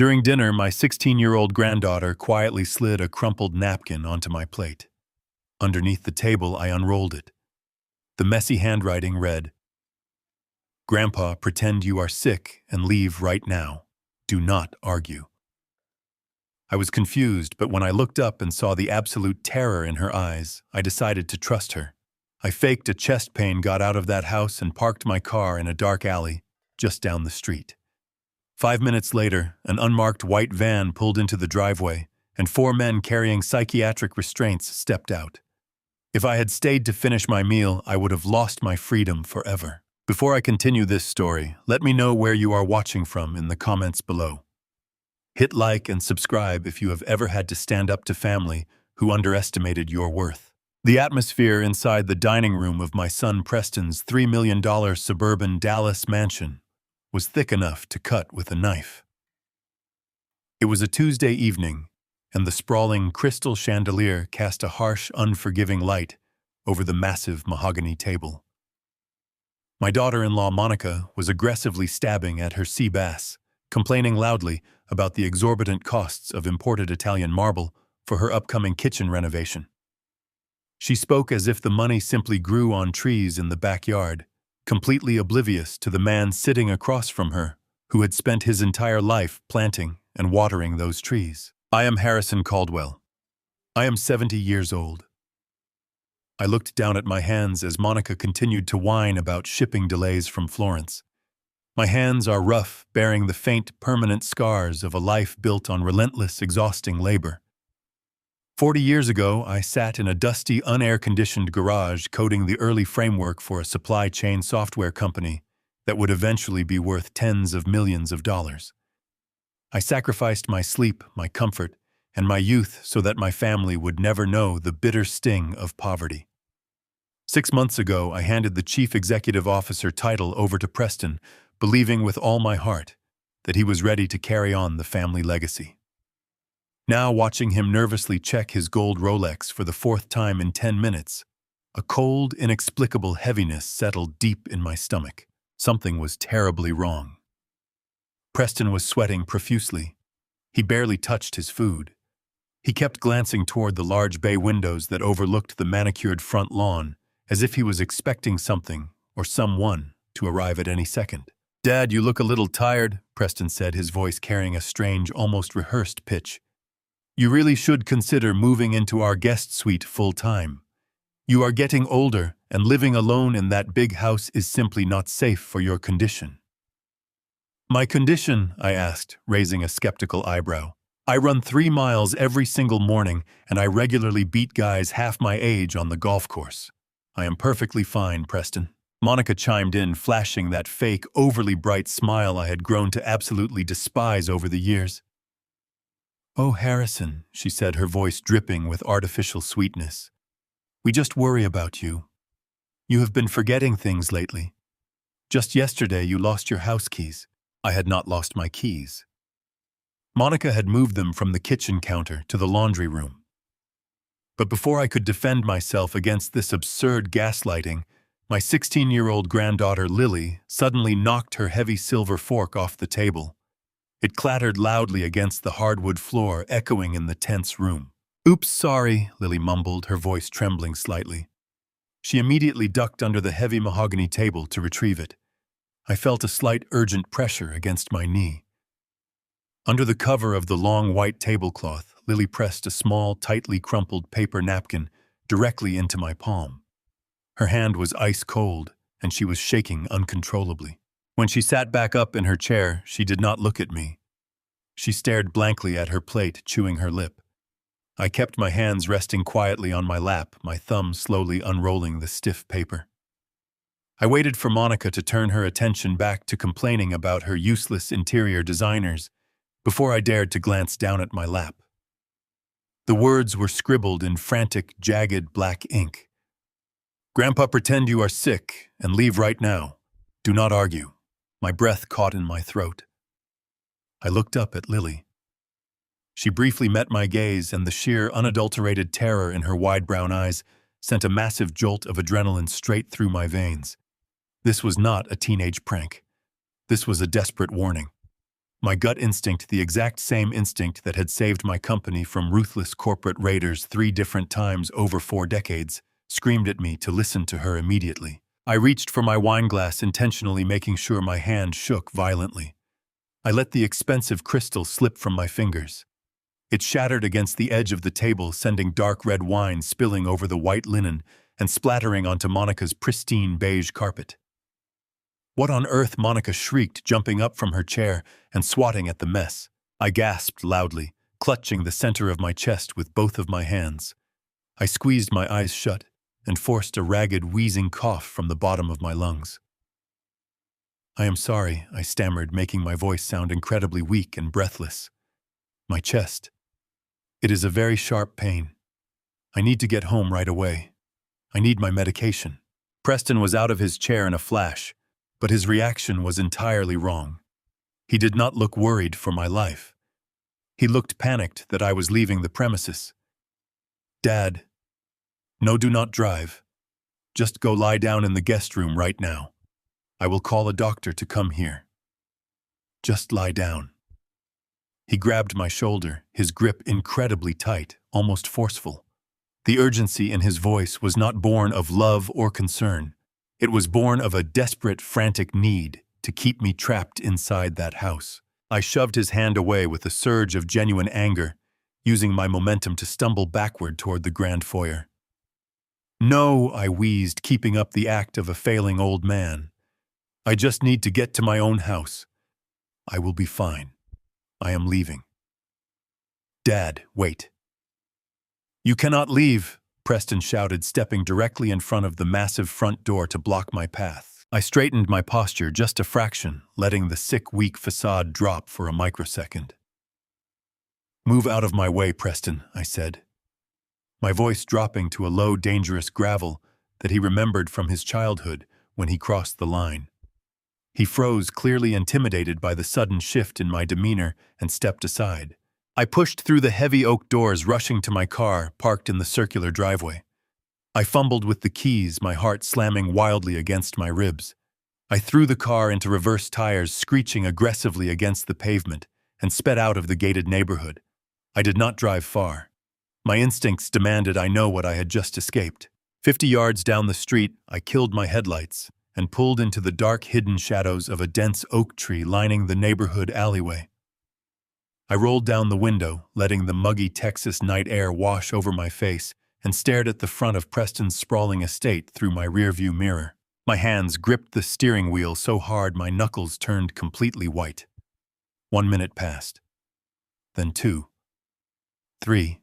During dinner, my 16-year-old granddaughter quietly slid a crumpled napkin onto my plate. Underneath the table, I unrolled it. The messy handwriting read, "Grandpa, pretend you are sick and leave right now. Do not argue." I was confused, but when I looked up and saw the absolute terror in her eyes, I decided to trust her. I faked a chest pain, got out of that house, and parked my car in a dark alley just down the street. 5 minutes later, an unmarked white van pulled into the driveway, and 4 men carrying psychiatric restraints stepped out. If I had stayed to finish my meal, I would have lost my freedom forever. Before I continue this story, let me know where you are watching from in the comments below. Hit like and subscribe if you have ever had to stand up to family who underestimated your worth. The atmosphere inside the dining room of my son Preston's $3 million suburban Dallas mansion was thick enough to cut with a knife. It was a Tuesday evening, and the sprawling crystal chandelier cast a harsh, unforgiving light over the massive mahogany table. My daughter-in-law Monica was aggressively stabbing at her sea bass, complaining loudly about the exorbitant costs of imported Italian marble for her upcoming kitchen renovation. She spoke as if the money simply grew on trees in the backyard, completely oblivious to the man sitting across from her, who had spent his entire life planting and watering those trees. I am Harrison Caldwell. I am 70 years old. I looked down at my hands as Monica continued to whine about shipping delays from Florence. My hands are rough, bearing the faint, permanent scars of a life built on relentless, exhausting labor. 40 years ago, I sat in a dusty, unair-conditioned garage coding the early framework for a supply chain software company that would eventually be worth tens of millions of dollars. I sacrificed my sleep, my comfort, and my youth so that my family would never know the bitter sting of poverty. 6 months ago, I handed the Chief Executive Officer title over to Preston, believing with all my heart that he was ready to carry on the family legacy. Now, watching him nervously check his gold Rolex for the 4th time in 10 minutes, a cold, inexplicable heaviness settled deep in my stomach. Something was terribly wrong. Preston was sweating profusely. He barely touched his food. He kept glancing toward the large bay windows that overlooked the manicured front lawn, as if he was expecting something or someone to arrive at any second. "Dad, you look a little tired," Preston said, his voice carrying a strange, almost rehearsed pitch. "You really should consider moving into our guest suite full-time. You are getting older, and living alone in that big house is simply not safe for your condition." "My condition?" I asked, raising a skeptical eyebrow. "I run 3 miles every single morning, and I regularly beat guys half my age on the golf course. I am perfectly fine, Preston." Monica chimed in, flashing that fake, overly bright smile I had grown to absolutely despise over the years. "Oh, Harrison," she said, her voice dripping with artificial sweetness. "We just worry about you. You have been forgetting things lately. Just yesterday you lost your house keys." I had not lost my keys. Monica had moved them from the kitchen counter to the laundry room. But before I could defend myself against this absurd gaslighting, my 16-year-old granddaughter Lily suddenly knocked her heavy silver fork off the table. It clattered loudly against the hardwood floor, echoing in the tense room. "Oops, sorry," Lily mumbled, her voice trembling slightly. She immediately ducked under the heavy mahogany table to retrieve it. I felt a slight urgent pressure against my knee. Under the cover of the long white tablecloth, Lily pressed a small, tightly crumpled paper napkin directly into my palm. Her hand was ice cold, and she was shaking uncontrollably. When she sat back up in her chair, she did not look at me. She stared blankly at her plate, chewing her lip. I kept my hands resting quietly on my lap, my thumb slowly unrolling the stiff paper. I waited for Monica to turn her attention back to complaining about her useless interior designers before I dared to glance down at my lap. The words were scribbled in frantic, jagged black ink. "Grandpa, pretend you are sick and leave right now. Do not argue." My breath caught in my throat. I looked up at Lily. She briefly met my gaze, and the sheer, unadulterated terror in her wide brown eyes sent a massive jolt of adrenaline straight through my veins. This was not a teenage prank. This was a desperate warning. My gut instinct, the exact same instinct that had saved my company from ruthless corporate raiders 3 different times over 4 decades, screamed at me to listen to her immediately. I reached for my wine glass, intentionally making sure my hand shook violently. I let the expensive crystal slip from my fingers. It shattered against the edge of the table, sending dark red wine spilling over the white linen and splattering onto Monica's pristine beige carpet. "What on earth?" Monica shrieked, jumping up from her chair and swatting at the mess. I gasped loudly, clutching the center of my chest with both of my hands. I squeezed my eyes shut and forced a ragged, wheezing cough from the bottom of my lungs. "I am sorry," I stammered, making my voice sound incredibly weak and breathless. "My chest. It is a very sharp pain. I need to get home right away. I need my medication." Preston was out of his chair in a flash, but his reaction was entirely wrong. He did not look worried for my life. He looked panicked that I was leaving the premises. "Dad, no, do not drive. Just go lie down in the guest room right now. I will call a doctor to come here. Just lie down." He grabbed my shoulder, his grip incredibly tight, almost forceful. The urgency in his voice was not born of love or concern. It was born of a desperate, frantic need to keep me trapped inside that house. I shoved his hand away with a surge of genuine anger, using my momentum to stumble backward toward the grand foyer. "No," I wheezed, keeping up the act of a failing old man. "I just need to get to my own house. I will be fine. I am leaving." "Dad, wait." "You cannot leave," Preston shouted, stepping directly in front of the massive front door to block my path. I straightened my posture just a fraction, letting the sick, weak facade drop for a microsecond. "Move out of my way, Preston," I said, my voice dropping to a low, dangerous gravel that he remembered from his childhood when he crossed the line. He froze, clearly intimidated by the sudden shift in my demeanor, and stepped aside. I pushed through the heavy oak doors, rushing to my car, parked in the circular driveway. I fumbled with the keys, my heart slamming wildly against my ribs. I threw the car into reverse tires, screeching aggressively against the pavement, and sped out of the gated neighborhood. I did not drive far. My instincts demanded I know what I had just escaped. 50 yards down the street, I killed my headlights and pulled into the dark, hidden shadows of a dense oak tree lining the neighborhood alleyway. I rolled down the window, letting the muggy Texas night air wash over my face, and stared at the front of Preston's sprawling estate through my rearview mirror. My hands gripped the steering wheel so hard my knuckles turned completely white. 1 minute passed. Then 2. 3.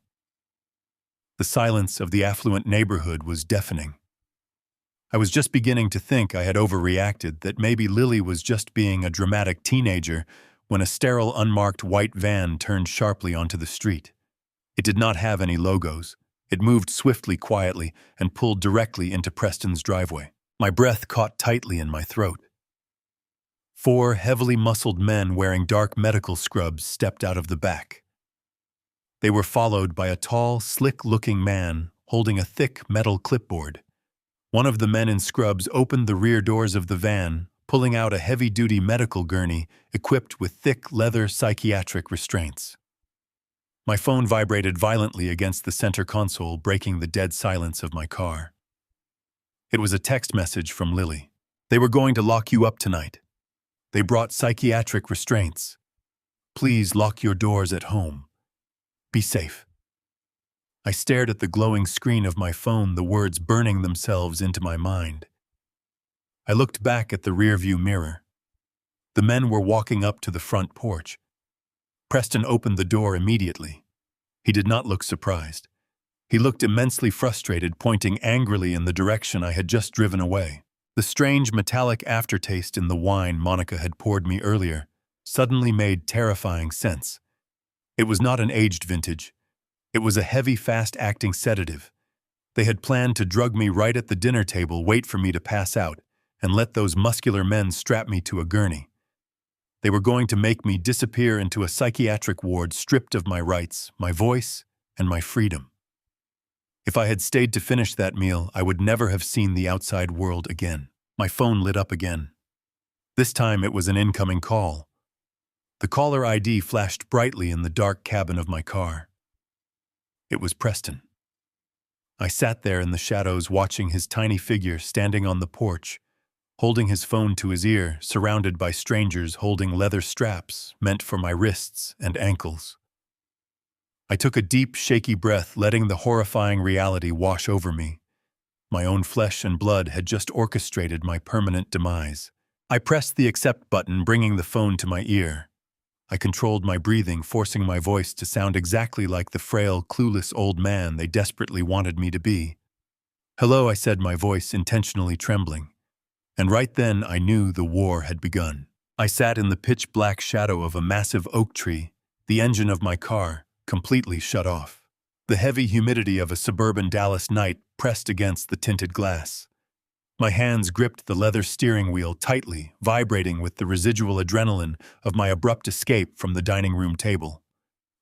The silence of the affluent neighborhood was deafening. I was just beginning to think I had overreacted, that maybe Lily was just being a dramatic teenager, when a sterile, unmarked white van turned sharply onto the street. It did not have any logos. It moved swiftly, quietly, and pulled directly into Preston's driveway. My breath caught tightly in my throat. 4 heavily muscled men wearing dark medical scrubs stepped out of the back. They were followed by a tall, slick-looking man holding a thick metal clipboard. One of the men in scrubs opened the rear doors of the van, pulling out a heavy-duty medical gurney equipped with thick leather psychiatric restraints. My phone vibrated violently against the center console, breaking the dead silence of my car. It was a text message from Lily. "They were going to lock you up tonight. They brought psychiatric restraints. Please lock your doors at home. Be safe." I stared at the glowing screen of my phone, the words burning themselves into my mind. I looked back at the rearview mirror. The men were walking up to the front porch. Preston opened the door immediately. He did not look surprised. He looked immensely frustrated, pointing angrily in the direction I had just driven away. The strange metallic aftertaste in the wine Monica had poured me earlier suddenly made terrifying sense. It was not an aged vintage. It was a heavy, fast-acting sedative. They had planned to drug me right at the dinner table, wait for me to pass out, and let those muscular men strap me to a gurney. They were going to make me disappear into a psychiatric ward, stripped of my rights, my voice, and my freedom. If I had stayed to finish that meal, I would never have seen the outside world again. My phone lit up again. This time it was an incoming call. The caller ID flashed brightly in the dark cabin of my car. It was Preston. I sat there in the shadows watching his tiny figure standing on the porch, holding his phone to his ear, surrounded by strangers holding leather straps meant for my wrists and ankles. I took a deep, shaky breath, letting the horrifying reality wash over me. My own flesh and blood had just orchestrated my permanent demise. I pressed the accept button, bringing the phone to my ear. I controlled my breathing, forcing my voice to sound exactly like the frail, clueless old man they desperately wanted me to be. "Hello," I said, my voice intentionally trembling. And right then I knew the war had begun. I sat in the pitch-black shadow of a massive oak tree, the engine of my car completely shut off. The heavy humidity of a suburban Dallas night pressed against the tinted glass. My hands gripped the leather steering wheel tightly, vibrating with the residual adrenaline of my abrupt escape from the dining room table.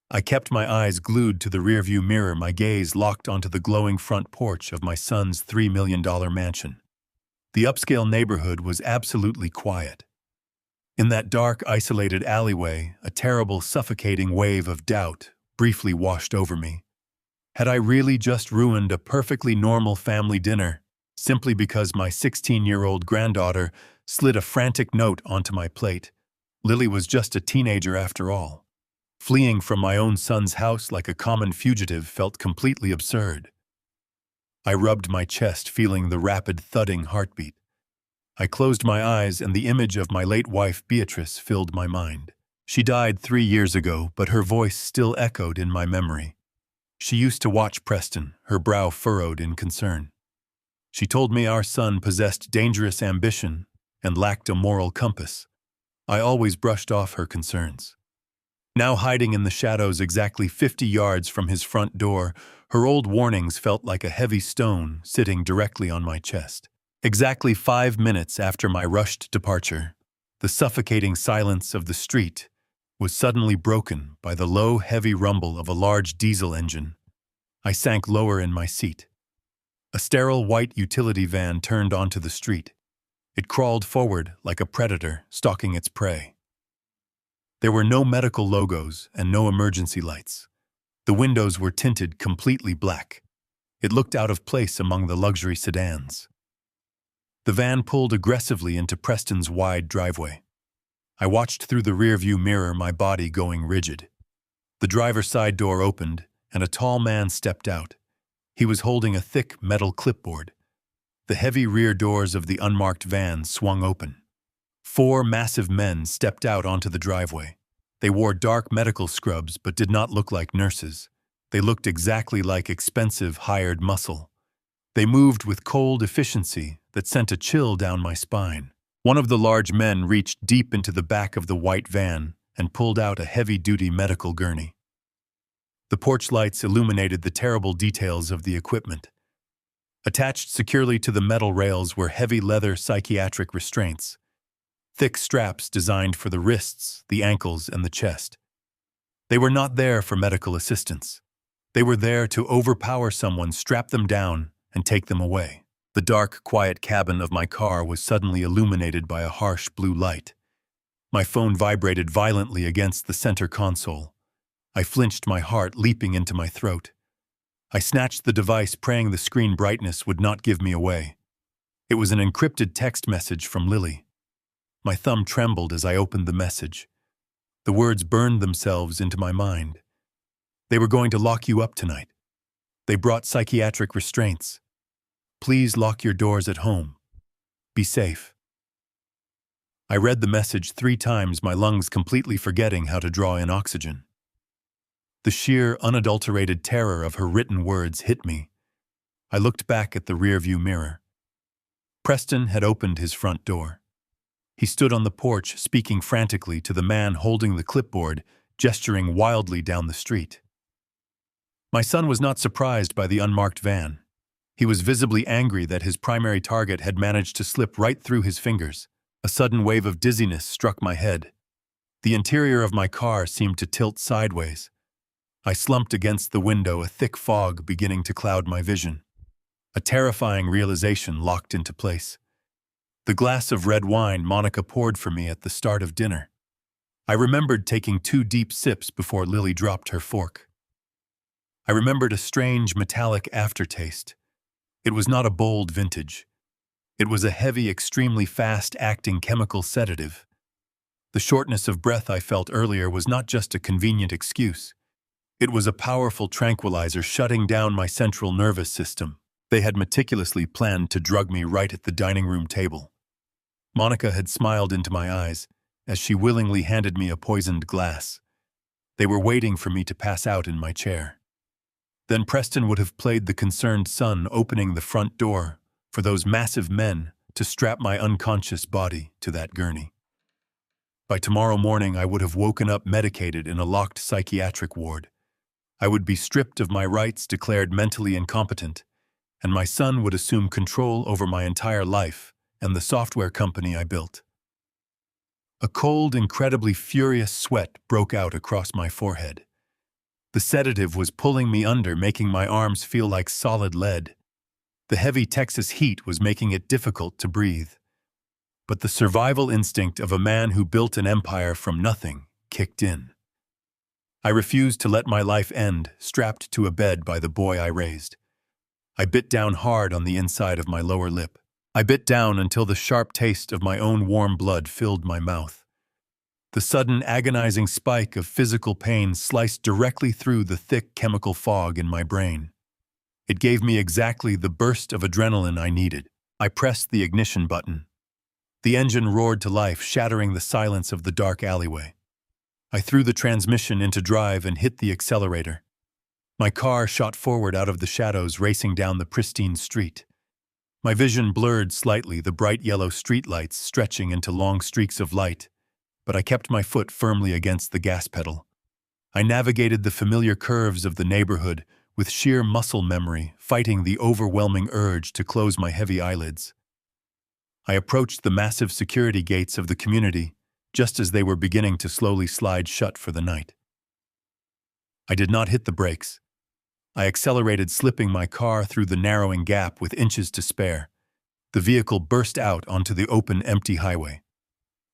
I kept my eyes glued to the rearview mirror, my gaze locked onto the glowing front porch of my son's $3 million mansion. The upscale neighborhood was absolutely quiet. In that dark, isolated alleyway, a terrible, suffocating wave of doubt briefly washed over me. Had I really just ruined a perfectly normal family dinner simply because my 16-year-old granddaughter slid a frantic note onto my plate? Lily was just a teenager after all. Fleeing from my own son's house like a common fugitive felt completely absurd. I rubbed my chest, feeling the rapid, thudding heartbeat. I closed my eyes, and the image of my late wife, Beatrice, filled my mind. She died 3 years ago, but her voice still echoed in my memory. She used to watch Preston, her brow furrowed in concern. She told me our son possessed dangerous ambition and lacked a moral compass. I always brushed off her concerns. Now hiding in the shadows exactly 50 yards from his front door, her old warnings felt like a heavy stone sitting directly on my chest. Exactly 5 minutes after my rushed departure, the suffocating silence of the street was suddenly broken by the low, heavy rumble of a large diesel engine. I sank lower in my seat. A sterile white utility van turned onto the street. It crawled forward like a predator stalking its prey. There were no medical logos and no emergency lights. The windows were tinted completely black. It looked out of place among the luxury sedans. The van pulled aggressively into Preston's wide driveway. I watched through the rearview mirror, my body going rigid. The driver's side door opened, and a tall man stepped out. He was holding a thick metal clipboard. The heavy rear doors of the unmarked van swung open. 4 massive men stepped out onto the driveway. They wore dark medical scrubs but did not look like nurses. They looked exactly like expensive hired muscle. They moved with cold efficiency that sent a chill down my spine. One of the large men reached deep into the back of the white van and pulled out a heavy-duty medical gurney. The porch lights illuminated the terrible details of the equipment. Attached securely to the metal rails were heavy leather psychiatric restraints, thick straps designed for the wrists, the ankles, and the chest. They were not there for medical assistance. They were there to overpower someone, strap them down, and take them away. The dark, quiet cabin of my car was suddenly illuminated by a harsh blue light. My phone vibrated violently against the center console. I flinched, my heart leaping into my throat. I snatched the device, praying the screen brightness would not give me away. It was an encrypted text message from Lily. My thumb trembled as I opened the message. The words burned themselves into my mind. They were going to lock you up tonight. They brought psychiatric restraints. Please lock your doors at home. Be safe. I read the message 3 times, my lungs completely forgetting how to draw in oxygen. The sheer, unadulterated terror of her written words hit me. I looked back at the rearview mirror. Preston had opened his front door. He stood on the porch, speaking frantically to the man holding the clipboard, gesturing wildly down the street. My son was not surprised by the unmarked van. He was visibly angry that his primary target had managed to slip right through his fingers. A sudden wave of dizziness struck my head. The interior of my car seemed to tilt sideways. I slumped against the window, a thick fog beginning to cloud my vision. A terrifying realization locked into place. The glass of red wine Monica poured for me at the start of dinner. I remembered taking 2 deep sips before Lily dropped her fork. I remembered a strange metallic aftertaste. It was not a bold vintage. It was a heavy, extremely fast-acting chemical sedative. The shortness of breath I felt earlier was not just a convenient excuse. It was a powerful tranquilizer shutting down my central nervous system. They had meticulously planned to drug me right at the dining room table. Monica had smiled into my eyes as she willingly handed me a poisoned glass. They were waiting for me to pass out in my chair. Then Preston would have played the concerned son opening the front door for those massive men to strap my unconscious body to that gurney. By tomorrow morning, I would have woken up medicated in a locked psychiatric ward. I would be stripped of my rights, declared mentally incompetent, and my son would assume control over my entire life and the software company I built. A cold, incredibly furious sweat broke out across my forehead. The sedative was pulling me under, making my arms feel like solid lead. The heavy Texas heat was making it difficult to breathe. But the survival instinct of a man who built an empire from nothing kicked in. I refused to let my life end, strapped to a bed by the boy I raised. I bit down hard on the inside of my lower lip. I bit down until the sharp taste of my own warm blood filled my mouth. The sudden agonizing spike of physical pain sliced directly through the thick chemical fog in my brain. It gave me exactly the burst of adrenaline I needed. I pressed the ignition button. The engine roared to life, shattering the silence of the dark alleyway. I threw the transmission into drive and hit the accelerator. My car shot forward out of the shadows, racing down the pristine street. My vision blurred slightly, the bright yellow streetlights stretching into long streaks of light, but I kept my foot firmly against the gas pedal. I navigated the familiar curves of the neighborhood with sheer muscle memory, fighting the overwhelming urge to close my heavy eyelids. I approached the massive security gates of the community just as they were beginning to slowly slide shut for the night. I did not hit the brakes. I accelerated, slipping my car through the narrowing gap with inches to spare. The vehicle burst out onto the open, empty highway.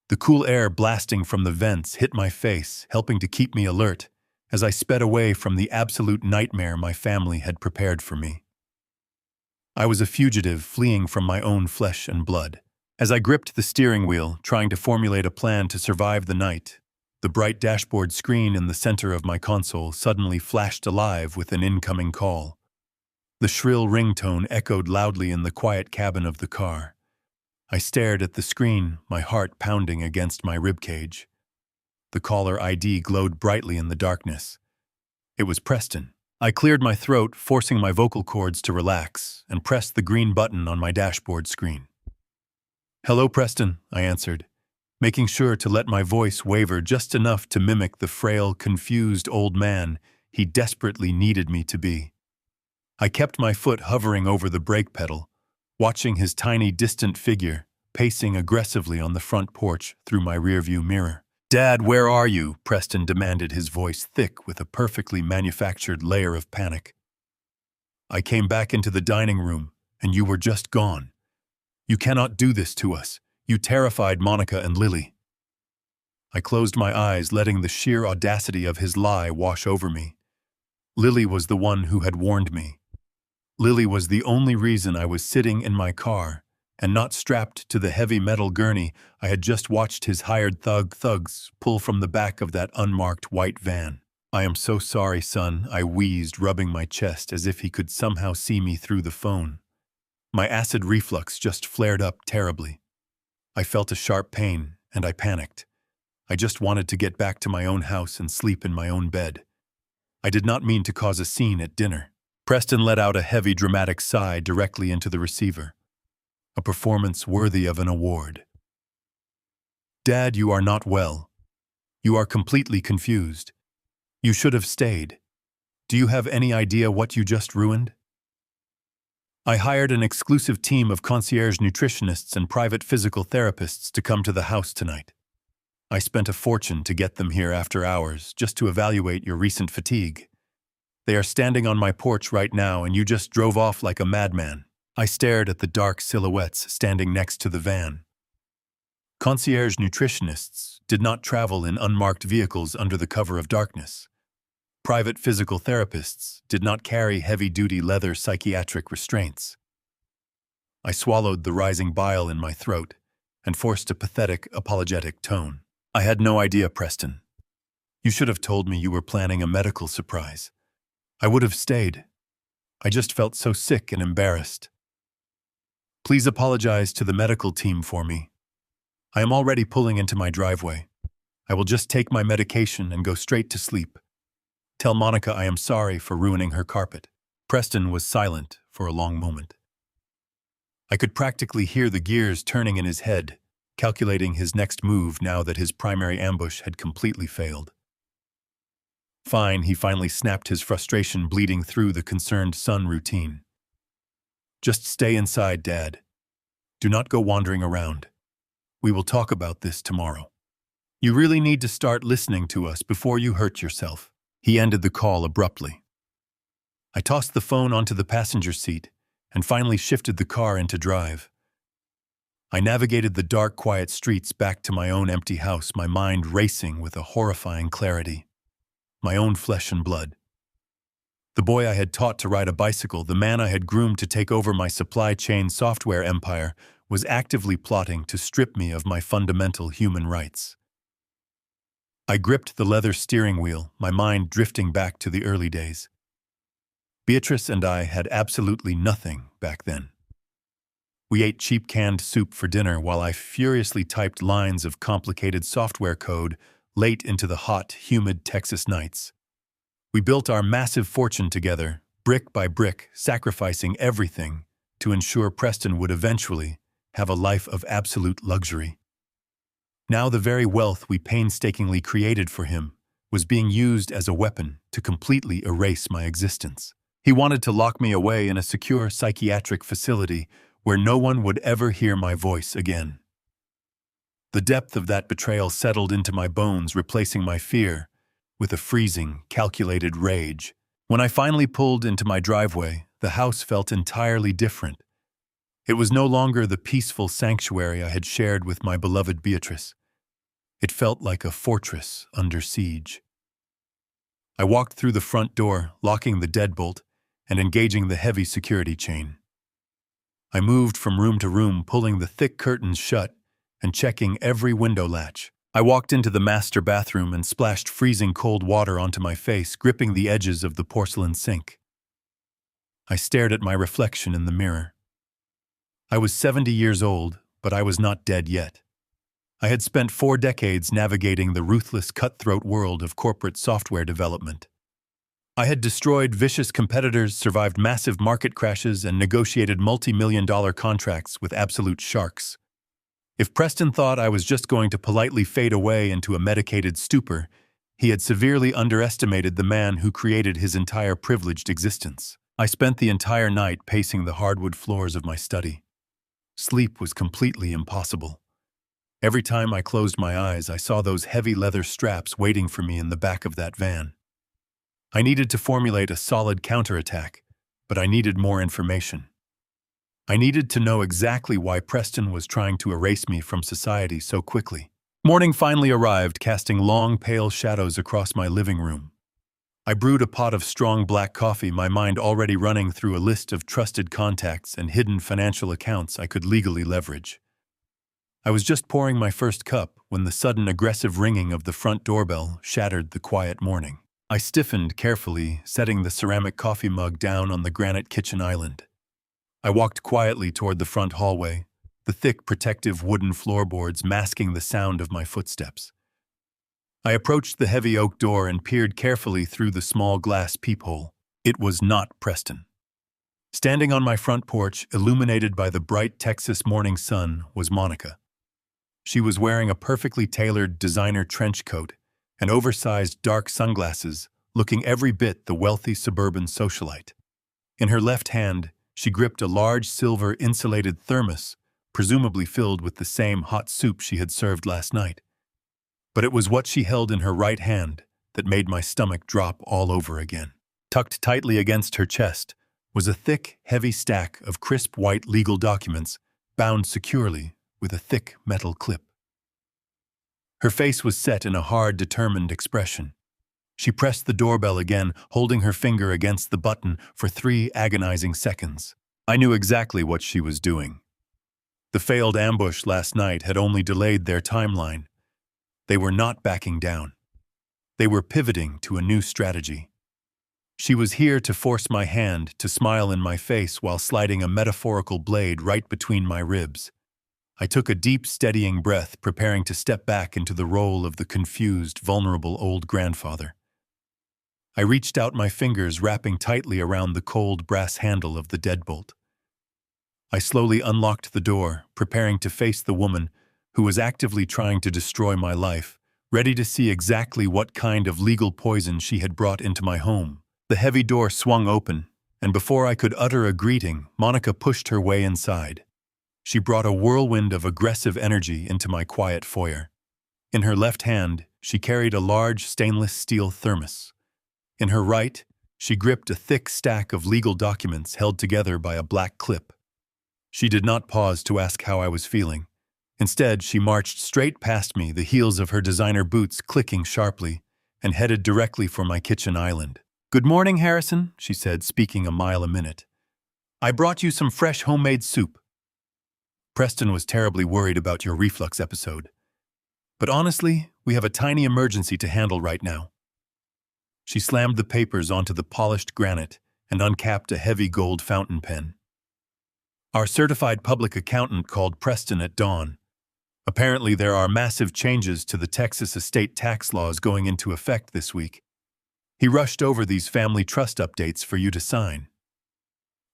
The cool air blasting from the vents hit my face, helping to keep me alert as I sped away from the absolute nightmare my family had prepared for me. I was a fugitive fleeing from my own flesh and blood. As I gripped the steering wheel, trying to formulate a plan to survive the night, the bright dashboard screen in the center of my console suddenly flashed alive with an incoming call. The shrill ringtone echoed loudly in the quiet cabin of the car. I stared at the screen, my heart pounding against my ribcage. The caller ID glowed brightly in the darkness. It was Preston. I cleared my throat, forcing my vocal cords to relax, and pressed the green button on my dashboard screen. "Hello, Preston," I answered, making sure to let my voice waver just enough to mimic the frail, confused old man he desperately needed me to be. I kept my foot hovering over the brake pedal, watching his tiny, distant figure pacing aggressively on the front porch through my rearview mirror. "Dad, where are you?" Preston demanded, his voice thick with a perfectly manufactured layer of panic. "I came back into the dining room, and you were just gone. You cannot do this to us. You terrified Monica and Lily." I closed my eyes, letting the sheer audacity of his lie wash over me. Lily was the one who had warned me. Lily was the only reason I was sitting in my car and not strapped to the heavy metal gurney I had just watched his hired thugs pull from the back of that unmarked white van. "I am so sorry, son," I wheezed, rubbing my chest as if he could somehow see me through the phone. My acid reflux just flared up terribly. I felt a sharp pain, and I panicked. I just wanted to get back to my own house and sleep in my own bed. I did not mean to cause a scene at dinner. Preston let out a heavy, dramatic sigh directly into the receiver. A performance worthy of an award. "Dad, you are not well. You are completely confused. You should have stayed. Do you have any idea what you just ruined?" I hired an exclusive team of concierge nutritionists and private physical therapists to come to the house tonight. I spent a fortune to get them here after hours, just to evaluate your recent fatigue. They are standing on my porch right now, and you just drove off like a madman. I stared at the dark silhouettes standing next to the van. Concierge nutritionists did not travel in unmarked vehicles under the cover of darkness. Private physical therapists did not carry heavy-duty leather psychiatric restraints. I swallowed the rising bile in my throat and forced a pathetic, apologetic tone. I had no idea, Preston. You should have told me you were planning a medical surprise. I would have stayed. I just felt so sick and embarrassed. Please apologize to the medical team for me. I am already pulling into my driveway. I will just take my medication and go straight to sleep. Tell Monica I am sorry for ruining her carpet. Preston was silent for a long moment. I could practically hear the gears turning in his head, calculating his next move now that his primary ambush had completely failed. Fine, he finally snapped, his frustration bleeding through the concerned son routine. Just stay inside, Dad. Do not go wandering around. We will talk about this tomorrow. You really need to start listening to us before you hurt yourself. He ended the call abruptly. I tossed the phone onto the passenger seat and finally shifted the car into drive. I navigated the dark, quiet streets back to my own empty house, my mind racing with a horrifying clarity. My own flesh and blood. The boy I had taught to ride a bicycle, the man I had groomed to take over my supply chain software empire, was actively plotting to strip me of my fundamental human rights. I gripped the leather steering wheel, my mind drifting back to the early days. Beatrice and I had absolutely nothing back then. We ate cheap canned soup for dinner while I furiously typed lines of complicated software code late into the hot, humid Texas nights. We built our massive fortune together, brick by brick, sacrificing everything to ensure Preston would eventually have a life of absolute luxury. Now the very wealth we painstakingly created for him was being used as a weapon to completely erase my existence. He wanted to lock me away in a secure psychiatric facility where no one would ever hear my voice again. The depth of that betrayal settled into my bones, replacing my fear with a freezing, calculated rage. When I finally pulled into my driveway, the house felt entirely different. It was no longer the peaceful sanctuary I had shared with my beloved Beatrice. It felt like a fortress under siege. I walked through the front door, locking the deadbolt and engaging the heavy security chain. I moved from room to room, pulling the thick curtains shut and checking every window latch. I walked into the master bathroom and splashed freezing cold water onto my face, gripping the edges of the porcelain sink. I stared at my reflection in the mirror. I was 70 years old, but I was not dead yet. I had spent 4 decades navigating the ruthless, cutthroat world of corporate software development. I had destroyed vicious competitors, survived massive market crashes, and negotiated multi-million-dollar contracts with absolute sharks. If Preston thought I was just going to politely fade away into a medicated stupor, he had severely underestimated the man who created his entire privileged existence. I spent the entire night pacing the hardwood floors of my study. Sleep was completely impossible. Every time I closed my eyes, I saw those heavy leather straps waiting for me in the back of that van. I needed to formulate a solid counterattack, but I needed more information. I needed to know exactly why Preston was trying to erase me from society so quickly. Morning finally arrived, casting long, pale shadows across my living room. I brewed a pot of strong black coffee, my mind already running through a list of trusted contacts and hidden financial accounts I could legally leverage. I was just pouring my first cup when the sudden aggressive ringing of the front doorbell shattered the quiet morning. I stiffened carefully, setting the ceramic coffee mug down on the granite kitchen island. I walked quietly toward the front hallway, the thick, protective wooden floorboards masking the sound of my footsteps. I approached the heavy oak door and peered carefully through the small glass peephole. It was not Preston. Standing on my front porch, illuminated by the bright Texas morning sun, was Monica. She was wearing a perfectly tailored designer trench coat and oversized dark sunglasses, looking every bit the wealthy suburban socialite. In her left hand, she gripped a large silver insulated thermos, presumably filled with the same hot soup she had served last night. But it was what she held in her right hand that made my stomach drop all over again. Tucked tightly against her chest was a thick, heavy stack of crisp white legal documents bound securely with a thick metal clip. Her face was set in a hard, determined expression. She pressed the doorbell again, holding her finger against the button for 3 agonizing seconds. I knew exactly what she was doing. The failed ambush last night had only delayed their timeline. They were not backing down. They were pivoting to a new strategy. She was here to force my hand to smile in my face while sliding a metaphorical blade right between my ribs. I took a deep, steadying breath, preparing to step back into the role of the confused, vulnerable old grandfather. I reached out my fingers, wrapping tightly around the cold brass handle of the deadbolt. I slowly unlocked the door, preparing to face the woman who was actively trying to destroy my life, ready to see exactly what kind of legal poison she had brought into my home. The heavy door swung open, and before I could utter a greeting, Monica pushed her way inside. She brought a whirlwind of aggressive energy into my quiet foyer. In her left hand, she carried a large stainless steel thermos. In her right, she gripped a thick stack of legal documents held together by a black clip. She did not pause to ask how I was feeling. Instead, she marched straight past me, the heels of her designer boots clicking sharply, and headed directly for my kitchen island. "Good morning, Harrison," she said, speaking a mile a minute. "I brought you some fresh homemade soup." Preston was terribly worried about your reflux episode. But honestly, we have a tiny emergency to handle right now. She slammed the papers onto the polished granite and uncapped a heavy gold fountain pen. "Our certified public accountant called Preston at dawn. Apparently there are massive changes to the Texas estate tax laws going into effect this week. He rushed over these family trust updates for you to sign."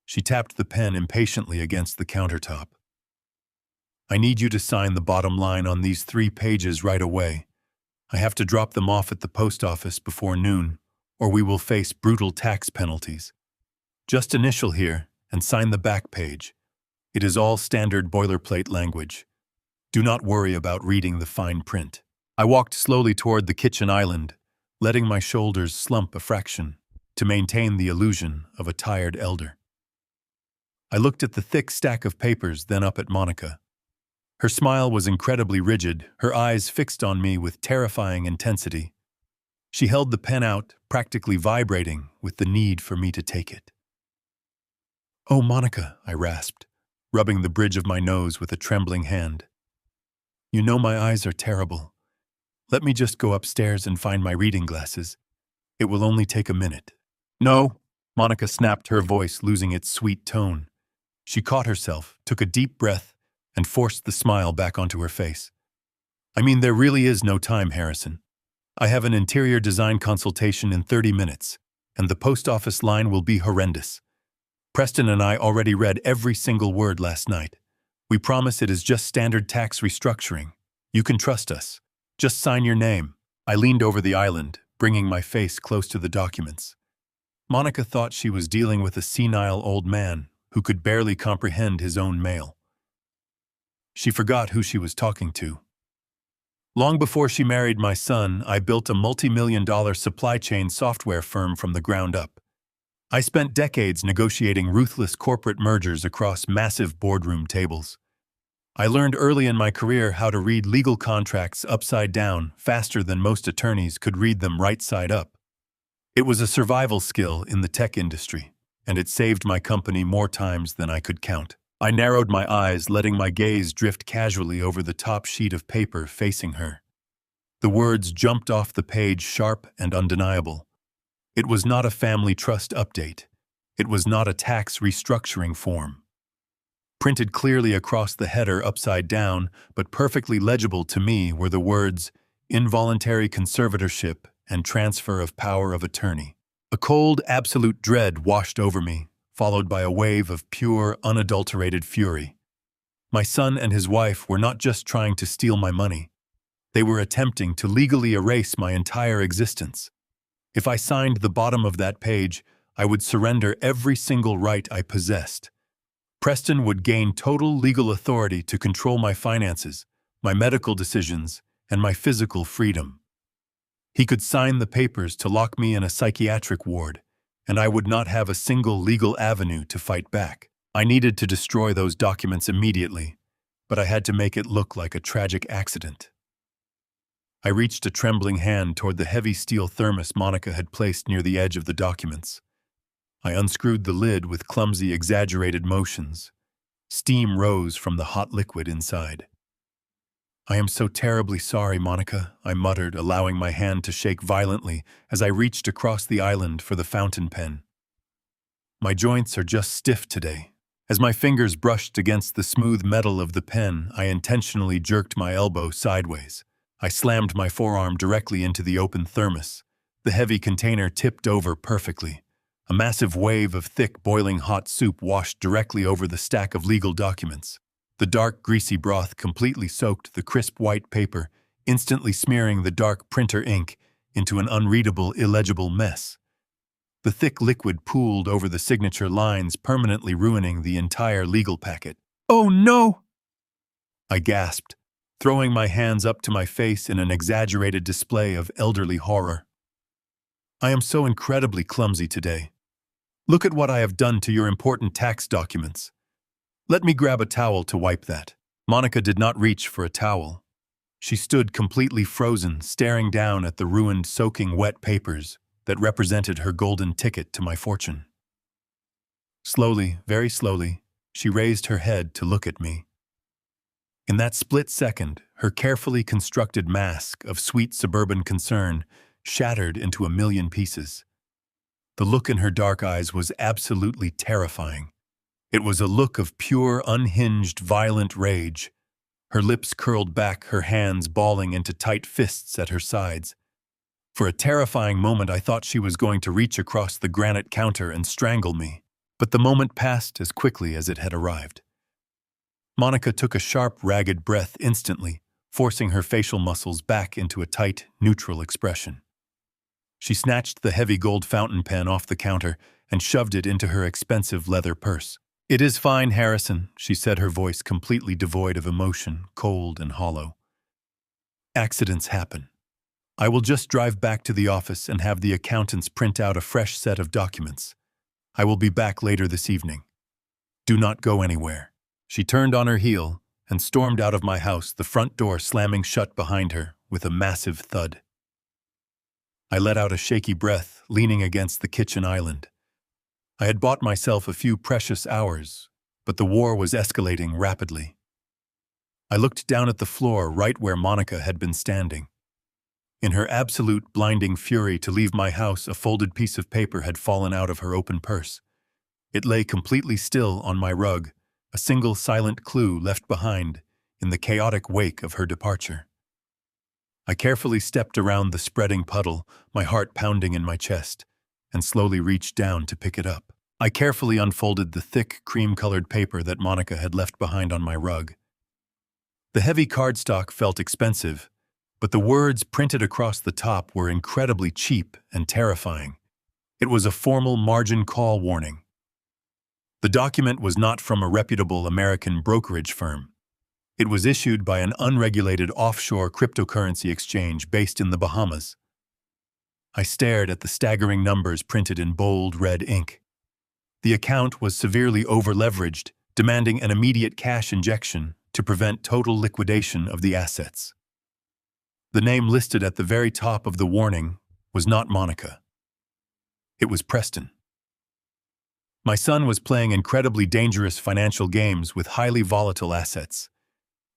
She tapped the pen impatiently against the countertop. "I need you to sign the bottom line on these 3 pages right away. I have to drop them off at the post office before noon, or we will face brutal tax penalties. Just initial here and sign the back page. It is all standard boilerplate language. Do not worry about reading the fine print." I walked slowly toward the kitchen island, letting my shoulders slump a fraction to maintain the illusion of a tired elder. I looked at the thick stack of papers, then up at Monica. Her smile was incredibly rigid, her eyes fixed on me with terrifying intensity. She held the pen out, practically vibrating with the need for me to take it. "Oh, Monica," I rasped, rubbing the bridge of my nose with a trembling hand. "You know my eyes are terrible. Let me just go upstairs and find my reading glasses. It will only take a minute." "No," Monica snapped, her voice losing its sweet tone. She caught herself, took a deep breath, and forced the smile back onto her face. "I mean, there really is no time, Harrison. I have an interior design consultation in 30 minutes, and the post office line will be horrendous. Preston and I already read every single word last night. We promise it is just standard tax restructuring. You can trust us. Just sign your name." I leaned over the island, bringing my face close to the documents. Monica thought she was dealing with a senile old man who could barely comprehend his own mail. She forgot who she was talking to. Long before she married my son, I built a multi-million-dollar supply chain software firm from the ground up. I spent decades negotiating ruthless corporate mergers across massive boardroom tables. I learned early in my career how to read legal contracts upside down faster than most attorneys could read them right side up. It was a survival skill in the tech industry, and it saved my company more times than I could count. I narrowed my eyes, letting my gaze drift casually over the top sheet of paper facing her. The words jumped off the page sharp and undeniable. It was not a family trust update. It was not a tax restructuring form. Printed clearly across the header upside down, but perfectly legible to me, were the words, "Involuntary conservatorship and transfer of power of attorney." A cold, absolute dread washed over me, followed by a wave of pure, unadulterated fury. My son and his wife were not just trying to steal my money. They were attempting to legally erase my entire existence. If I signed the bottom of that page, I would surrender every single right I possessed. Preston would gain total legal authority to control my finances, my medical decisions, and my physical freedom. He could sign the papers to lock me in a psychiatric ward, and I would not have a single legal avenue to fight back. I needed to destroy those documents immediately, but I had to make it look like a tragic accident. I reached a trembling hand toward the heavy steel thermos Monica had placed near the edge of the documents. I unscrewed the lid with clumsy, exaggerated motions. Steam rose from the hot liquid inside. "I am so terribly sorry, Monica," I muttered, allowing my hand to shake violently as I reached across the island for the fountain pen. "My joints are just stiff today." As my fingers brushed against the smooth metal of the pen, I intentionally jerked my elbow sideways. I slammed my forearm directly into the open thermos. The heavy container tipped over perfectly. A massive wave of thick, boiling hot soup washed directly over the stack of legal documents. The dark, greasy broth completely soaked the crisp white paper, instantly smearing the dark printer ink into an unreadable, illegible mess. The thick liquid pooled over the signature lines, permanently ruining the entire legal packet. "Oh no!" I gasped, throwing my hands up to my face in an exaggerated display of elderly horror. "I am so incredibly clumsy today. Look at what I have done to your important tax documents. Let me grab a towel to wipe that." Monica did not reach for a towel. She stood completely frozen, staring down at the ruined, soaking wet papers that represented her golden ticket to my fortune. Slowly, very slowly, she raised her head to look at me. In that split second, her carefully constructed mask of sweet suburban concern shattered into a million pieces. The look in her dark eyes was absolutely terrifying. It was a look of pure, unhinged, violent rage. Her lips curled back, her hands balling into tight fists at her sides. For a terrifying moment, I thought she was going to reach across the granite counter and strangle me. But the moment passed as quickly as it had arrived. Monica took a sharp, ragged breath instantly, forcing her facial muscles back into a tight, neutral expression. She snatched the heavy gold fountain pen off the counter and shoved it into her expensive leather purse. "It is fine, Harrison," she said, her voice completely devoid of emotion, cold and hollow. "Accidents happen. I will just drive back to the office and have the accountants print out a fresh set of documents. I will be back later this evening. Do not go anywhere." She turned on her heel and stormed out of my house, the front door slamming shut behind her with a massive thud. I let out a shaky breath, leaning against the kitchen island. I had bought myself a few precious hours, but the war was escalating rapidly. I looked down at the floor right where Monica had been standing. In her absolute blinding fury to leave my house, a folded piece of paper had fallen out of her open purse. It lay completely still on my rug, a single silent clue left behind in the chaotic wake of her departure. I carefully stepped around the spreading puddle, my heart pounding in my chest, and slowly reached down to pick it up. I carefully unfolded the thick, cream-colored paper that Monica had left behind on my rug. The heavy cardstock felt expensive, but the words printed across the top were incredibly cheap and terrifying. It was a formal margin call warning. The document was not from a reputable American brokerage firm. It was issued by an unregulated offshore cryptocurrency exchange based in the Bahamas. I stared at the staggering numbers printed in bold red ink. The account was severely over-leveraged, demanding an immediate cash injection to prevent total liquidation of the assets. The name listed at the very top of the warning was not Monica. It was Preston. My son was playing incredibly dangerous financial games with highly volatile assets.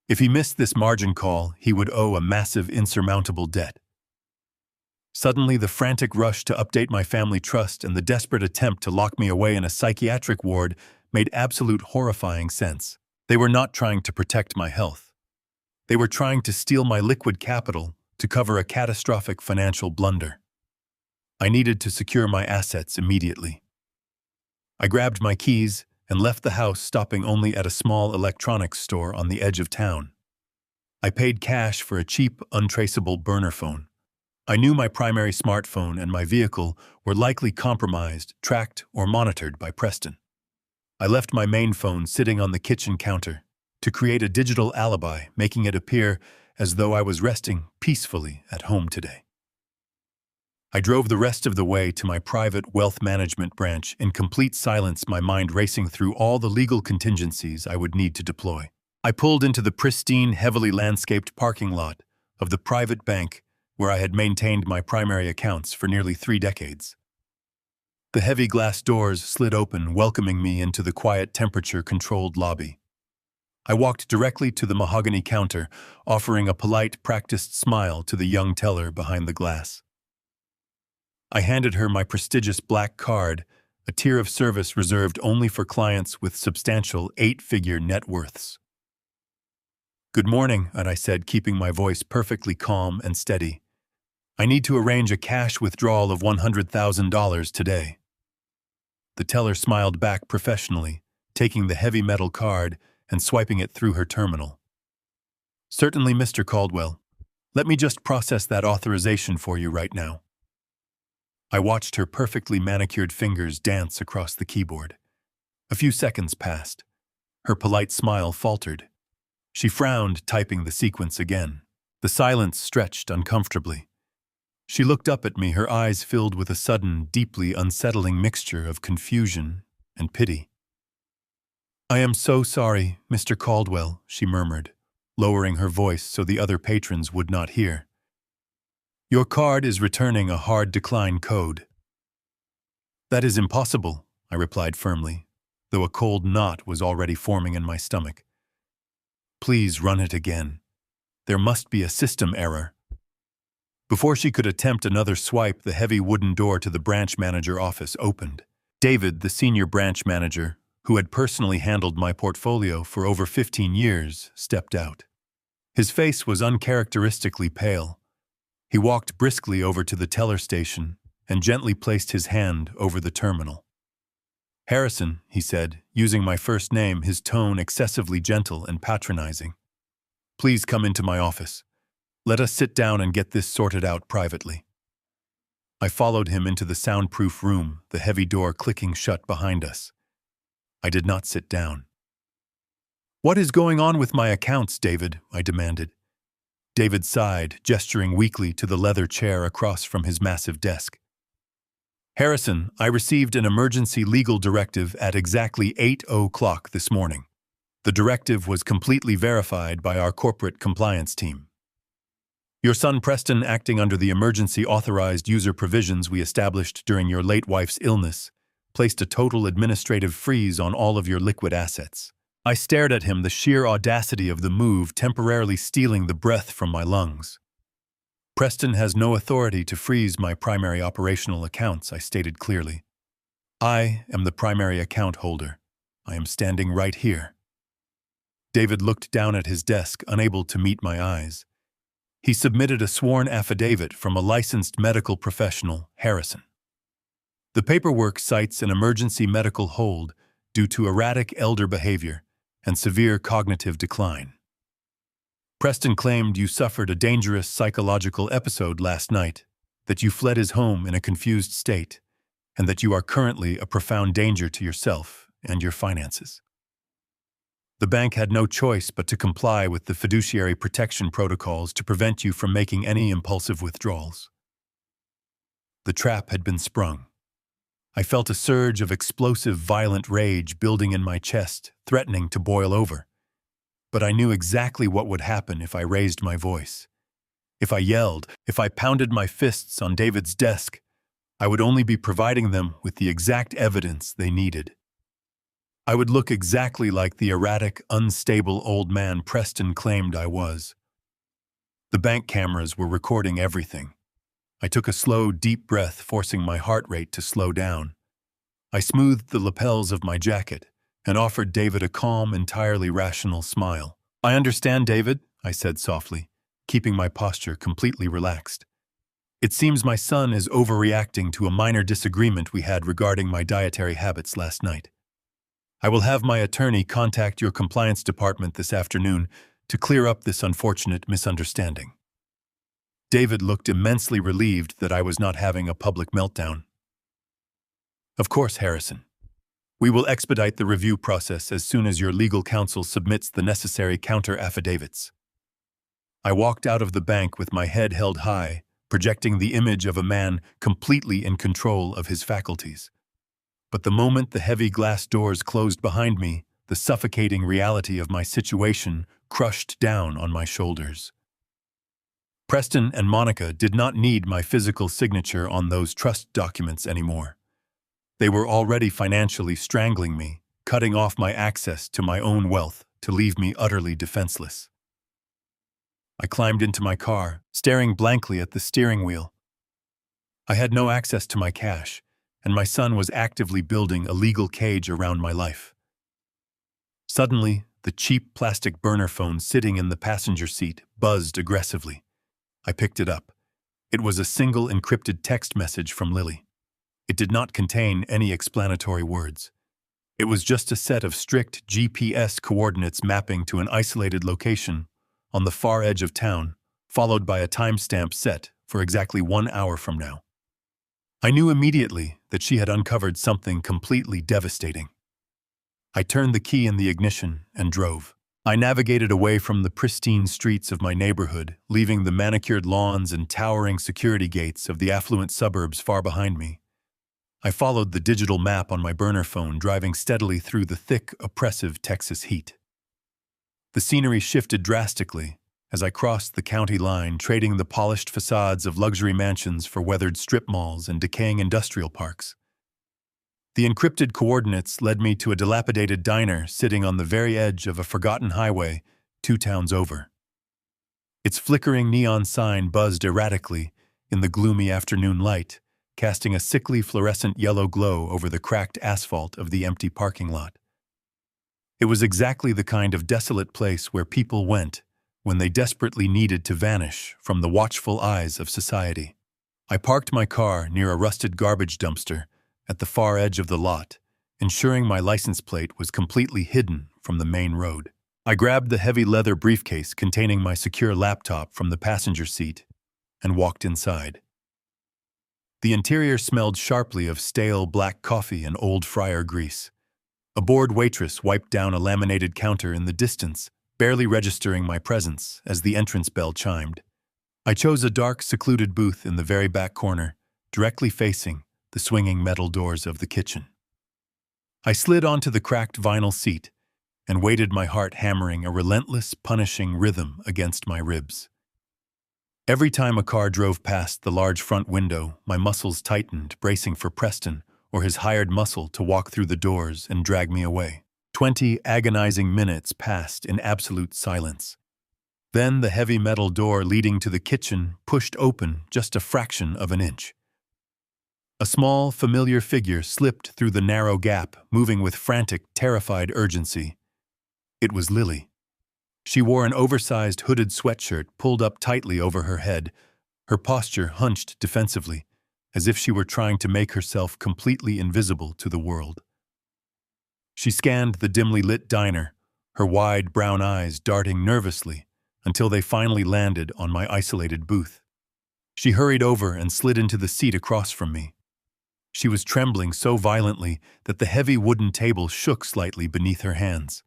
If he missed this margin call, he would owe a massive, insurmountable debt. Suddenly, the frantic rush to update my family trust and the desperate attempt to lock me away in a psychiatric ward made absolute horrifying sense. They were not trying to protect my health. They were trying to steal my liquid capital to cover a catastrophic financial blunder. I needed to secure my assets immediately. I grabbed my keys and left the house, stopping only at a small electronics store on the edge of town. I paid cash for a cheap, untraceable burner phone. I knew my primary smartphone and my vehicle were likely compromised, tracked, or monitored by Preston. I left my main phone sitting on the kitchen counter to create a digital alibi, making it appear as though I was resting peacefully at home today. I drove the rest of the way to my private wealth management branch in complete silence, my mind racing through all the legal contingencies I would need to deploy. I pulled into the pristine, heavily landscaped parking lot, of the private bank where I had maintained my primary accounts for nearly 3 decades. The heavy glass doors slid open, welcoming me into the quiet, temperature-controlled lobby. I walked directly to the mahogany counter, offering a polite, practiced smile to the young teller behind the glass. I handed her my prestigious black card, a tier of service reserved only for clients with substantial 8-figure net worths. "Good morning," I said, keeping my voice perfectly calm and steady. "I need to arrange a cash withdrawal of $100,000 today." The teller smiled back professionally, taking the heavy metal card and swiping it through her terminal. "Certainly, Mr. Caldwell. Let me just process that authorization for you right now." I watched her perfectly manicured fingers dance across the keyboard. A few seconds passed. Her polite smile faltered. She frowned, typing the sequence again. The silence stretched uncomfortably. She looked up at me, her eyes filled with a sudden, deeply unsettling mixture of confusion and pity. "I am so sorry, Mr. Caldwell," she murmured, lowering her voice so the other patrons would not hear. "Your card is returning a hard decline code." "That is impossible," I replied firmly, though a cold knot was already forming in my stomach. "Please run it again. There must be a system error." Before she could attempt another swipe, the heavy wooden door to the branch manager office opened. David, the senior branch manager, who had personally handled my portfolio for over 15 years, stepped out. His face was uncharacteristically pale. He walked briskly over to the teller station and gently placed his hand over the terminal. "Harrison," he said, using my first name, his tone excessively gentle and patronizing. "Please come into my office. Let us sit down and get this sorted out privately." I followed him into the soundproof room, the heavy door clicking shut behind us. I did not sit down. "What is going on with my accounts, David?" I demanded. David sighed, gesturing weakly to the leather chair across from his massive desk. "Harrison, I received an emergency legal directive at exactly 8:00 this morning. The directive was completely verified by our corporate compliance team. Your son Preston, acting under the emergency authorized user provisions we established during your late wife's illness, placed a total administrative freeze on all of your liquid assets." I stared at him, the sheer audacity of the move temporarily stealing the breath from my lungs. "Preston has no authority to freeze my primary operational accounts," I stated clearly. "I am the primary account holder. I am standing right here." David looked down at his desk, unable to meet my eyes. He submitted a sworn affidavit from a licensed medical professional, Harrison. The paperwork cites an emergency medical hold due to erratic elder behavior and severe cognitive decline. Preston claimed you suffered a dangerous psychological episode last night, that you fled his home in a confused state, and that you are currently a profound danger to yourself and your finances. The bank had no choice but to comply with the fiduciary protection protocols to prevent you from making any impulsive withdrawals. The trap had been sprung. I felt a surge of explosive, violent rage building in my chest, threatening to boil over. But I knew exactly what would happen if I raised my voice. If I yelled, if I pounded my fists on David's desk, I would only be providing them with the exact evidence they needed. I would look exactly like the erratic, unstable old man Preston claimed I was. The bank cameras were recording everything. I took a slow, deep breath, forcing my heart rate to slow down. I smoothed the lapels of my jacket and offered David a calm, entirely rational smile. "I understand, David," I said softly, keeping my posture completely relaxed. "It seems my son is overreacting to a minor disagreement we had regarding my dietary habits last night. I will have my attorney contact your compliance department this afternoon to clear up this unfortunate misunderstanding." David looked immensely relieved that I was not having a public meltdown. "Of course, Harrison. We will expedite the review process as soon as your legal counsel submits the necessary counter-affidavits." I walked out of the bank with my head held high, projecting the image of a man completely in control of his faculties. But the moment the heavy glass doors closed behind me, the suffocating reality of my situation crushed down on my shoulders. Preston and Monica did not need my physical signature on those trust documents anymore. They were already financially strangling me, cutting off my access to my own wealth to leave me utterly defenseless. I climbed into my car, staring blankly at the steering wheel. I had no access to my cash, and my son was actively building a legal cage around my life. Suddenly, the cheap plastic burner phone sitting in the passenger seat buzzed aggressively. I picked it up. It was a single encrypted text message from Lily. It did not contain any explanatory words. It was just a set of strict GPS coordinates mapping to an isolated location on the far edge of town, followed by a timestamp set for exactly 1 hour from now. I knew immediately that she had uncovered something completely devastating. I turned the key in the ignition and drove. I navigated away from the pristine streets of my neighborhood, leaving the manicured lawns and towering security gates of the affluent suburbs far behind me. I followed the digital map on my burner phone, driving steadily through the thick, oppressive Texas heat. The scenery shifted drastically as I crossed the county line, trading the polished facades of luxury mansions for weathered strip malls and decaying industrial parks. The encrypted coordinates led me to a dilapidated diner sitting on the very edge of a forgotten highway 2 towns over. Its flickering neon sign buzzed erratically in the gloomy afternoon light, casting a sickly fluorescent yellow glow over the cracked asphalt of the empty parking lot. It was exactly the kind of desolate place where people went when they desperately needed to vanish from the watchful eyes of society. I parked my car near a rusted garbage dumpster at the far edge of the lot, ensuring my license plate was completely hidden from the main road. I grabbed the heavy leather briefcase containing my secure laptop from the passenger seat and walked inside. The interior smelled sharply of stale black coffee and old fryer grease. A bored waitress wiped down a laminated counter in the distance, barely registering my presence as the entrance bell chimed. I chose a dark, secluded booth in the very back corner, directly facing the swinging metal doors of the kitchen. I slid onto the cracked vinyl seat and waited, my heart hammering a relentless, punishing rhythm against my ribs. Every time a car drove past the large front window, my muscles tightened, bracing for Preston or his hired muscle to walk through the doors and drag me away. 20 agonizing minutes passed in absolute silence. Then the heavy metal door leading to the kitchen pushed open just a fraction of an inch. A small, familiar figure slipped through the narrow gap, moving with frantic, terrified urgency. It was Lily. She wore an oversized hooded sweatshirt pulled up tightly over her head, her posture hunched defensively, as if she were trying to make herself completely invisible to the world. She scanned the dimly lit diner, her wide brown eyes darting nervously until they finally landed on my isolated booth. She hurried over and slid into the seat across from me. She was trembling so violently that the heavy wooden table shook slightly beneath her hands.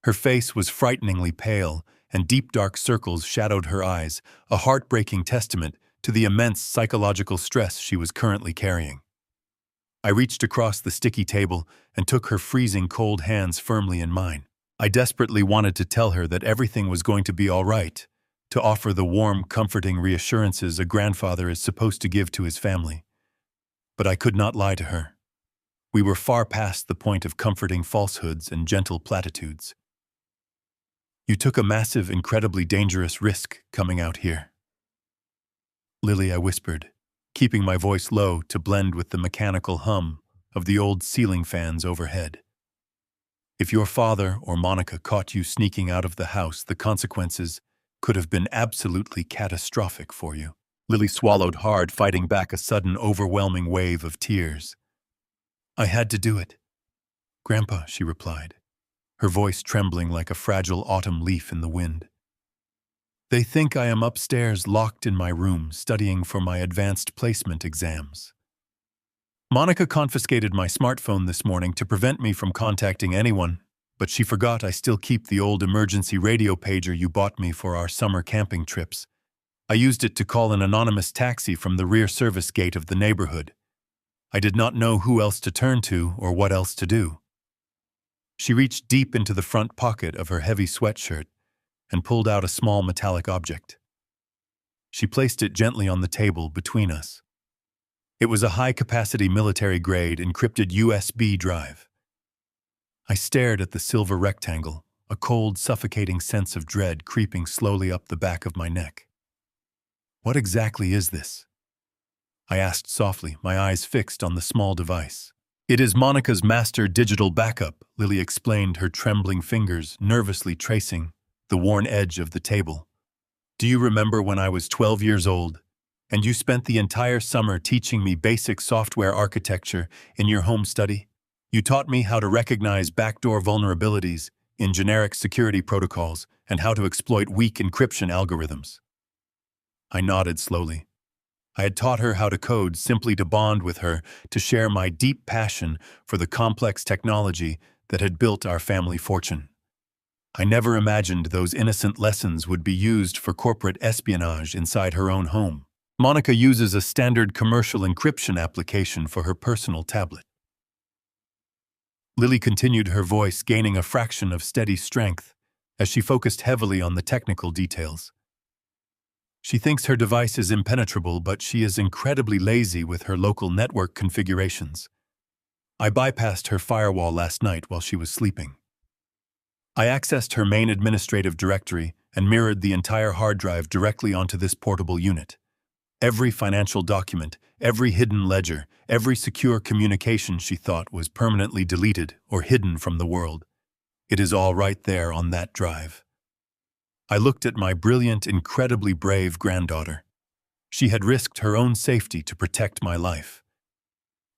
Her face was frighteningly pale, and deep dark circles shadowed her eyes, a heartbreaking testament to the immense psychological stress she was currently carrying. I reached across the sticky table and took her freezing cold hands firmly in mine. I desperately wanted to tell her that everything was going to be all right, to offer the warm, comforting reassurances a grandfather is supposed to give to his family. But I could not lie to her. We were far past the point of comforting falsehoods and gentle platitudes. You took a massive, incredibly dangerous risk coming out here. Lily, I whispered, keeping my voice low to blend with the mechanical hum of the old ceiling fans overhead. If your father or Monica caught you sneaking out of the house, the consequences could have been absolutely catastrophic for you. Lily swallowed hard, fighting back a sudden, overwhelming wave of tears. I had to do it. Grandpa, she replied, her voice trembling like a fragile autumn leaf in the wind. They think I am upstairs locked in my room studying for my advanced placement exams. Monica confiscated my smartphone this morning to prevent me from contacting anyone, but she forgot I still keep the old emergency radio pager you bought me for our summer camping trips. I used it to call an anonymous taxi from the rear service gate of the neighborhood. I did not know who else to turn to or what else to do. She reached deep into the front pocket of her heavy sweatshirt and pulled out a small metallic object. She placed it gently on the table between us. It was a high-capacity military-grade encrypted USB drive. I stared at the silver rectangle, a cold, suffocating sense of dread creeping slowly up the back of my neck. "What exactly is this?" I asked softly, my eyes fixed on the small device. "It is Monica's master digital backup," Lily explained, her trembling fingers nervously tracing the worn edge of the table. "Do you remember when I was 12 years old, and you spent the entire summer teaching me basic software architecture in your home study? You taught me how to recognize backdoor vulnerabilities in generic security protocols and how to exploit weak encryption algorithms." I nodded slowly. I had taught her how to code simply to bond with her, to share my deep passion for the complex technology that had built our family fortune. I never imagined those innocent lessons would be used for corporate espionage inside her own home. Monica uses a standard commercial encryption application for her personal tablet. Lily continued, her voice gaining a fraction of steady strength as she focused heavily on the technical details. "She thinks her device is impenetrable, but she is incredibly lazy with her local network configurations. I bypassed her firewall last night while she was sleeping. I accessed her main administrative directory and mirrored the entire hard drive directly onto this portable unit. Every financial document, every hidden ledger, every secure communication she thought was permanently deleted or hidden from the world. It is all right there on that drive." I looked at my brilliant, incredibly brave granddaughter. She had risked her own safety to protect my life.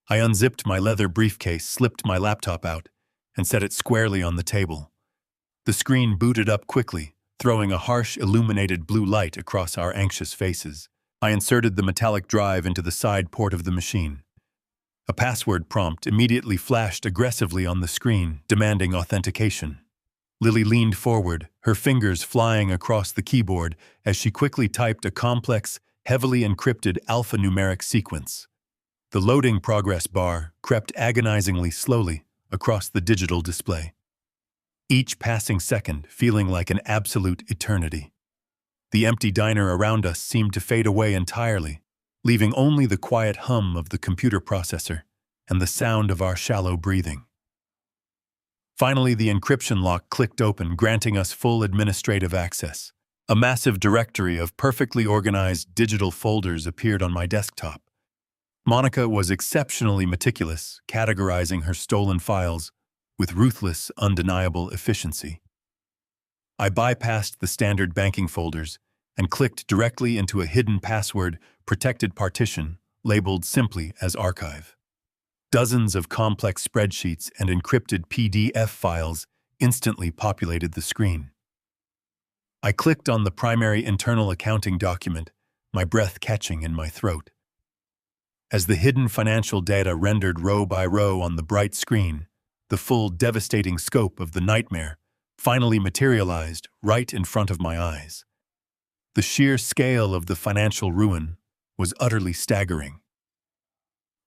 I unzipped my leather briefcase, slipped my laptop out, and set it squarely on the table. The screen booted up quickly, throwing a harsh, illuminated blue light across our anxious faces. I inserted the metallic drive into the side port of the machine. A password prompt immediately flashed aggressively on the screen, demanding authentication. Lily leaned forward, her fingers flying across the keyboard as she quickly typed a complex, heavily encrypted alphanumeric sequence. The loading progress bar crept agonizingly slowly across the digital display, each passing second feeling like an absolute eternity. The empty diner around us seemed to fade away entirely, leaving only the quiet hum of the computer processor and the sound of our shallow breathing. Finally, the encryption lock clicked open, granting us full administrative access. A massive directory of perfectly organized digital folders appeared on my desktop. Monica was exceptionally meticulous, categorizing her stolen files with ruthless, undeniable efficiency. I bypassed the standard banking folders and clicked directly into a hidden password-protected partition labeled simply as Archive. Dozens of complex spreadsheets and encrypted PDF files instantly populated the screen. I clicked on the primary internal accounting document, my breath catching in my throat. As the hidden financial data rendered row by row on the bright screen, the full devastating scope of the nightmare finally materialized right in front of my eyes. The sheer scale of the financial ruin was utterly staggering.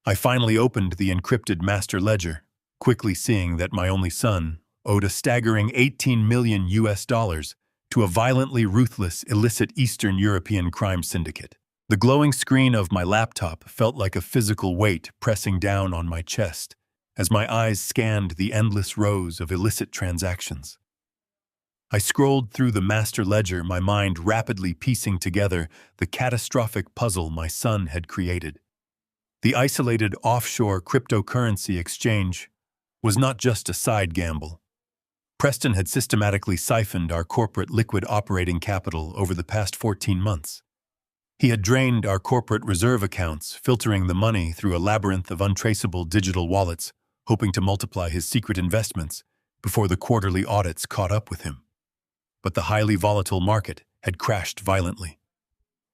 I finally opened the encrypted master ledger, quickly seeing that my only son owed a staggering $18 million to a violently ruthless, illicit Eastern European crime syndicate. The glowing screen of my laptop felt like a physical weight pressing down on my chest as my eyes scanned the endless rows of illicit transactions. I scrolled through the master ledger, my mind rapidly piecing together the catastrophic puzzle my son had created. The isolated offshore cryptocurrency exchange was not just a side gamble. Preston had systematically siphoned our corporate liquid operating capital over the past 14 months. He had drained our corporate reserve accounts, filtering the money through a labyrinth of untraceable digital wallets, hoping to multiply his secret investments before the quarterly audits caught up with him. But the highly volatile market had crashed violently.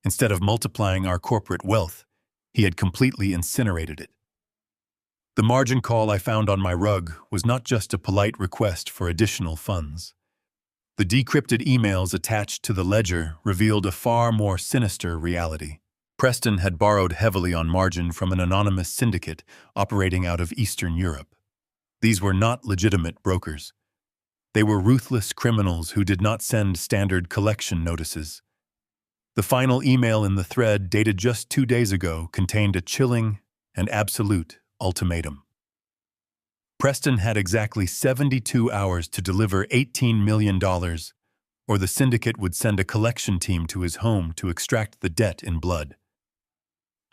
Instead of multiplying our corporate wealth, he had completely incinerated it. The margin call I found on my rug was not just a polite request for additional funds. The decrypted emails attached to the ledger revealed a far more sinister reality. Preston had borrowed heavily on margin from an anonymous syndicate operating out of Eastern Europe. These were not legitimate brokers. They were ruthless criminals who did not send standard collection notices. The final email in the thread, dated just 2 days ago, contained a chilling and absolute ultimatum. Preston had exactly 72 hours to deliver $18 million, or the syndicate would send a collection team to his home to extract the debt in blood.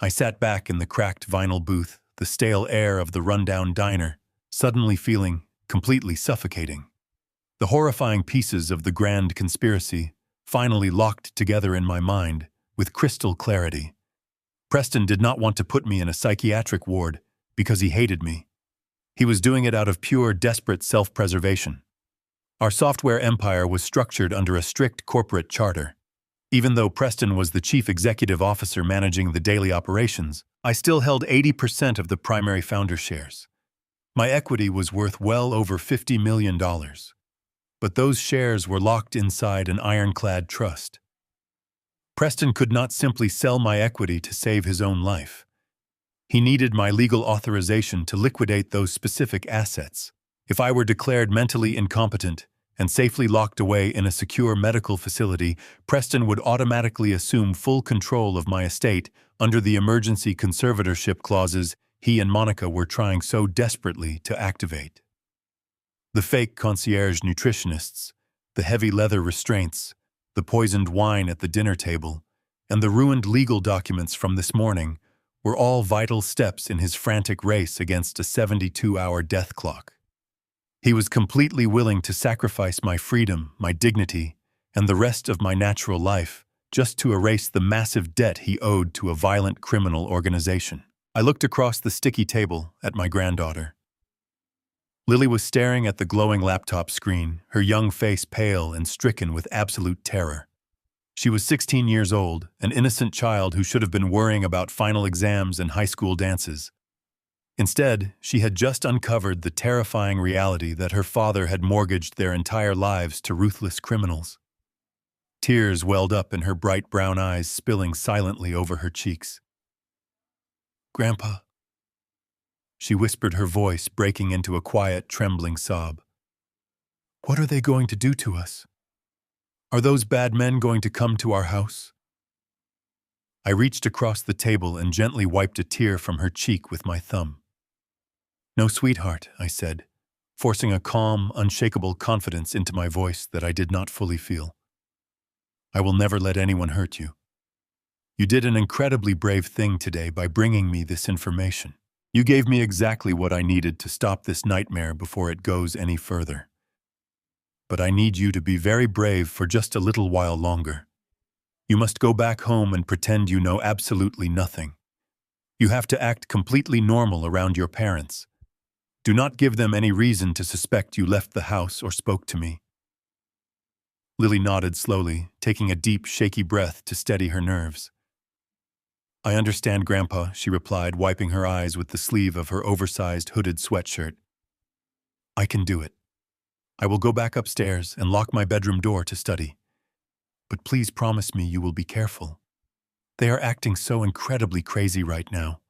I sat back in the cracked vinyl booth, the stale air of the rundown diner, suddenly feeling completely suffocating. The horrifying pieces of the grand conspiracy finally locked together in my mind with crystal clarity. Preston did not want to put me in a psychiatric ward because he hated me. He was doing it out of pure, desperate self-preservation. Our software empire was structured under a strict corporate charter. Even though Preston was the chief executive officer managing the daily operations, I still held 80% of the primary founder shares. My equity was worth well over $50 million. But those shares were locked inside an ironclad trust. Preston could not simply sell my equity to save his own life. He needed my legal authorization to liquidate those specific assets. If I were declared mentally incompetent and safely locked away in a secure medical facility, Preston would automatically assume full control of my estate under the emergency conservatorship clauses he and Monica were trying so desperately to activate. The fake concierge nutritionists, the heavy leather restraints, the poisoned wine at the dinner table, and the ruined legal documents from this morning were all vital steps in his frantic race against a 72-hour death clock. He was completely willing to sacrifice my freedom, my dignity, and the rest of my natural life just to erase the massive debt he owed to a violent criminal organization. I looked across the sticky table at my granddaughter. Lily was staring at the glowing laptop screen, her young face pale and stricken with absolute terror. She was 16 years old, an innocent child who should have been worrying about final exams and high school dances. Instead, she had just uncovered the terrifying reality that her father had mortgaged their entire lives to ruthless criminals. Tears welled up in her bright brown eyes, spilling silently over her cheeks. "Grandpa," she whispered, her voice breaking into a quiet, trembling sob. "What are they going to do to us? Are those bad men going to come to our house?" I reached across the table and gently wiped a tear from her cheek with my thumb. "No, sweetheart," I said, forcing a calm, unshakable confidence into my voice that I did not fully feel. "I will never let anyone hurt you. You did an incredibly brave thing today by bringing me this information. You gave me exactly what I needed to stop this nightmare before it goes any further. But I need you to be very brave for just a little while longer. You must go back home and pretend you know absolutely nothing. You have to act completely normal around your parents. Do not give them any reason to suspect you left the house or spoke to me." Lily nodded slowly, taking a deep, shaky breath to steady her nerves. "I understand, Grandpa," she replied, wiping her eyes with the sleeve of her oversized hooded sweatshirt. "I can do it. I will go back upstairs and lock my bedroom door to study. But please promise me you will be careful. They are acting so incredibly crazy right now."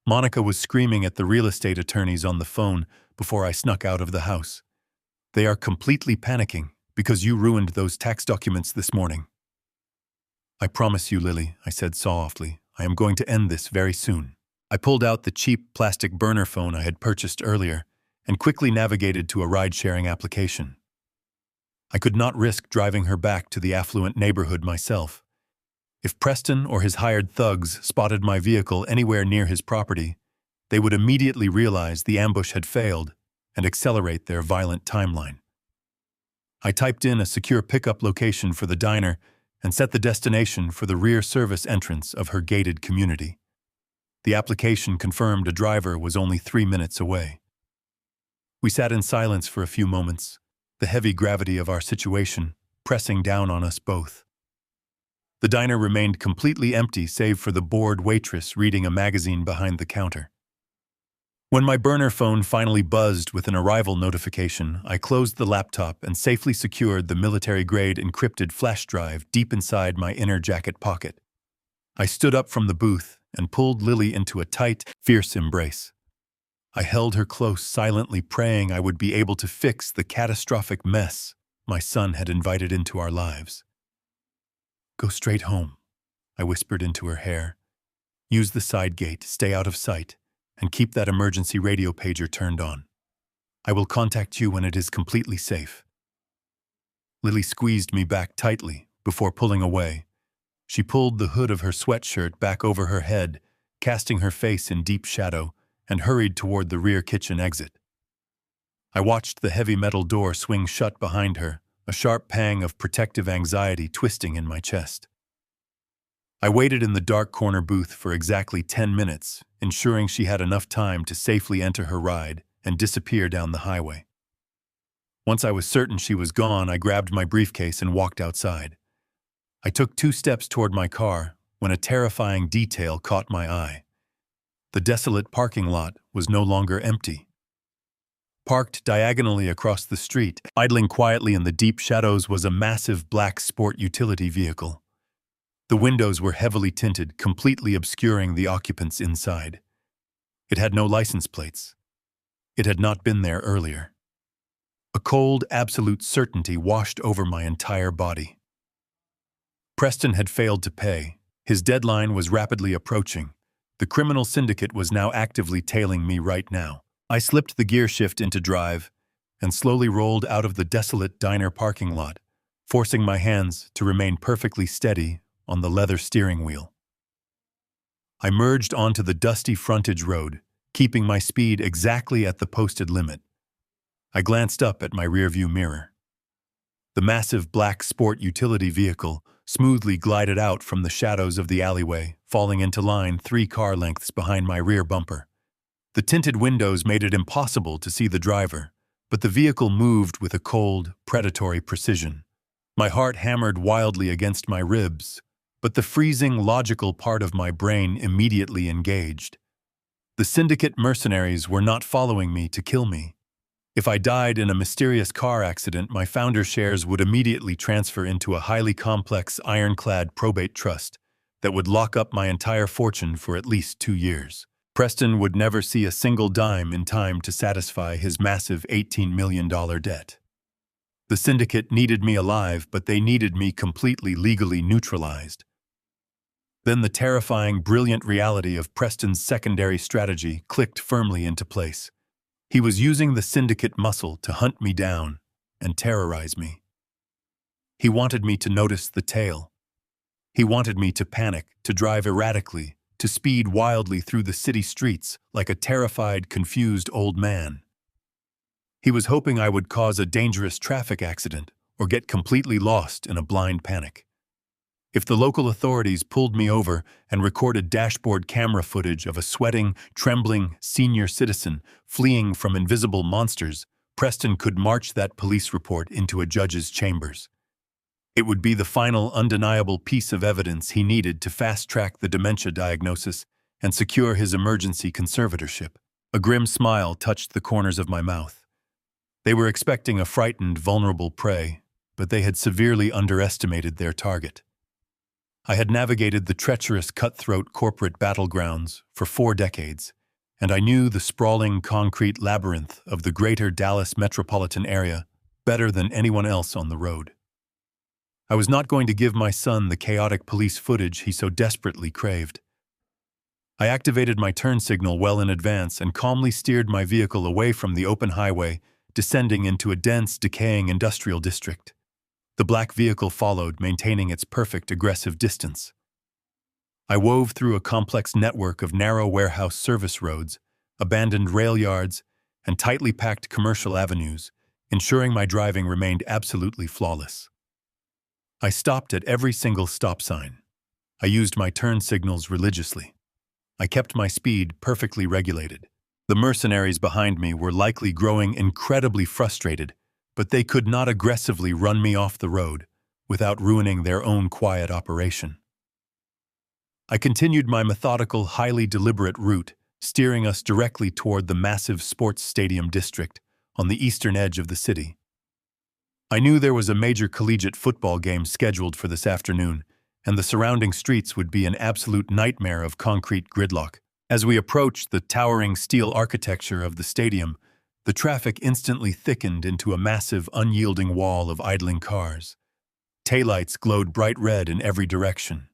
Monica was screaming at the real estate attorneys on the phone before I snuck out of the house. "They are completely panicking because you ruined those tax documents this morning." "I promise you, Lily," I said softly, "I am going to end this very soon." I pulled out the cheap plastic burner phone I had purchased earlier and quickly navigated to a ride-sharing application. I could not risk driving her back to the affluent neighborhood myself. If Preston or his hired thugs spotted my vehicle anywhere near his property, they would immediately realize the ambush had failed and accelerate their violent timeline. I typed in a secure pickup location for the diner and set the destination for the rear service entrance of her gated community. The application confirmed a driver was only 3 minutes away. We sat in silence for a few moments, the heavy gravity of our situation pressing down on us both. The diner remained completely empty save for the bored waitress reading a magazine behind the counter. When my burner phone finally buzzed with an arrival notification, I closed the laptop and safely secured the military-grade encrypted flash drive deep inside my inner jacket pocket. I stood up from the booth and pulled Lily into a tight, fierce embrace. I held her close, silently praying I would be able to fix the catastrophic mess my son had invited into our lives. Go straight home, I whispered into her hair. Use the side gate, stay out of sight, and keep that emergency radio pager turned on. I will contact you when it is completely safe. Lily squeezed me back tightly before pulling away. She pulled the hood of her sweatshirt back over her head, casting her face in deep shadow, and hurried toward the rear kitchen exit. I watched the heavy metal door swing shut behind her, a sharp pang of protective anxiety twisting in my chest. I waited in the dark corner booth for exactly 10 minutes, ensuring she had enough time to safely enter her ride and disappear down the highway. Once I was certain she was gone, I grabbed my briefcase and walked outside. I took 2 steps toward my car when a terrifying detail caught my eye. The desolate parking lot was no longer empty. Parked diagonally across the street, idling quietly in the deep shadows, was a massive black sport utility vehicle. The windows were heavily tinted, completely obscuring the occupants inside. It had no license plates. It had not been there earlier. A cold, absolute certainty washed over my entire body. Preston had failed to pay. His deadline was rapidly approaching. The criminal syndicate was now actively tailing me right now. I slipped the gear shift into drive and slowly rolled out of the desolate diner parking lot, forcing my hands to remain perfectly steady on the leather steering wheel. I merged onto the dusty frontage road, keeping my speed exactly at the posted limit. I glanced up at my rearview mirror. The massive black sport utility vehicle smoothly glided out from the shadows of the alleyway, falling into line 3 car lengths behind my rear bumper. The tinted windows made it impossible to see the driver, but the vehicle moved with a cold, predatory precision. My heart hammered wildly against my ribs, but the freezing, logical part of my brain immediately engaged. The syndicate mercenaries were not following me to kill me. If I died in a mysterious car accident, my founder shares would immediately transfer into a highly complex, ironclad probate trust that would lock up my entire fortune for at least 2 years. Preston would never see a single dime in time to satisfy his massive $18 million debt. The syndicate needed me alive, but they needed me completely legally neutralized. Then the terrifying, brilliant reality of Preston's secondary strategy clicked firmly into place. He was using the syndicate muscle to hunt me down and terrorize me. He wanted me to notice the tail. He wanted me to panic, to drive erratically, to speed wildly through the city streets like a terrified, confused old man. He was hoping I would cause a dangerous traffic accident or get completely lost in a blind panic. If the local authorities pulled me over and recorded dashboard camera footage of a sweating, trembling senior citizen fleeing from invisible monsters, Preston could march that police report into a judge's chambers. It would be the final undeniable piece of evidence he needed to fast-track the dementia diagnosis and secure his emergency conservatorship. A grim smile touched the corners of my mouth. They were expecting a frightened, vulnerable prey, but they had severely underestimated their target. I had navigated the treacherous, cutthroat corporate battlegrounds for 4 decades, and I knew the sprawling concrete labyrinth of the greater Dallas metropolitan area better than anyone else on the road. I was not going to give my son the chaotic police footage he so desperately craved. I activated my turn signal well in advance and calmly steered my vehicle away from the open highway, descending into a dense, decaying industrial district. The black vehicle followed, maintaining its perfect aggressive distance. I wove through a complex network of narrow warehouse service roads, abandoned rail yards, and tightly packed commercial avenues, ensuring my driving remained absolutely flawless. I stopped at every single stop sign. I used my turn signals religiously. I kept my speed perfectly regulated. The mercenaries behind me were likely growing incredibly frustrated, but they could not aggressively run me off the road without ruining their own quiet operation. I continued my methodical, highly deliberate route, steering us directly toward the massive sports stadium district on the eastern edge of the city. I knew there was a major collegiate football game scheduled for this afternoon, and the surrounding streets would be an absolute nightmare of concrete gridlock. As we approached the towering steel architecture of the stadium, the traffic instantly thickened into a massive, unyielding wall of idling cars. Taillights glowed bright red in every direction.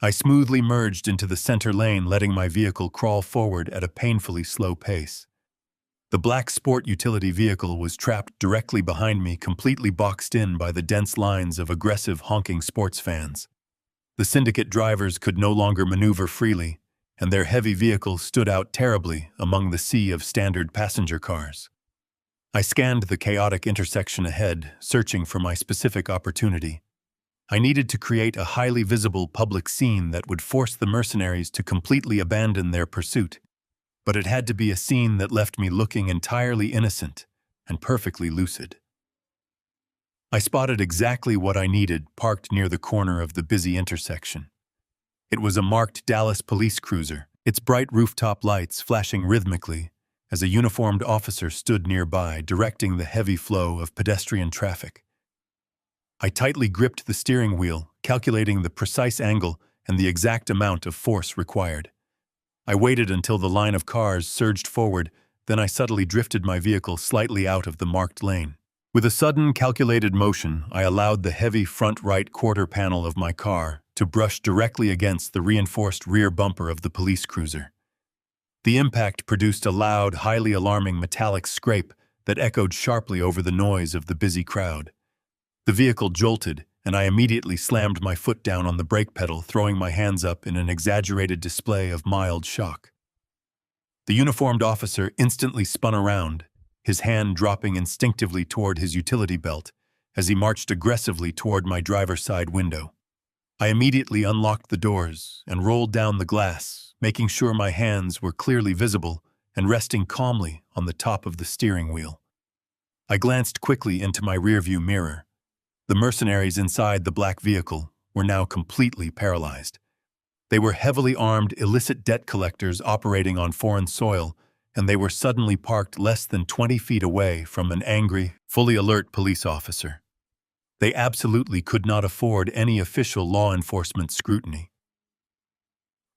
I smoothly merged into the center lane, letting my vehicle crawl forward at a painfully slow pace. The black sport utility vehicle was trapped directly behind me, completely boxed in by the dense lines of aggressive honking sports fans. The syndicate drivers could no longer maneuver freely, and their heavy vehicle stood out terribly among the sea of standard passenger cars. I scanned the chaotic intersection ahead, searching for my specific opportunity. I needed to create a highly visible public scene that would force the mercenaries to completely abandon their pursuit, but it had to be a scene that left me looking entirely innocent and perfectly lucid. I spotted exactly what I needed parked near the corner of the busy intersection. It was a marked Dallas police cruiser, its bright rooftop lights flashing rhythmically as a uniformed officer stood nearby, directing the heavy flow of pedestrian traffic. I tightly gripped the steering wheel, calculating the precise angle and the exact amount of force required. I waited until the line of cars surged forward, then I subtly drifted my vehicle slightly out of the marked lane. With a sudden, calculated motion, I allowed the heavy front right quarter panel of my car to brush directly against the reinforced rear bumper of the police cruiser. The impact produced a loud, highly alarming metallic scrape that echoed sharply over the noise of the busy crowd. The vehicle jolted, and I immediately slammed my foot down on the brake pedal, throwing my hands up in an exaggerated display of mild shock. The uniformed officer instantly spun around, his hand dropping instinctively toward his utility belt as he marched aggressively toward my driver's side window. I immediately unlocked the doors and rolled down the glass, making sure my hands were clearly visible and resting calmly on the top of the steering wheel. I glanced quickly into my rearview mirror. The mercenaries inside the black vehicle were now completely paralyzed. They were heavily armed illicit debt collectors operating on foreign soil, and they were suddenly parked less than 20 feet away from an angry, fully alert police officer. They absolutely could not afford any official law enforcement scrutiny.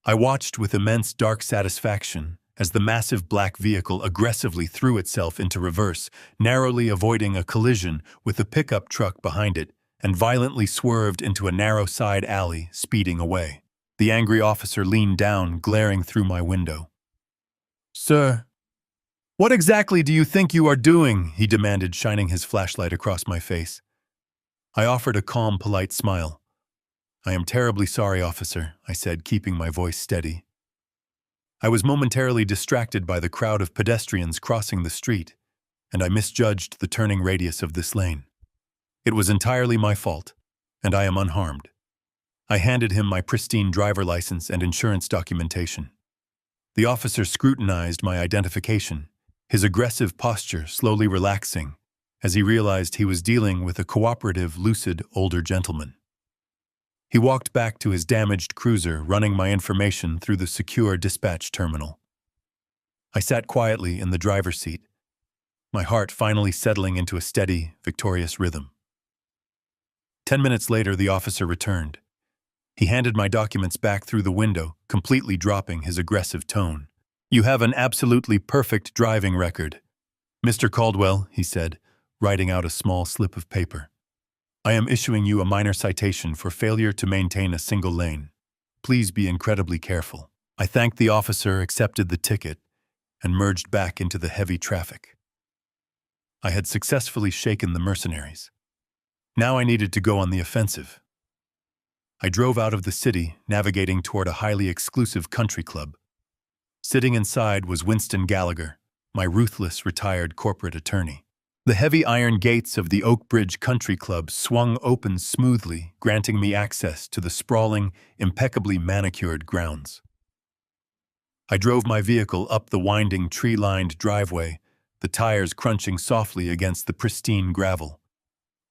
I watched with immense dark satisfaction as the massive black vehicle aggressively threw itself into reverse, narrowly avoiding a collision with a pickup truck behind it, and violently swerved into a narrow side alley, speeding away. The angry officer leaned down, glaring through my window. "Sir, what exactly do you think you are doing?" he demanded, shining his flashlight across my face. I offered a calm, polite smile. "I am terribly sorry, officer," I said, keeping my voice steady. I was momentarily distracted by the crowd of pedestrians crossing the street, and I misjudged the turning radius of this lane. It was entirely my fault, and I am unharmed. I handed him my pristine driver license and insurance documentation. The officer scrutinized my identification, his aggressive posture slowly relaxing as he realized he was dealing with a cooperative, lucid older gentleman. He walked back to his damaged cruiser, running my information through the secure dispatch terminal. I sat quietly in the driver's seat, my heart finally settling into a steady, victorious rhythm. 10 minutes later, the officer returned. He handed my documents back through the window, completely dropping his aggressive tone. "You have an absolutely perfect driving record, Mr. Caldwell," he said, writing out a small slip of paper. "I am issuing you a minor citation for failure to maintain a single lane. Please be incredibly careful." I thanked the officer, accepted the ticket, and merged back into the heavy traffic. I had successfully shaken the mercenaries. Now I needed to go on the offensive. I drove out of the city, navigating toward a highly exclusive country club. Sitting inside was Winston Gallagher, my ruthless retired corporate attorney. The heavy iron gates of the Oak Bridge Country Club swung open smoothly, granting me access to the sprawling, impeccably manicured grounds. I drove my vehicle up the winding, tree-lined driveway, the tires crunching softly against the pristine gravel.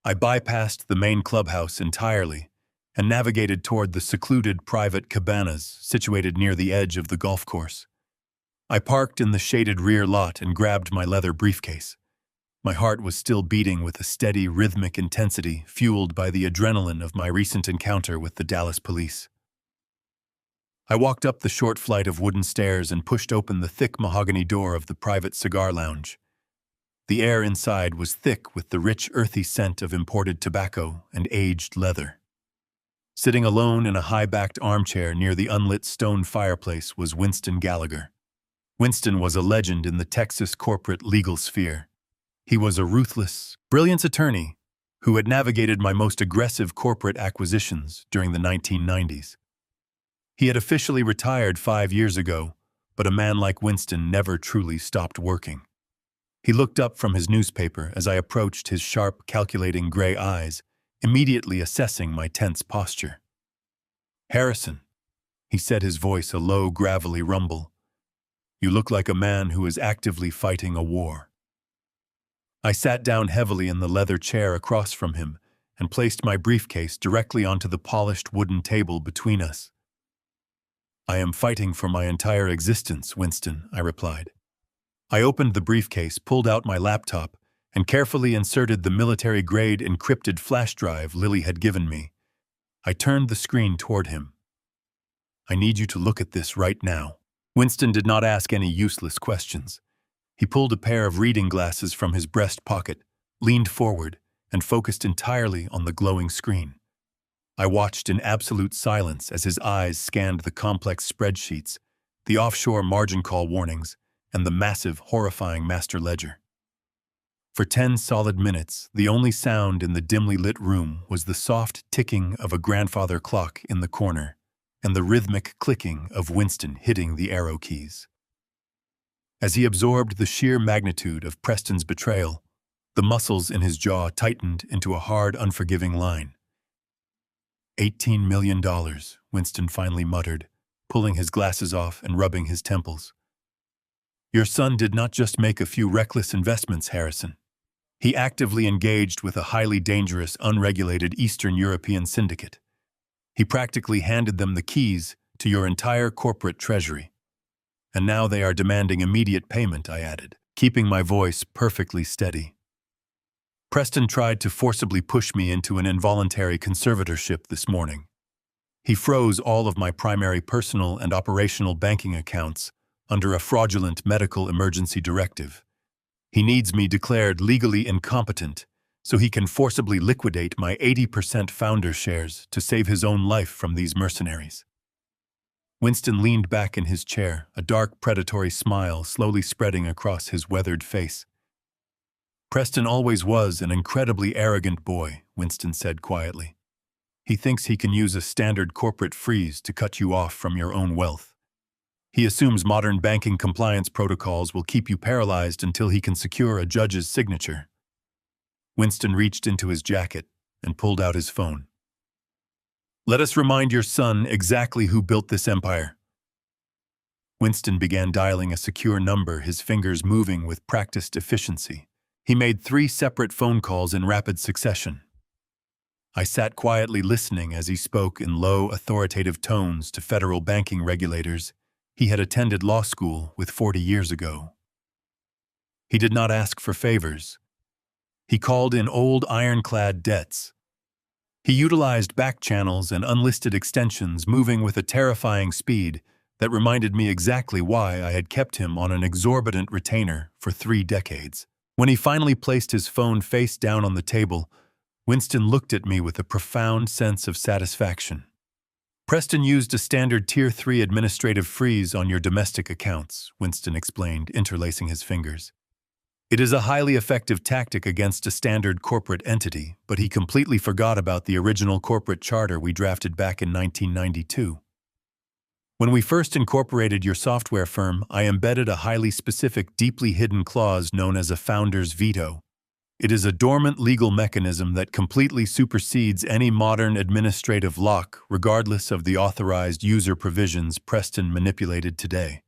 I bypassed the main clubhouse entirely and navigated toward the secluded private cabanas situated near the edge of the golf course. I parked in the shaded rear lot and grabbed my leather briefcase. My heart was still beating with a steady, rhythmic intensity fueled by the adrenaline of my recent encounter with the Dallas police. I walked up the short flight of wooden stairs and pushed open the thick mahogany door of the private cigar lounge. The air inside was thick with the rich, earthy scent of imported tobacco and aged leather. Sitting alone in a high-backed armchair near the unlit stone fireplace was Winston Gallagher. Winston was a legend in the Texas corporate legal sphere. He was a ruthless, brilliant attorney who had navigated my most aggressive corporate acquisitions during the 1990s. He had officially retired 5 years ago, but a man like Winston never truly stopped working. He looked up from his newspaper as I approached his sharp, calculating gray eyes, immediately assessing my tense posture. "Harrison," he said, his voice a low, gravelly rumble, "you look like a man who is actively fighting a war." I sat down heavily in the leather chair across from him and placed my briefcase directly onto the polished wooden table between us. "I am fighting for my entire existence, Winston," I replied. I opened the briefcase, pulled out my laptop, and carefully inserted the military-grade encrypted flash drive Lily had given me. I turned the screen toward him. "I need you to look at this right now." Winston did not ask any useless questions. He pulled a pair of reading glasses from his breast pocket, leaned forward, and focused entirely on the glowing screen. I watched in absolute silence as his eyes scanned the complex spreadsheets, the offshore margin call warnings, and the massive, horrifying master ledger. For 10 solid minutes, the only sound in the dimly lit room was the soft ticking of a grandfather clock in the corner and the rhythmic clicking of Winston hitting the arrow keys. As he absorbed the sheer magnitude of Preston's betrayal, the muscles in his jaw tightened into a hard, unforgiving line. $18 million, Winston finally muttered, pulling his glasses off and rubbing his temples. "Your son did not just make a few reckless investments, Harrison. He actively engaged with a highly dangerous, unregulated Eastern European syndicate. He practically handed them the keys to your entire corporate treasury. And now they are demanding immediate payment," I added, keeping my voice perfectly steady. "Preston tried to forcibly push me into an involuntary conservatorship this morning. He froze all of my primary personal and operational banking accounts under a fraudulent medical emergency directive. He needs me declared legally incompetent so he can forcibly liquidate my 80% founder shares to save his own life from these mercenaries." Winston leaned back in his chair, a dark, predatory smile slowly spreading across his weathered face. "Preston always was an incredibly arrogant boy," Winston said quietly. "He thinks he can use a standard corporate freeze to cut you off from your own wealth. He assumes modern banking compliance protocols will keep you paralyzed until he can secure a judge's signature." Winston reached into his jacket and pulled out his phone. "Let us remind your son exactly who built this empire." Winston began dialing a secure number, his fingers moving with practiced efficiency. He made 3 separate phone calls in rapid succession. I sat quietly listening as he spoke in low, authoritative tones to federal banking regulators he had attended law school with 40 years ago. He did not ask for favors. He called in old ironclad debts. He utilized back channels and unlisted extensions, moving with a terrifying speed that reminded me exactly why I had kept him on an exorbitant retainer for 3 decades. When he finally placed his phone face down on the table, Winston looked at me with a profound sense of satisfaction. "Preston used a standard Tier 3 administrative freeze on your domestic accounts," Winston explained, interlacing his fingers. "It is a highly effective tactic against a standard corporate entity, but he completely forgot about the original corporate charter we drafted back in 1992. When we first incorporated your software firm, I embedded a highly specific, deeply hidden clause known as a founder's veto. It is a dormant legal mechanism that completely supersedes any modern administrative lock, regardless of the authorized user provisions Preston manipulated today."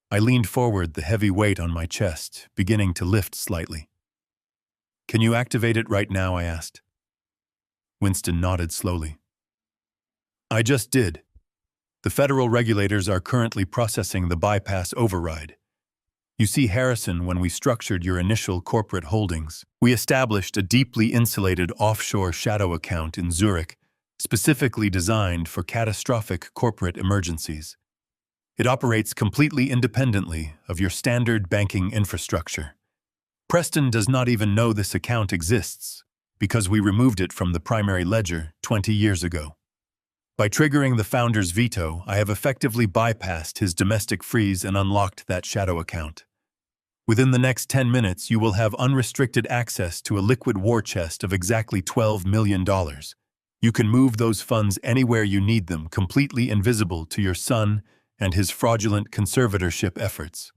I leaned forward, the heavy weight on my chest beginning to lift slightly. "Can you activate it right now?" I asked. Winston nodded slowly. "I just did. The federal regulators are currently processing the bypass override. You see, Harrison, when we structured your initial corporate holdings, we established a deeply insulated offshore shadow account in Zurich, specifically designed for catastrophic corporate emergencies. It operates completely independently of your standard banking infrastructure. Preston does not even know this account exists, because we removed it from the primary ledger 20 years ago. By triggering the founder's veto, I have effectively bypassed his domestic freeze and unlocked that shadow account. Within the next 10 minutes, you will have unrestricted access to a liquid war chest of exactly $12 million. You can move those funds anywhere you need them, completely invisible to your son and his fraudulent conservatorship efforts.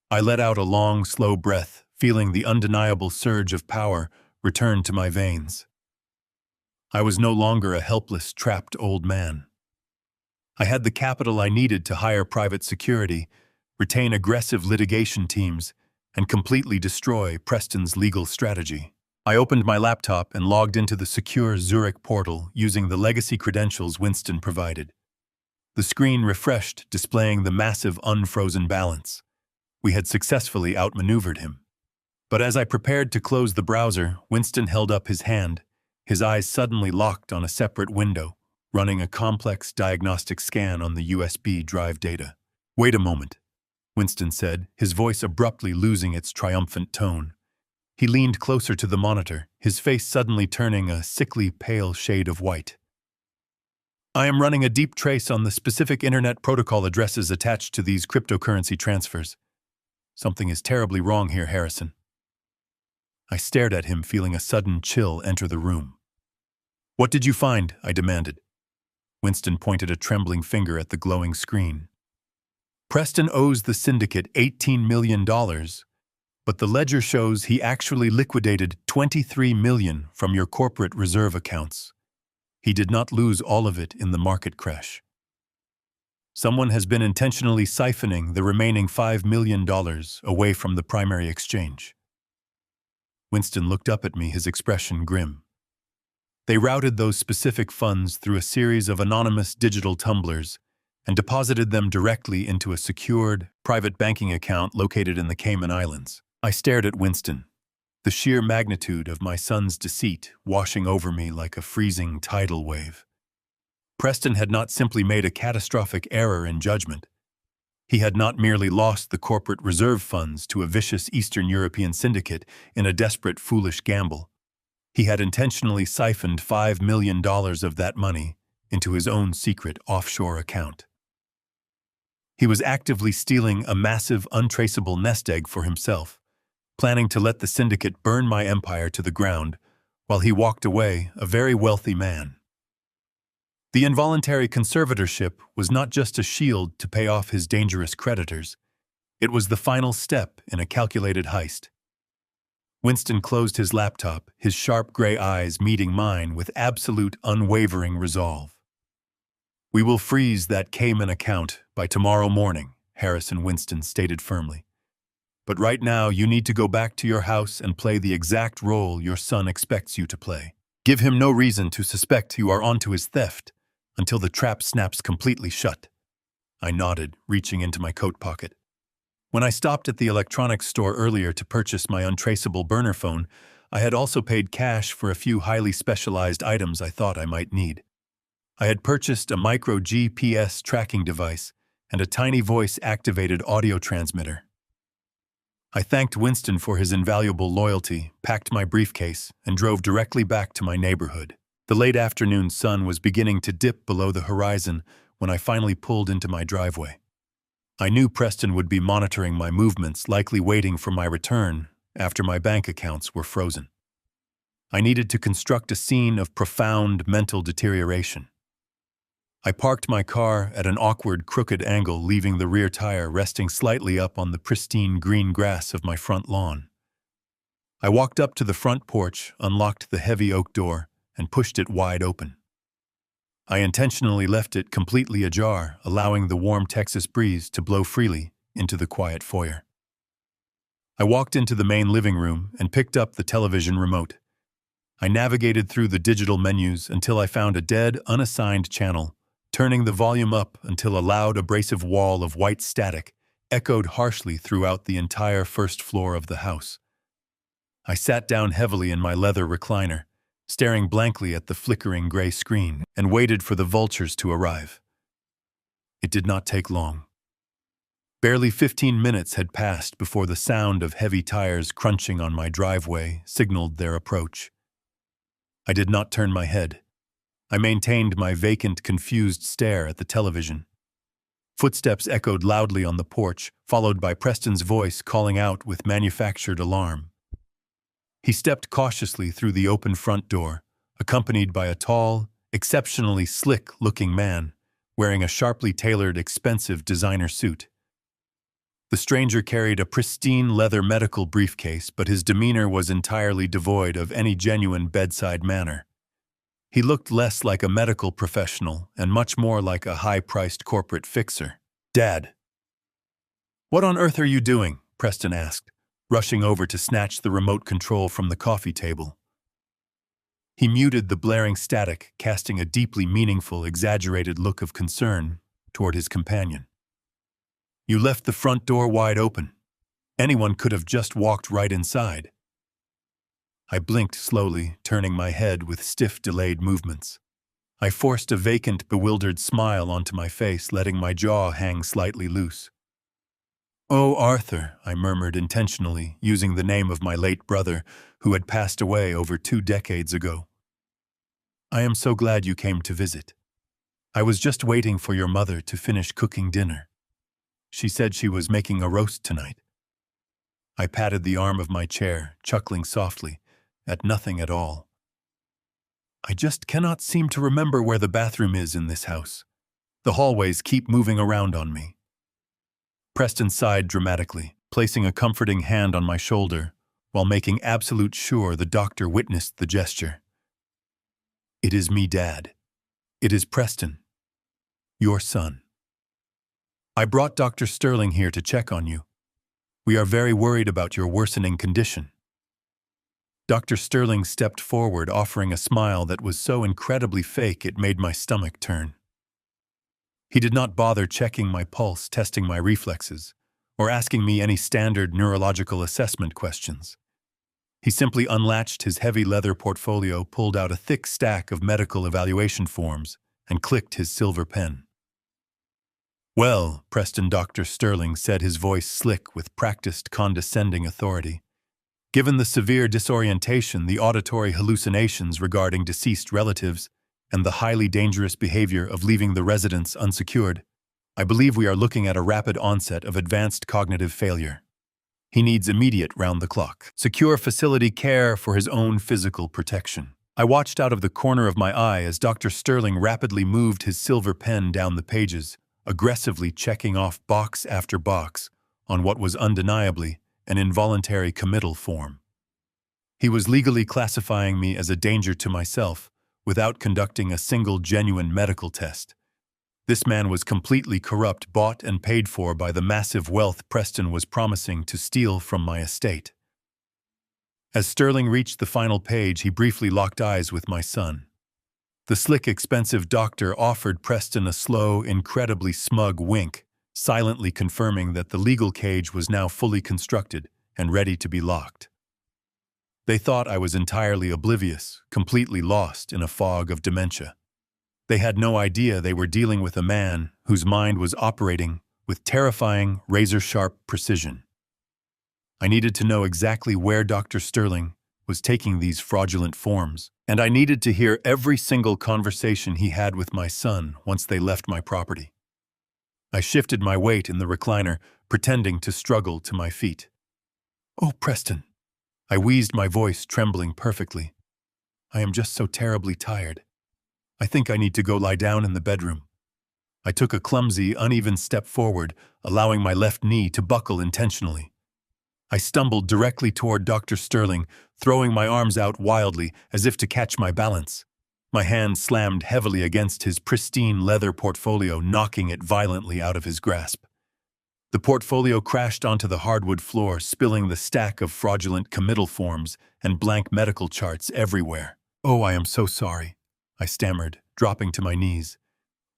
I let out a long, slow breath, feeling the undeniable surge of power return to my veins. I was no longer a helpless, trapped old man. I had the capital I needed to hire private security, retain aggressive litigation teams, and completely destroy Preston's legal strategy. I opened my laptop and logged into the secure Zurich portal using the legacy credentials Winston provided. The screen refreshed, displaying the massive unfrozen balance. We had successfully outmaneuvered him. But as I prepared to close the browser, Winston held up his hand, his eyes suddenly locked on a separate window, running a complex diagnostic scan on the USB drive data. "Wait a moment," Winston said, his voice abruptly losing its triumphant tone. He leaned closer to the monitor, his face suddenly turning a sickly pale shade of white. "I am running a deep trace on the specific internet protocol addresses attached to these cryptocurrency transfers. Something is terribly wrong here, Harrison." I stared at him, feeling a sudden chill enter the room. "What did you find?" I demanded. Winston pointed a trembling finger at the glowing screen. "Preston owes the syndicate $18 million, but the ledger shows he actually liquidated $23 million from your corporate reserve accounts. He did not lose all of it in the market crash. Someone has been intentionally siphoning the remaining $5 million away from the primary exchange." Winston looked up at me, his expression grim. "They routed those specific funds through a series of anonymous digital tumblers and deposited them directly into a secured, private banking account located in the Cayman Islands." I stared at Winston, the sheer magnitude of my son's deceit washing over me like a freezing tidal wave. Preston had not simply made a catastrophic error in judgment. He had not merely lost the corporate reserve funds to a vicious Eastern European syndicate in a desperate, foolish gamble. He had intentionally siphoned $5 million of that money into his own secret offshore account. He was actively stealing a massive, untraceable nest egg for himself, planning to let the syndicate burn my empire to the ground while he walked away a very wealthy man. The involuntary conservatorship was not just a shield to pay off his dangerous creditors. It was the final step in a calculated heist. Winston closed his laptop, his sharp gray eyes meeting mine with absolute, unwavering resolve. "We will freeze that Cayman account by tomorrow morning," Harrison Winston stated firmly. "But right now you need to go back to your house and play the exact role your son expects you to play. Give him no reason to suspect you are onto his theft until the trap snaps completely shut." I nodded, reaching into my coat pocket. When I stopped at the electronics store earlier to purchase my untraceable burner phone, I had also paid cash for a few highly specialized items I thought I might need. I had purchased a micro GPS tracking device and a tiny voice-activated audio transmitter. I thanked Winston for his invaluable loyalty, packed my briefcase, and drove directly back to my neighborhood. The late afternoon sun was beginning to dip below the horizon when I finally pulled into my driveway. I knew Preston would be monitoring my movements, likely waiting for my return after my bank accounts were frozen. I needed to construct a scene of profound mental deterioration. I parked my car at an awkward, crooked angle, leaving the rear tire resting slightly up on the pristine green grass of my front lawn. I walked up to the front porch, unlocked the heavy oak door, and pushed it wide open. I intentionally left it completely ajar, allowing the warm Texas breeze to blow freely into the quiet foyer. I walked into the main living room and picked up the television remote. I navigated through the digital menus until I found a dead, unassigned channel, turning the volume up until a loud, abrasive wall of white static echoed harshly throughout the entire first floor of the house. I sat down heavily in my leather recliner, staring blankly at the flickering gray screen, and waited for the vultures to arrive. It did not take long. Barely 15 minutes had passed before the sound of heavy tires crunching on my driveway signaled their approach. I did not turn my head. I maintained my vacant, confused stare at the television. Footsteps echoed loudly on the porch, followed by Preston's voice calling out with manufactured alarm. He stepped cautiously through the open front door, accompanied by a tall, exceptionally slick-looking man, wearing a sharply tailored, expensive designer suit. The stranger carried a pristine leather medical briefcase, but his demeanor was entirely devoid of any genuine bedside manner. He looked less like a medical professional and much more like a high-priced corporate fixer. "Dad." "What on earth are you doing?" Preston asked, rushing over to snatch the remote control from the coffee table. He muted the blaring static, casting a deeply meaningful, exaggerated look of concern toward his companion. "You left the front door wide open. Anyone could have just walked right inside." I blinked slowly, turning my head with stiff, delayed movements. I forced a vacant, bewildered smile onto my face, letting my jaw hang slightly loose. "Oh, Arthur," I murmured intentionally, using the name of my late brother, who had passed away over 2 decades ago. "I am so glad you came to visit. I was just waiting for your mother to finish cooking dinner. She said she was making a roast tonight." I patted the arm of my chair, chuckling softly, at nothing at all. "I just cannot seem to remember where the bathroom is in this house. The hallways keep moving around on me." Preston sighed dramatically, placing a comforting hand on my shoulder, while making absolute sure the doctor witnessed the gesture. "It is me, Dad. It is Preston. Your son. I brought Dr. Sterling here to check on you. We are very worried about your worsening condition." Dr. Sterling stepped forward, offering a smile that was so incredibly fake it made my stomach turn. He did not bother checking my pulse, testing my reflexes, or asking me any standard neurological assessment questions. He simply unlatched his heavy leather portfolio, pulled out a thick stack of medical evaluation forms, and clicked his silver pen. "Well, Preston," Dr. Sterling said, his voice slick with practiced, condescending authority. "Given the severe disorientation, the auditory hallucinations regarding deceased relatives, and the highly dangerous behavior of leaving the residence unsecured, I believe we are looking at a rapid onset of advanced cognitive failure. He needs immediate round-the-clock, secure facility care for his own physical protection." I watched out of the corner of my eye as Dr. Sterling rapidly moved his silver pen down the pages, aggressively checking off box after box on what was undeniably an involuntary committal form. He was legally classifying me as a danger to myself without conducting a single genuine medical test. This man was completely corrupt, bought and paid for by the massive wealth Preston was promising to steal from my estate. As Sterling reached the final page, he briefly locked eyes with my son. The slick, expensive doctor offered Preston a slow, incredibly smug wink, silently confirming that the legal cage was now fully constructed and ready to be locked. They thought I was entirely oblivious, completely lost in a fog of dementia. They had no idea they were dealing with a man whose mind was operating with terrifying, razor-sharp precision. I needed to know exactly where Dr. Sterling was taking these fraudulent forms, and I needed to hear every single conversation he had with my son once they left my property. I shifted my weight in the recliner, pretending to struggle to my feet. "Oh, Preston," I wheezed, my voice trembling perfectly. "I am just so terribly tired. I think I need to go lie down in the bedroom." I took a clumsy, uneven step forward, allowing my left knee to buckle intentionally. I stumbled directly toward Dr. Sterling, throwing my arms out wildly as if to catch my balance. My hand slammed heavily against his pristine leather portfolio, knocking it violently out of his grasp. The portfolio crashed onto the hardwood floor, spilling the stack of fraudulent committal forms and blank medical charts everywhere. "Oh, I am so sorry," I stammered, dropping to my knees.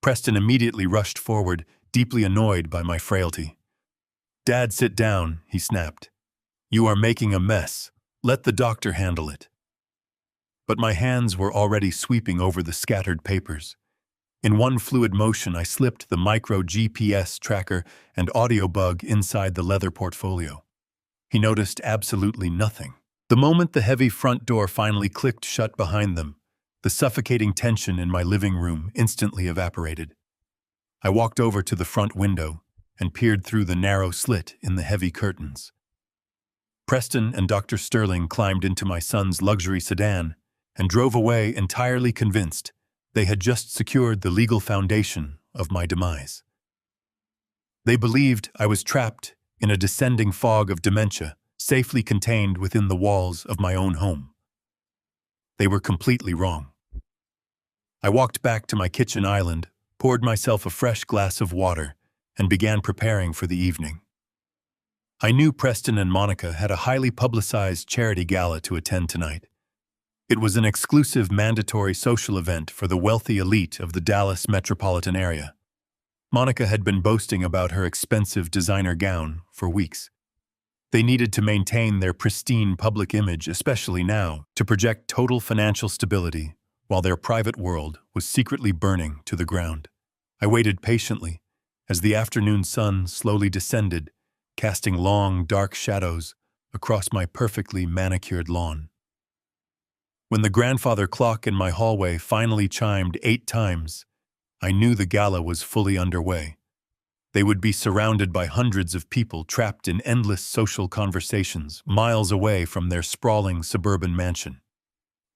Preston immediately rushed forward, deeply annoyed by my frailty. "Dad, sit down," he snapped. "You are making a mess. Let the doctor handle it." But my hands were already sweeping over the scattered papers. In one fluid motion, I slipped the micro GPS tracker and audio bug inside the leather portfolio. He noticed absolutely nothing. The moment the heavy front door finally clicked shut behind them, the suffocating tension in my living room instantly evaporated. I walked over to the front window and peered through the narrow slit in the heavy curtains. Preston and Dr. Sterling climbed into my son's luxury sedan and drove away entirely convinced they had just secured the legal foundation of my demise. They believed I was trapped in a descending fog of dementia, safely contained within the walls of my own home. They were completely wrong. I walked back to my kitchen island, poured myself a fresh glass of water, and began preparing for the evening. I knew Preston and Monica had a highly publicized charity gala to attend tonight. It was an exclusive mandatory social event for the wealthy elite of the Dallas metropolitan area. Monica had been boasting about her expensive designer gown for weeks. They needed to maintain their pristine public image, especially now, to project total financial stability, while their private world was secretly burning to the ground. I waited patiently as the afternoon sun slowly descended, casting long, dark shadows across my perfectly manicured lawn. When the grandfather clock in my hallway finally chimed 8 times, I knew the gala was fully underway. They would be surrounded by hundreds of people trapped in endless social conversations, miles away from their sprawling suburban mansion.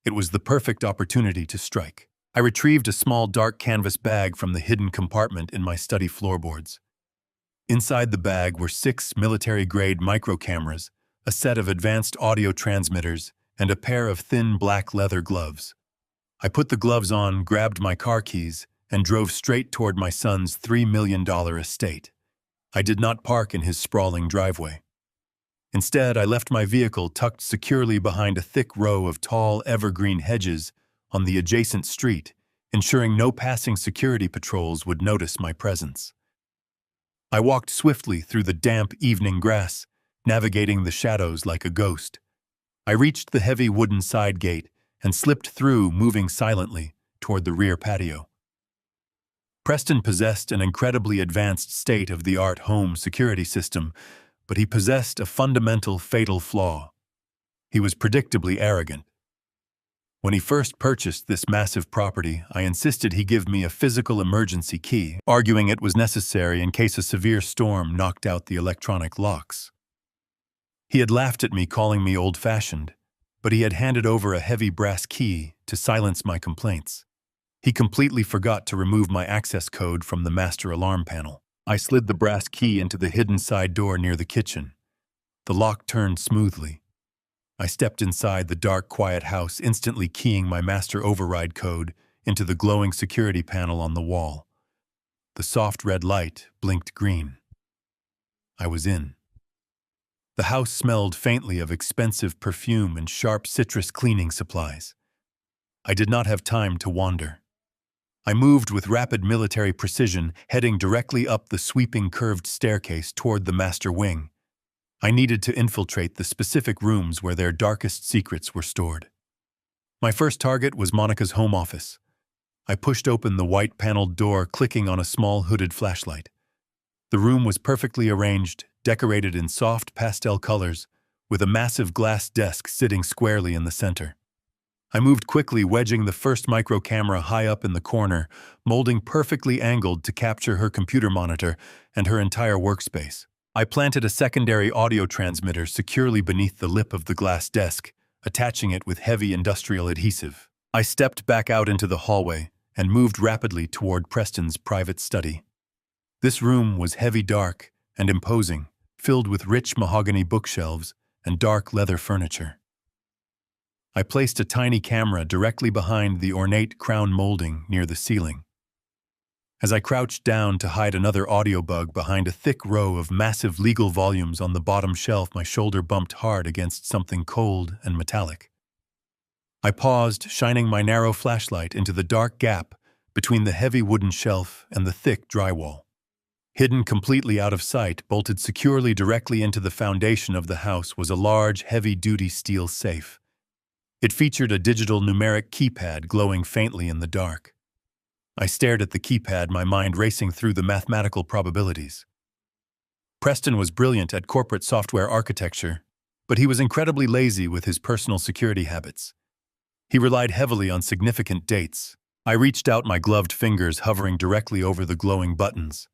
It was the perfect opportunity to strike. I retrieved a small dark canvas bag from the hidden compartment in my study floorboards. Inside the bag were 6 military-grade microcameras, a set of advanced audio transmitters, and a pair of thin black leather gloves. I put the gloves on, grabbed my car keys, and drove straight toward my son's $3 million estate. I did not park in his sprawling driveway. Instead, I left my vehicle tucked securely behind a thick row of tall evergreen hedges on the adjacent street, ensuring no passing security patrols would notice my presence. I walked swiftly through the damp evening grass, navigating the shadows like a ghost. I reached the heavy wooden side gate and slipped through, moving silently toward the rear patio. Preston possessed an incredibly advanced state-of-the-art home security system, but he possessed a fundamental fatal flaw. He was predictably arrogant. When he first purchased this massive property, I insisted he give me a physical emergency key, arguing it was necessary in case a severe storm knocked out the electronic locks. He had laughed at me, calling me old-fashioned, but he had handed over a heavy brass key to silence my complaints. He completely forgot to remove my access code from the master alarm panel. I slid the brass key into the hidden side door near the kitchen. The lock turned smoothly. I stepped inside the dark, quiet house, instantly keying my master override code into the glowing security panel on the wall. The soft red light blinked green. I was in. The house smelled faintly of expensive perfume and sharp citrus cleaning supplies. I did not have time to wander. I moved with rapid military precision, heading directly up the sweeping curved staircase toward the master wing. I needed to infiltrate the specific rooms where their darkest secrets were stored. My first target was Monica's home office. I pushed open the white-paneled door, clicking on a small hooded flashlight. The room was perfectly arranged, decorated in soft pastel colors, with a massive glass desk sitting squarely in the center. I moved quickly, wedging the first micro camera high up in the corner, molding perfectly angled to capture her computer monitor and her entire workspace. I planted a secondary audio transmitter securely beneath the lip of the glass desk, attaching it with heavy industrial adhesive. I stepped back out into the hallway and moved rapidly toward Preston's private study. This room was heavy, dark, and imposing, filled with rich mahogany bookshelves and dark leather furniture. I placed a tiny camera directly behind the ornate crown molding near the ceiling. As I crouched down to hide another audio bug behind a thick row of massive legal volumes on the bottom shelf, my shoulder bumped hard against something cold and metallic. I paused, shining my narrow flashlight into the dark gap between the heavy wooden shelf and the thick drywall. Hidden completely out of sight, bolted securely directly into the foundation of the house, was a large, heavy-duty steel safe. It featured a digital numeric keypad glowing faintly in the dark. I stared at the keypad, my mind racing through the mathematical probabilities. Preston was brilliant at corporate software architecture, but he was incredibly lazy with his personal security habits. He relied heavily on significant dates. I reached out, my gloved fingers hovering directly over the glowing buttons.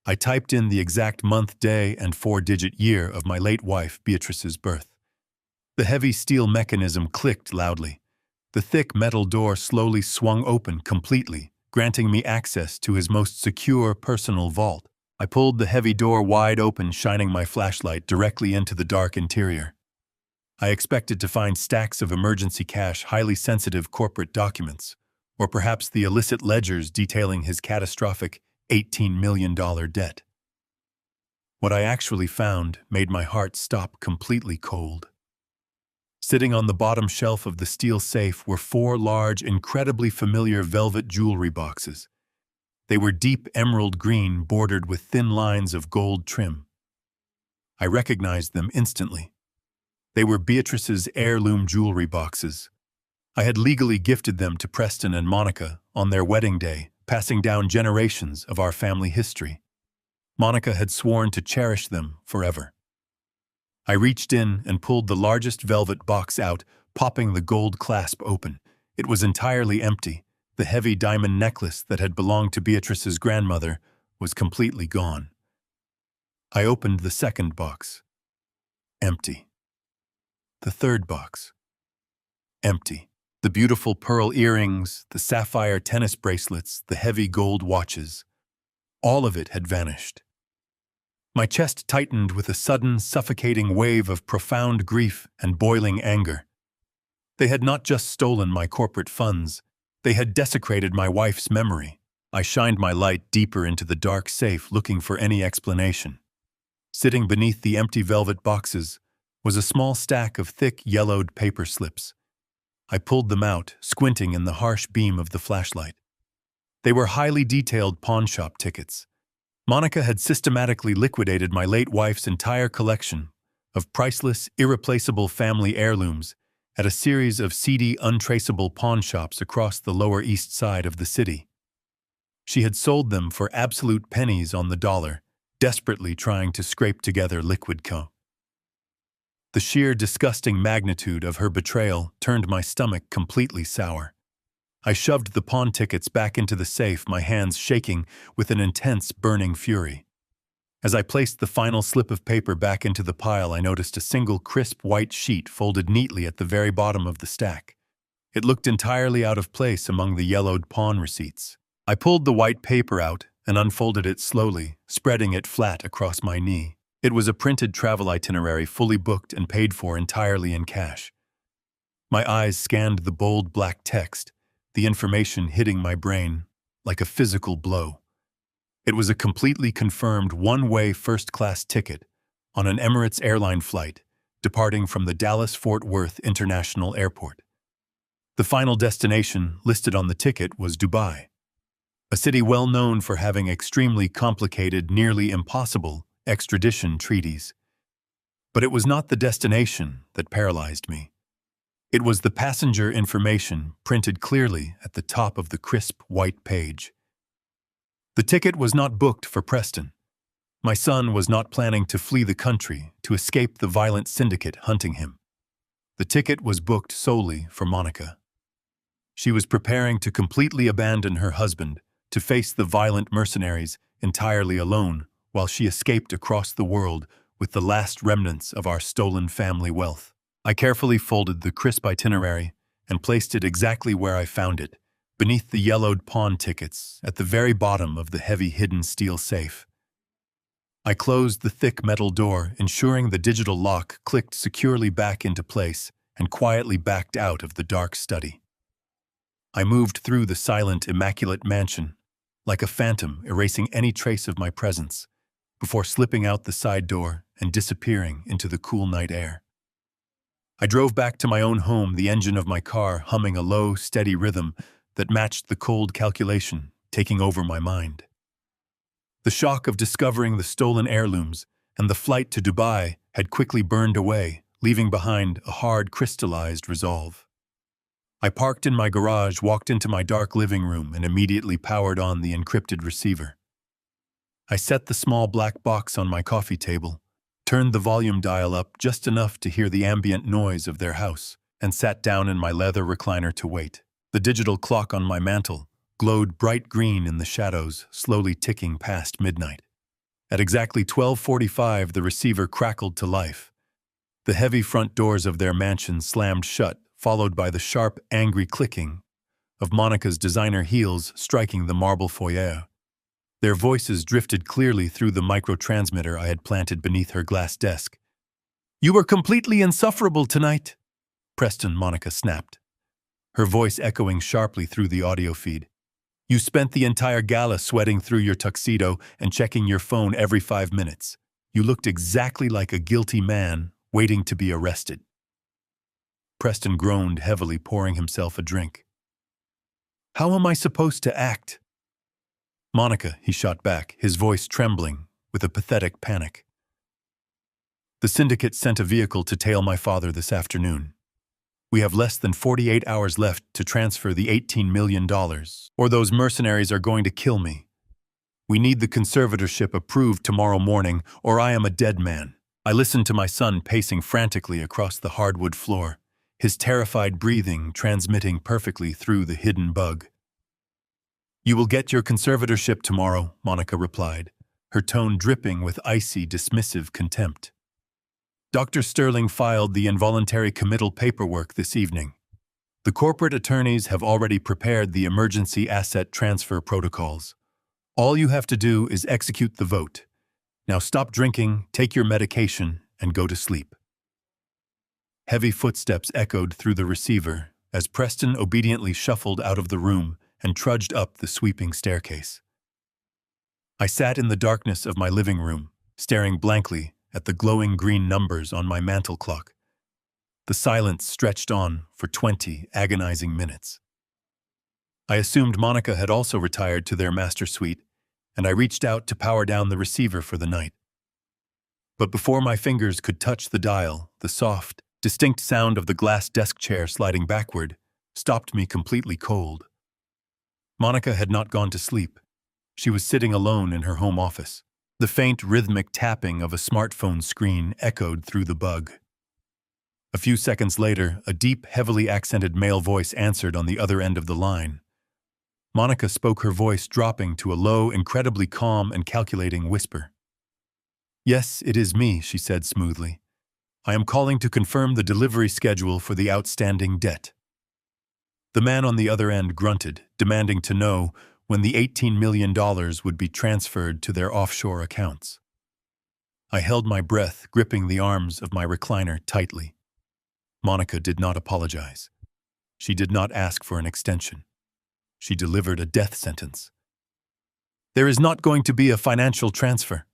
I typed in the exact month, day, and 4-digit year of my late wife Beatrice's birth. The heavy steel mechanism clicked loudly. The thick metal door slowly swung open completely, granting me access to his most secure personal vault. I pulled the heavy door wide open, shining my flashlight directly into the dark interior. I expected to find stacks of emergency cash, highly sensitive corporate documents, or perhaps the illicit ledgers detailing his catastrophic $18 million debt. What I actually found made my heart stop completely cold. Sitting on the bottom shelf of the steel safe were 4 large, incredibly familiar velvet jewelry boxes. They were deep emerald green, bordered with thin lines of gold trim. I recognized them instantly. They were Beatrice's heirloom jewelry boxes. I had legally gifted them to Preston and Monica on their wedding day, passing down generations of our family history. Monica had sworn to cherish them forever. I reached in and pulled the largest velvet box out, popping the gold clasp open. It was entirely empty. The heavy diamond necklace that had belonged to Beatrice's grandmother was completely gone. I opened the second box. Empty. The third box. Empty. The beautiful pearl earrings, the sapphire tennis bracelets, the heavy gold watches. All of it had vanished. My chest tightened with a sudden, suffocating wave of profound grief and boiling anger. They had not just stolen my corporate funds, they had desecrated my wife's memory. I shined my light deeper into the dark safe, looking for any explanation. Sitting beneath the empty velvet boxes was a small stack of thick, yellowed paper slips. I pulled them out, squinting in the harsh beam of the flashlight. They were highly detailed pawnshop tickets. Monica had systematically liquidated my late wife's entire collection of priceless, irreplaceable family heirlooms at a series of seedy, untraceable pawnshops across the Lower East Side of the city. She had sold them for absolute pennies on the dollar, desperately trying to scrape together liquid coin. The sheer, disgusting magnitude of her betrayal turned my stomach completely sour. I shoved the pawn tickets back into the safe, my hands shaking with an intense, burning fury. As I placed the final slip of paper back into the pile, I noticed a single crisp white sheet folded neatly at the very bottom of the stack. It looked entirely out of place among the yellowed pawn receipts. I pulled the white paper out and unfolded it slowly, spreading it flat across my knee. It was a printed travel itinerary, fully booked and paid for entirely in cash. My eyes scanned the bold black text, the information hitting my brain like a physical blow. It was a completely confirmed one-way first-class ticket on an Emirates airline flight departing from the Dallas-Fort Worth International Airport. The final destination listed on the ticket was Dubai, a city well known for having extremely complicated, nearly impossible extradition treaties. But it was not the destination that paralyzed me. It was the passenger information printed clearly at the top of the crisp white page. The ticket was not booked for Preston. My son was not planning to flee the country to escape the violent syndicate hunting him. The ticket was booked solely for Monica. She was preparing to completely abandon her husband, to face the violent mercenaries entirely alone, while she escaped across the world with the last remnants of our stolen family wealth. I carefully folded the crisp itinerary and placed it exactly where I found it, beneath the yellowed pawn tickets at the very bottom of the heavy hidden steel safe. I closed the thick metal door, ensuring the digital lock clicked securely back into place, and quietly backed out of the dark study. I moved through the silent, immaculate mansion, like a phantom erasing any trace of my presence, before slipping out the side door and disappearing into the cool night air. I drove back to my own home, the engine of my car humming a low, steady rhythm that matched the cold calculation taking over my mind. The shock of discovering the stolen heirlooms and the flight to Dubai had quickly burned away, leaving behind a hard, crystallized resolve. I parked in my garage, walked into my dark living room, and immediately powered on the encrypted receiver. I set the small black box on my coffee table, turned the volume dial up just enough to hear the ambient noise of their house, and sat down in my leather recliner to wait. The digital clock on my mantel glowed bright green in the shadows, slowly ticking past midnight. At exactly 12:45, the receiver crackled to life. The heavy front doors of their mansion slammed shut, followed by the sharp, angry clicking of Monica's designer heels striking the marble foyer. Their voices drifted clearly through the microtransmitter I had planted beneath her glass desk. "You were completely insufferable tonight," Preston, Monica snapped, her voice echoing sharply through the audio feed. "You spent the entire gala sweating through your tuxedo and checking your phone every 5 minutes. You looked exactly like a guilty man waiting to be arrested." Preston groaned heavily, pouring himself a drink. "How am I supposed to act?" "Monica," he shot back, his voice trembling with a pathetic panic. "The syndicate sent a vehicle to tail my father this afternoon. We have less than 48 hours left to transfer the $18 million, or those mercenaries are going to kill me. We need the conservatorship approved tomorrow morning, or I am a dead man." I listened to my son pacing frantically across the hardwood floor, his terrified breathing transmitting perfectly through the hidden bug. "You will get your conservatorship tomorrow," Monica replied, her tone dripping with icy, dismissive contempt. "Dr. Sterling filed the involuntary committal paperwork this evening. The corporate attorneys have already prepared the emergency asset transfer protocols. All you have to do is execute the vote. Now stop drinking, take your medication, and go to sleep." Heavy footsteps echoed through the receiver as Preston obediently shuffled out of the room and trudged up the sweeping staircase. I sat in the darkness of my living room, staring blankly at the glowing green numbers on my mantel clock. The silence stretched on for 20 agonizing minutes. I assumed Monica had also retired to their master suite, and I reached out to power down the receiver for the night. But before my fingers could touch the dial, the soft, distinct sound of the glass desk chair sliding backward stopped me completely cold. Monica had not gone to sleep. She was sitting alone in her home office. The faint rhythmic tapping of a smartphone screen echoed through the bug. A few seconds later, a deep, heavily accented male voice answered on the other end of the line. Monica spoke, her voice dropping to a low, incredibly calm and calculating whisper. "Yes, it is me," she said smoothly. "I am calling to confirm the delivery schedule for the outstanding debt." The man on the other end grunted, demanding to know when the $18 million would be transferred to their offshore accounts. I held my breath, gripping the arms of my recliner tightly. Monica did not apologize. She did not ask for an extension. She delivered a death sentence. "There is not going to be a financial transfer,"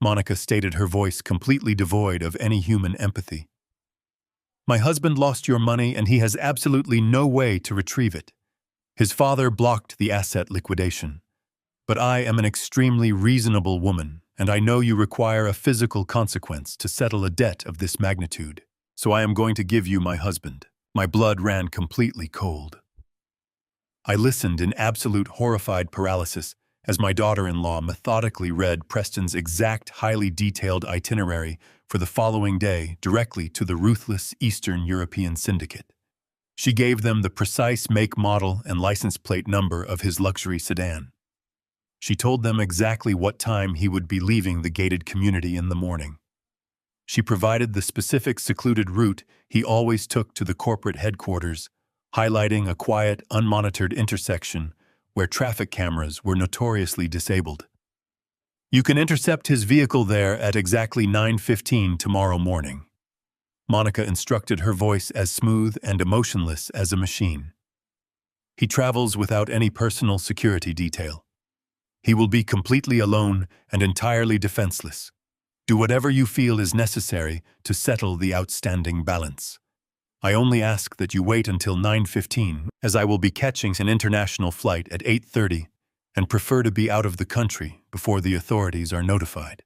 Monica stated, her voice completely devoid of any human empathy. "My husband lost your money and he has absolutely no way to retrieve it. His father blocked the asset liquidation. But I am an extremely reasonable woman, and I know you require a physical consequence to settle a debt of this magnitude. So I am going to give you my husband." My blood ran completely cold. I listened in absolute horrified paralysis as my daughter-in-law methodically read Preston's exact, highly detailed itinerary for the following day directly to the ruthless Eastern European syndicate. She gave them the precise make, model, and license plate number of his luxury sedan. She told them exactly what time he would be leaving the gated community in the morning. She provided the specific secluded route he always took to the corporate headquarters, highlighting a quiet, unmonitored intersection where traffic cameras were notoriously disabled. "You can intercept his vehicle there at exactly 9:15 tomorrow morning," Monica instructed, her voice as smooth and emotionless as a machine. "He travels without any personal security detail. He will be completely alone and entirely defenseless. Do whatever you feel is necessary to settle the outstanding balance. I only ask that you wait until 9:15, as I will be catching an international flight at 8:30 and prefer to be out of the country before the authorities are notified."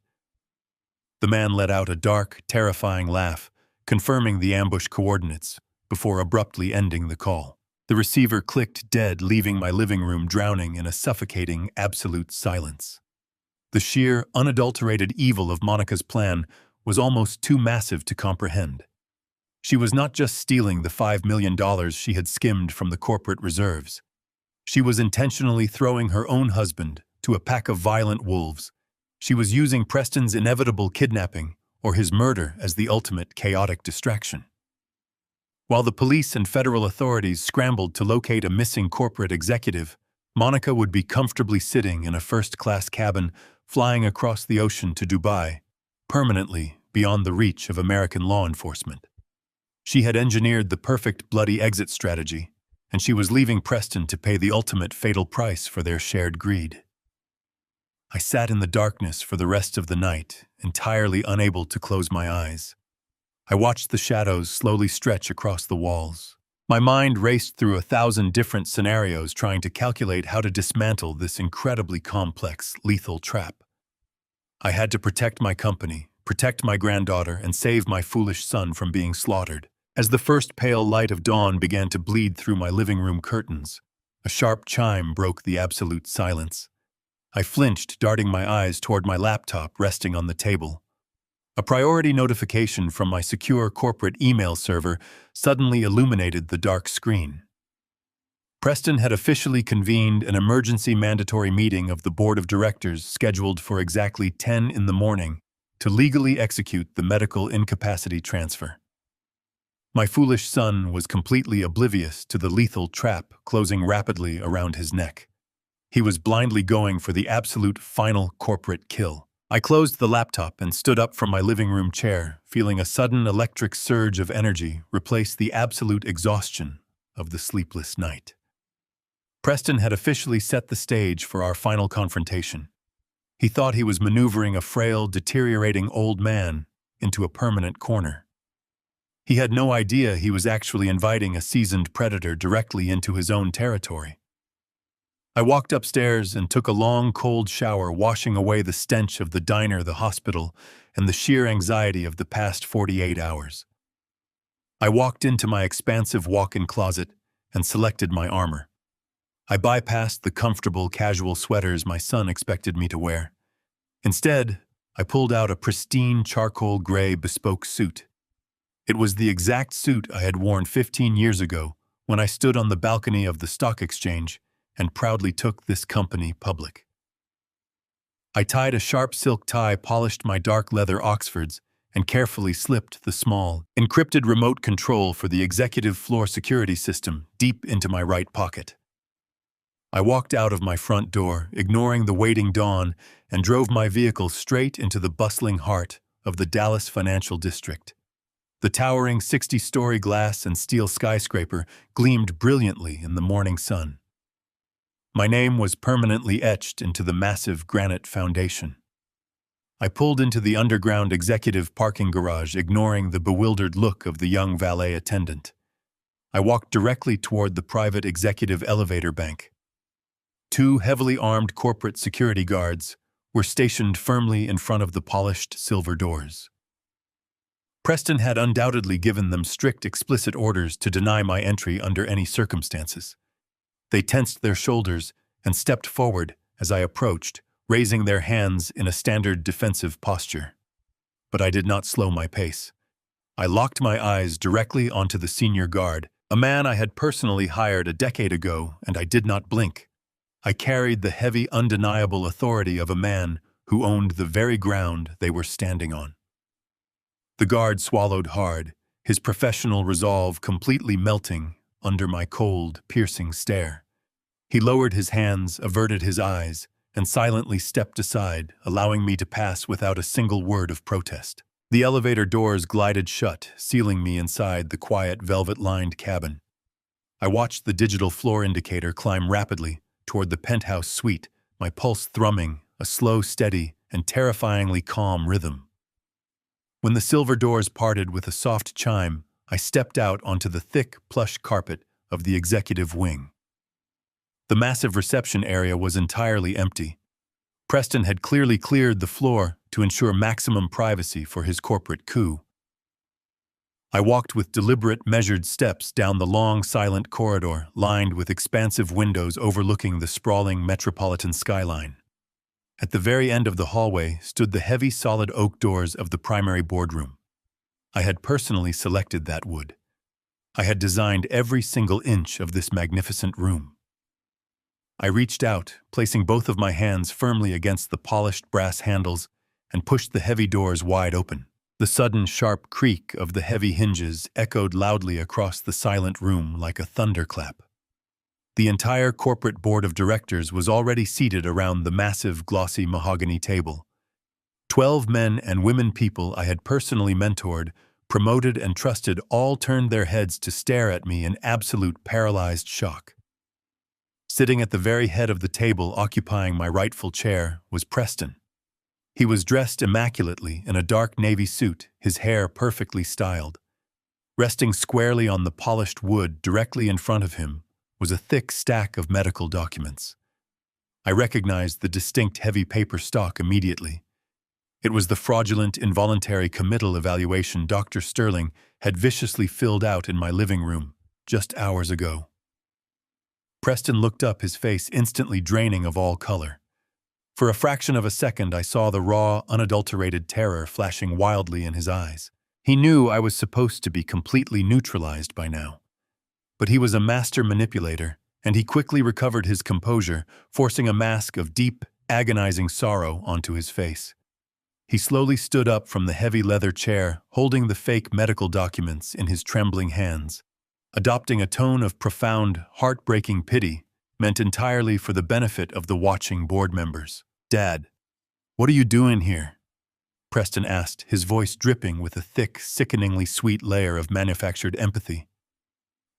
The man let out a dark, terrifying laugh, confirming the ambush coordinates, before abruptly ending the call. The receiver clicked dead, leaving my living room drowning in a suffocating, absolute silence. The sheer, unadulterated evil of Monica's plan was almost too massive to comprehend. She was not just stealing the $5 million she had skimmed from the corporate reserves. She was intentionally throwing her own husband to a pack of violent wolves. She was using Preston's inevitable kidnapping or his murder as the ultimate chaotic distraction. While the police and federal authorities scrambled to locate a missing corporate executive, Monica would be comfortably sitting in a first-class cabin flying across the ocean to Dubai, permanently beyond the reach of American law enforcement. She had engineered the perfect bloody exit strategy, and she was leaving Preston to pay the ultimate fatal price for their shared greed. I sat in the darkness for the rest of the night, entirely unable to close my eyes. I watched the shadows slowly stretch across the walls. My mind raced through 1,000 different scenarios trying to calculate how to dismantle this incredibly complex, lethal trap. I had to protect my company, protect my granddaughter, and save my foolish son from being slaughtered. As the first pale light of dawn began to bleed through my living room curtains, a sharp chime broke the absolute silence. I flinched, darting my eyes toward my laptop resting on the table. A priority notification from my secure corporate email server suddenly illuminated the dark screen. Preston had officially convened an emergency mandatory meeting of the board of directors scheduled for exactly 10 in the morning to legally execute the medical incapacity transfer. My foolish son was completely oblivious to the lethal trap closing rapidly around his neck. He was blindly going for the absolute final corporate kill. I closed the laptop and stood up from my living room chair, feeling a sudden electric surge of energy replace the absolute exhaustion of the sleepless night. Preston had officially set the stage for our final confrontation. He thought he was maneuvering a frail, deteriorating old man into a permanent corner. He had no idea he was actually inviting a seasoned predator directly into his own territory. I walked upstairs and took a long, cold shower, washing away the stench of the diner, the hospital, and the sheer anxiety of the past 48 hours. I walked into my expansive walk-in closet and selected my armor. I bypassed the comfortable, casual sweaters my son expected me to wear. Instead, I pulled out a pristine charcoal gray bespoke suit. It was the exact suit I had worn 15 years ago when I stood on the balcony of the stock exchange and proudly took this company public. I tied a sharp silk tie, polished my dark leather Oxfords, and carefully slipped the small, encrypted remote control for the executive floor security system deep into my right pocket. I walked out of my front door, ignoring the waiting dawn, and drove my vehicle straight into the bustling heart of the Dallas financial district. The towering 60-story glass and steel skyscraper gleamed brilliantly in the morning sun. My name was permanently etched into the massive granite foundation. I pulled into the underground executive parking garage, ignoring the bewildered look of the young valet attendant. I walked directly toward the private executive elevator bank. 2 heavily armed corporate security guards were stationed firmly in front of the polished silver doors. Preston had undoubtedly given them strict, explicit orders to deny my entry under any circumstances. They tensed their shoulders and stepped forward as I approached, raising their hands in a standard defensive posture. But I did not slow my pace. I locked my eyes directly onto the senior guard, a man I had personally hired a decade ago, and I did not blink. I carried the heavy, undeniable authority of a man who owned the very ground they were standing on. The guard swallowed hard, his professional resolve completely melting under my cold, piercing stare. He lowered his hands, averted his eyes, and silently stepped aside, allowing me to pass without a single word of protest. The elevator doors glided shut, sealing me inside the quiet, velvet-lined cabin. I watched the digital floor indicator climb rapidly toward the penthouse suite, my pulse thrumming, a slow, steady, and terrifyingly calm rhythm. When the silver doors parted with a soft chime, I stepped out onto the thick, plush carpet of the executive wing. The massive reception area was entirely empty. Preston had clearly cleared the floor to ensure maximum privacy for his corporate coup. I walked with deliberate, measured steps down the long, silent corridor lined with expansive windows overlooking the sprawling metropolitan skyline. At the very end of the hallway stood the heavy, solid oak doors of the primary boardroom. I had personally selected that wood. I had designed every single inch of this magnificent room. I reached out, placing both of my hands firmly against the polished brass handles, and pushed the heavy doors wide open. The sudden sharp creak of the heavy hinges echoed loudly across the silent room like a thunderclap. The entire corporate board of directors was already seated around the massive, glossy mahogany table. 12 men and women people I had personally mentored, promoted, and trusted all turned their heads to stare at me in absolute paralyzed shock. Sitting at the very head of the table, occupying my rightful chair, was Preston. He was dressed immaculately in a dark navy suit, his hair perfectly styled. Resting squarely on the polished wood directly in front of him was a thick stack of medical documents. I recognized the distinct heavy paper stock immediately. It was the fraudulent involuntary committal evaluation Dr. Sterling had viciously filled out in my living room just hours ago. Preston looked up, his face instantly draining of all color. For a fraction of a second, I saw the raw, unadulterated terror flashing wildly in his eyes. He knew I was supposed to be completely neutralized by now. But he was a master manipulator, and he quickly recovered his composure, forcing a mask of deep, agonizing sorrow onto his face. He slowly stood up from the heavy leather chair, holding the fake medical documents in his trembling hands. Adopting a tone of profound, heartbreaking pity, meant entirely for the benefit of the watching board members. "Dad, what are you doing here?" Preston asked, his voice dripping with a thick, sickeningly sweet layer of manufactured empathy.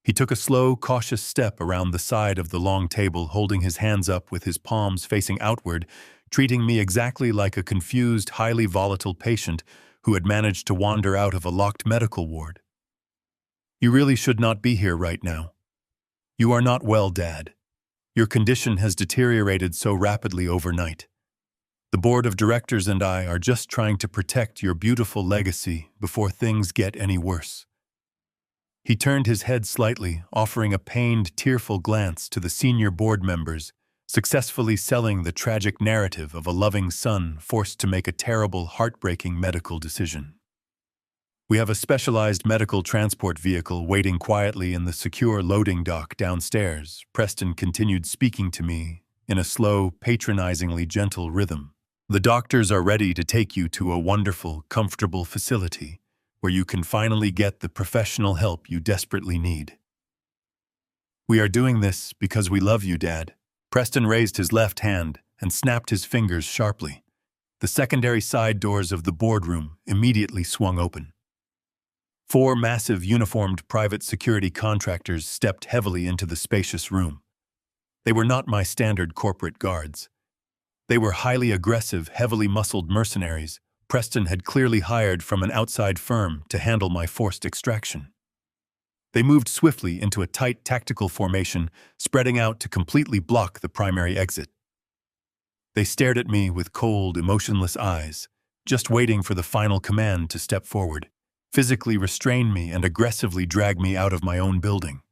He took a slow, cautious step around the side of the long table, holding his hands up with his palms facing outward, treating me exactly like a confused, highly volatile patient who had managed to wander out of a locked medical ward. "You really should not be here right now. You are not well, Dad. Your condition has deteriorated so rapidly overnight. The board of directors and I are just trying to protect your beautiful legacy before things get any worse." He turned his head slightly, offering a pained, tearful glance to the senior board members, successfully selling the tragic narrative of a loving son forced to make a terrible, heartbreaking medical decision. "We have a specialized medical transport vehicle waiting quietly in the secure loading dock downstairs," Preston continued, speaking to me in a slow, patronizingly gentle rhythm. "The doctors are ready to take you to a wonderful, comfortable facility where you can finally get the professional help you desperately need. We are doing this because we love you, Dad." Preston raised his left hand and snapped his fingers sharply. The secondary side doors of the boardroom immediately swung open. 4 massive uniformed private security contractors stepped heavily into the spacious room. They were not my standard corporate guards. They were highly aggressive, heavily muscled mercenaries Preston had clearly hired from an outside firm to handle my forced extraction. They moved swiftly into a tight tactical formation, spreading out to completely block the primary exit. They stared at me with cold, emotionless eyes, just waiting for the final command to step forward, physically restrain me, and aggressively drag me out of my own building.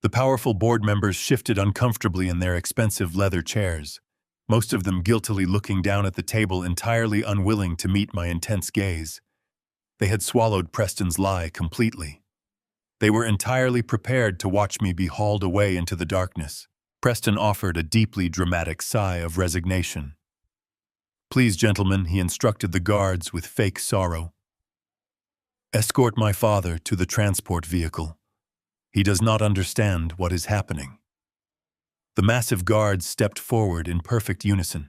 The powerful board members shifted uncomfortably in their expensive leather chairs, most of them guiltily looking down at the table, entirely unwilling to meet my intense gaze. They had swallowed Preston's lie completely. They were entirely prepared to watch me be hauled away into the darkness. Preston offered a deeply dramatic sigh of resignation. "Please, gentlemen," he instructed the guards with fake sorrow. "Escort my father to the transport vehicle. He does not understand what is happening." The massive guards stepped forward in perfect unison.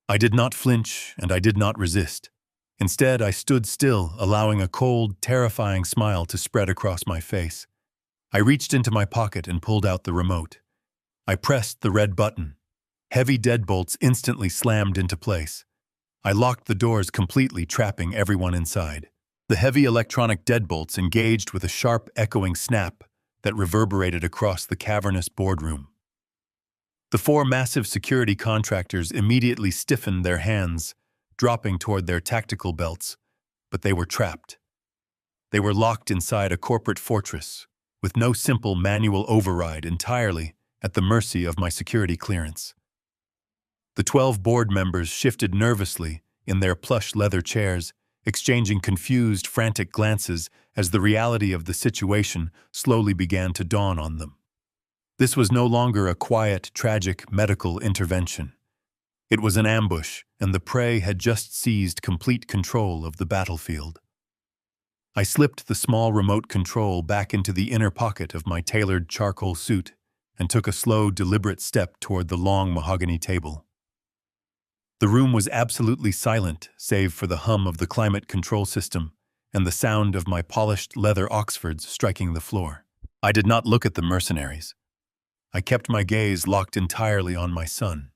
I did not flinch, and I did not resist. Instead, I stood still, allowing a cold, terrifying smile to spread across my face. I reached into my pocket and pulled out the remote. I pressed the red button. Heavy deadbolts instantly slammed into place. I locked the doors completely, trapping everyone inside. The heavy electronic deadbolts engaged with a sharp, echoing snap that reverberated across the cavernous boardroom. The 4 massive security contractors immediately stiffened their hands, dropping toward their tactical belts, but they were trapped. They were locked inside a corporate fortress, with no simple manual override, entirely at the mercy of my security clearance. The 12 board members shifted nervously in their plush leather chairs, exchanging confused, frantic glances as the reality of the situation slowly began to dawn on them. This was no longer a quiet, tragic medical intervention. It was an ambush, and the prey had just seized complete control of the battlefield. I slipped the small remote control back into the inner pocket of my tailored charcoal suit and took a slow, deliberate step toward the long mahogany table. The room was absolutely silent, save for the hum of the climate control system and the sound of my polished leather Oxfords striking the floor. I did not look at the mercenaries. I kept my gaze locked entirely on my son.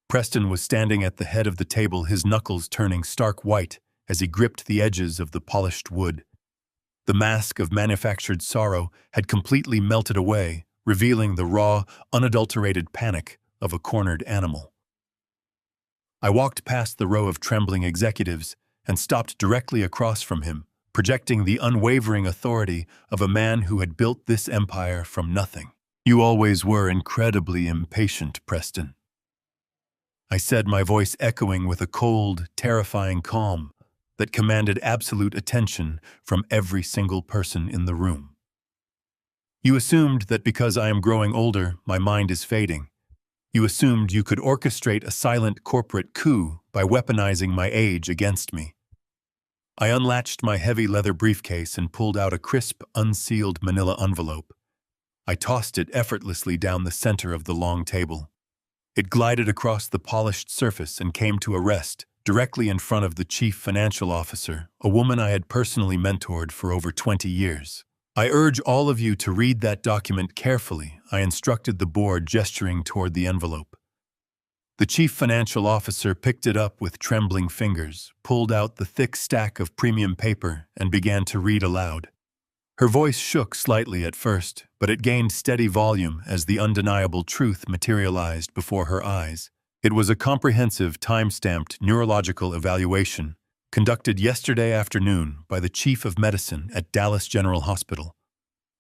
Preston was standing at the head of the table, his knuckles turning stark white as he gripped the edges of the polished wood. The mask of manufactured sorrow had completely melted away, revealing the raw, unadulterated panic of a cornered animal. I walked past the row of trembling executives and stopped directly across from him, projecting the unwavering authority of a man who had built this empire from nothing. "You always were incredibly impatient, Preston," I said, my voice echoing with a cold, terrifying calm that commanded absolute attention from every single person in the room. "You assumed that because I am growing older, my mind is fading. You assumed you could orchestrate a silent corporate coup by weaponizing my age against me." I unlatched my heavy leather briefcase and pulled out a crisp, unsealed manila envelope. I tossed it effortlessly down the center of the long table. It glided across the polished surface and came to a rest directly in front of the chief financial officer, a woman I had personally mentored for over 20 years. "I urge all of you to read that document carefully," I instructed the board, gesturing toward the envelope. The chief financial officer picked it up with trembling fingers, pulled out the thick stack of premium paper, and began to read aloud. Her voice shook slightly at first, but it gained steady volume as the undeniable truth materialized before her eyes. It was a comprehensive, time-stamped neurological evaluation conducted yesterday afternoon by the chief of medicine at Dallas General Hospital.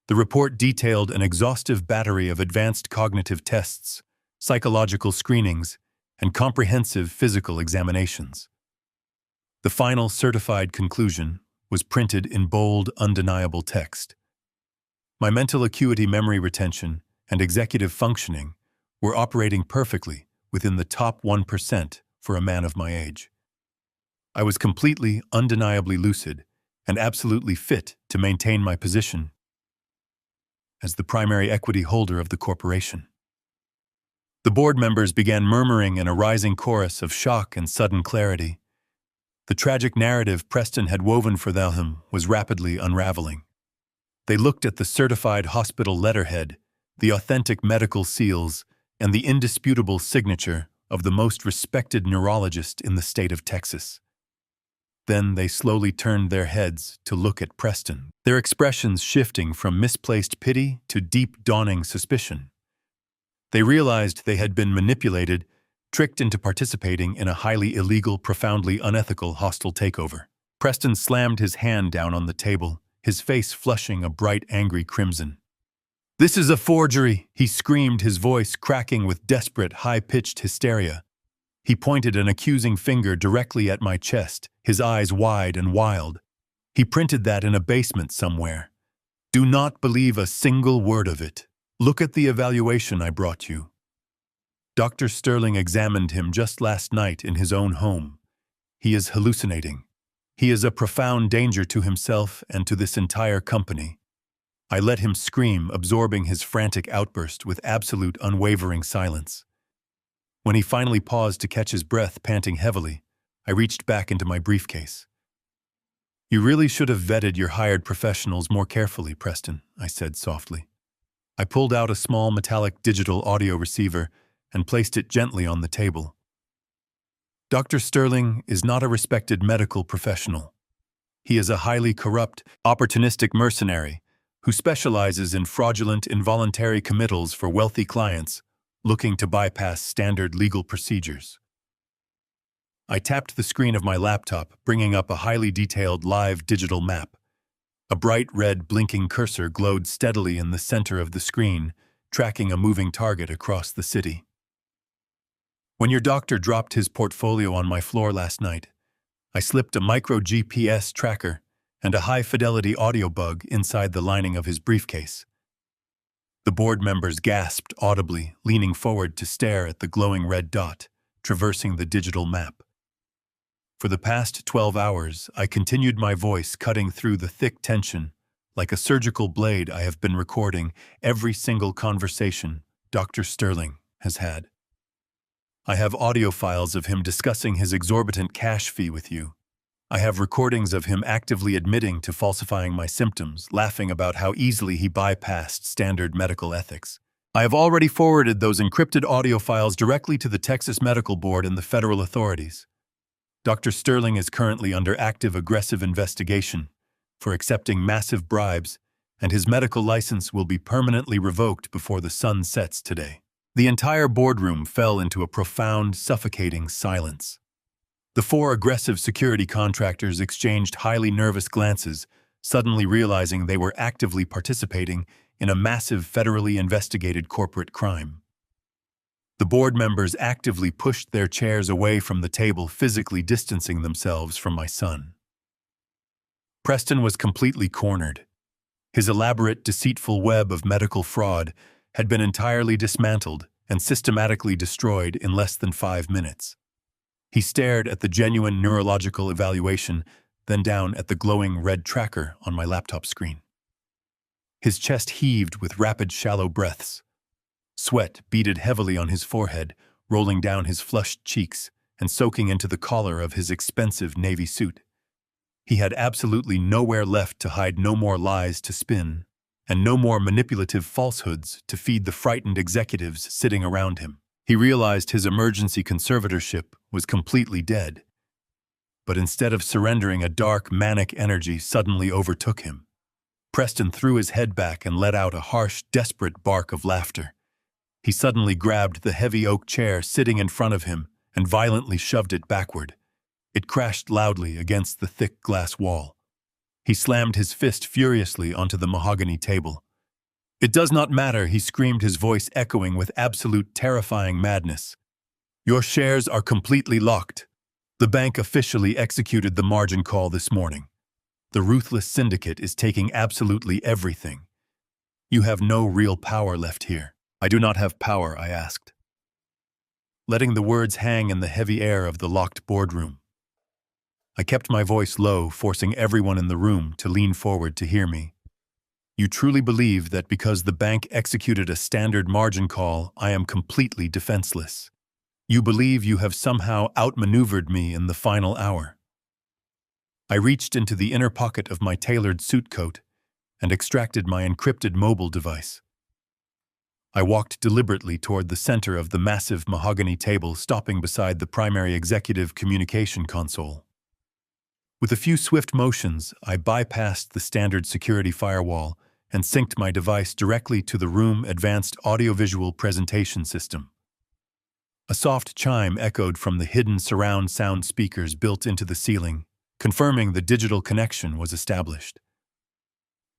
The report detailed an exhaustive battery of advanced cognitive tests, psychological screenings, and comprehensive physical examinations. The final certified conclusion was printed in bold, undeniable text. My mental acuity, memory retention, and executive functioning were operating perfectly within the top 1% for a man of my age. I was completely, undeniably lucid and absolutely fit to maintain my position as the primary equity holder of the corporation. The board members began murmuring in a rising chorus of shock and sudden clarity. The tragic narrative Preston had woven for them was rapidly unraveling. They looked at the certified hospital letterhead, the authentic medical seals, and the indisputable signature of the most respected neurologist in the state of Texas. Then they slowly turned their heads to look at Preston, their expressions shifting from misplaced pity to deep, dawning suspicion. They realized they had been manipulated, tricked into participating in a highly illegal, profoundly unethical, hostile takeover. Preston slammed his hand down on the table, his face flushing a bright, angry crimson. "This is a forgery!" he screamed, his voice cracking with desperate, high-pitched hysteria. He pointed an accusing finger directly at my chest, his eyes wide and wild. "He printed that in a basement somewhere. Do not believe a single word of it. Look at the evaluation I brought you." Dr. Sterling examined him just last night in his own home. He is hallucinating. He is a profound danger to himself and to this entire company. I let him scream, absorbing his frantic outburst with absolute, unwavering silence. When he finally paused to catch his breath, panting heavily, I reached back into my briefcase. "You really should have vetted your hired professionals more carefully, Preston," I said softly. I pulled out a small metallic digital audio receiver and placed it gently on the table. "Dr. Sterling is not a respected medical professional. He is a highly corrupt, opportunistic mercenary who specializes in fraudulent, involuntary committals for wealthy clients looking to bypass standard legal procedures." I tapped the screen of my laptop, bringing up a highly detailed live digital map, A bright red blinking cursor glowed steadily in the center of the screen, tracking a moving target across the city. When your doctor dropped his portfolio on my floor last night, I slipped a micro GPS tracker and a high-fidelity audio bug inside the lining of his briefcase. The board members gasped audibly, leaning forward to stare at the glowing red dot, traversing the digital map. For the past 12 hours, I continued my voice cutting through the thick tension. Like a surgical blade, I have been recording every single conversation Dr. Sterling has had. I have audio files of him discussing his exorbitant cash fee with you. I have recordings of him actively admitting to falsifying my symptoms, laughing about how easily he bypassed standard medical ethics. I have already forwarded those encrypted audio files directly to the Texas Medical Board and the federal authorities. Dr. Sterling is currently under active aggressive investigation for accepting massive bribes, and his medical license will be permanently revoked before the sun sets today. The entire boardroom fell into a profound, suffocating silence. The four aggressive security contractors exchanged highly nervous glances, suddenly realizing they were actively participating in a massive federally investigated corporate crime. The board members actively pushed their chairs away from the table, physically distancing themselves from my son. Preston was completely cornered. His elaborate, deceitful web of medical fraud had been entirely dismantled and systematically destroyed in less than 5 minutes. He stared at the genuine neurological evaluation, then down at the glowing red tracker on my laptop screen. His chest heaved with rapid, shallow breaths. Sweat beaded heavily on his forehead, rolling down his flushed cheeks and soaking into the collar of his expensive navy suit. He had absolutely nowhere left to hide, no more lies to spin, and no more manipulative falsehoods to feed the frightened executives sitting around him. He realized his emergency conservatorship was completely dead. But instead of surrendering, a dark, manic energy suddenly overtook him. Preston threw his head back and let out a harsh, desperate bark of laughter. He suddenly grabbed the heavy oak chair sitting in front of him and violently shoved it backward. It crashed loudly against the thick glass wall. He slammed his fist furiously onto the mahogany table. "It does not matter," he screamed, his voice echoing with absolute terrifying madness. "Your shares are completely locked. The bank officially executed the margin call this morning. The ruthless syndicate is taking absolutely everything. You have no real power left here." "I do not have power," I asked, letting the words hang in the heavy air of the locked boardroom. I kept my voice low, forcing everyone in the room to lean forward to hear me. "You truly believe that because the bank executed a standard margin call, I am completely defenseless. You believe you have somehow outmaneuvered me in the final hour." I reached into the inner pocket of my tailored suit coat and extracted my encrypted mobile device. I walked deliberately toward the center of the massive mahogany table, stopping beside the primary executive communication console. With a few swift motions, I bypassed the standard security firewall and synced my device directly to the room advanced audiovisual presentation system. A soft chime echoed from the hidden surround sound speakers built into the ceiling, confirming the digital connection was established.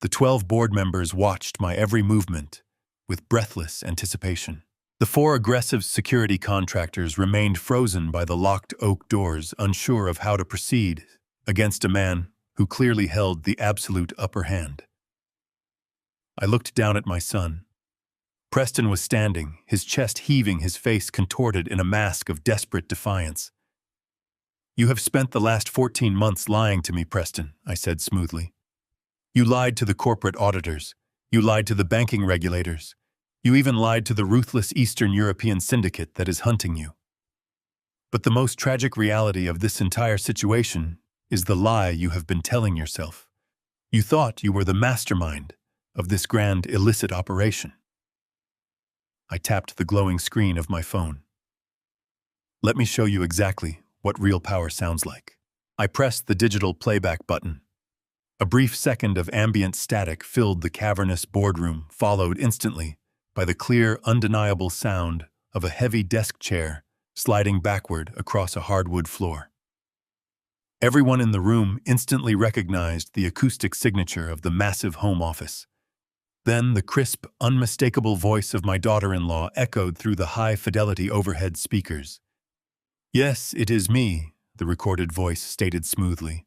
The 12 board members watched my every movement with breathless anticipation. The four aggressive security contractors remained frozen by the locked oak doors, unsure of how to proceed against a man who clearly held the absolute upper hand. I looked down at my son. Preston was standing, his chest heaving, his face contorted in a mask of desperate defiance. "You have spent the last 14 months lying to me, Preston," I said smoothly. "You lied to the corporate auditors. You lied to the banking regulators. You even lied to the ruthless Eastern European syndicate that is hunting you. But the most tragic reality of this entire situation is the lie you have been telling yourself. You thought you were the mastermind of this grand illicit operation." I tapped the glowing screen of my phone. "Let me show you exactly what real power sounds like." I pressed the digital playback button. A brief second of ambient static filled the cavernous boardroom, followed instantly by the clear, undeniable sound of a heavy desk chair sliding backward across a hardwood floor. Everyone in the room instantly recognized the acoustic signature of the massive home office. Then the crisp, unmistakable voice of my daughter-in-law echoed through the high-fidelity overhead speakers. "Yes, it is me," the recorded voice stated smoothly.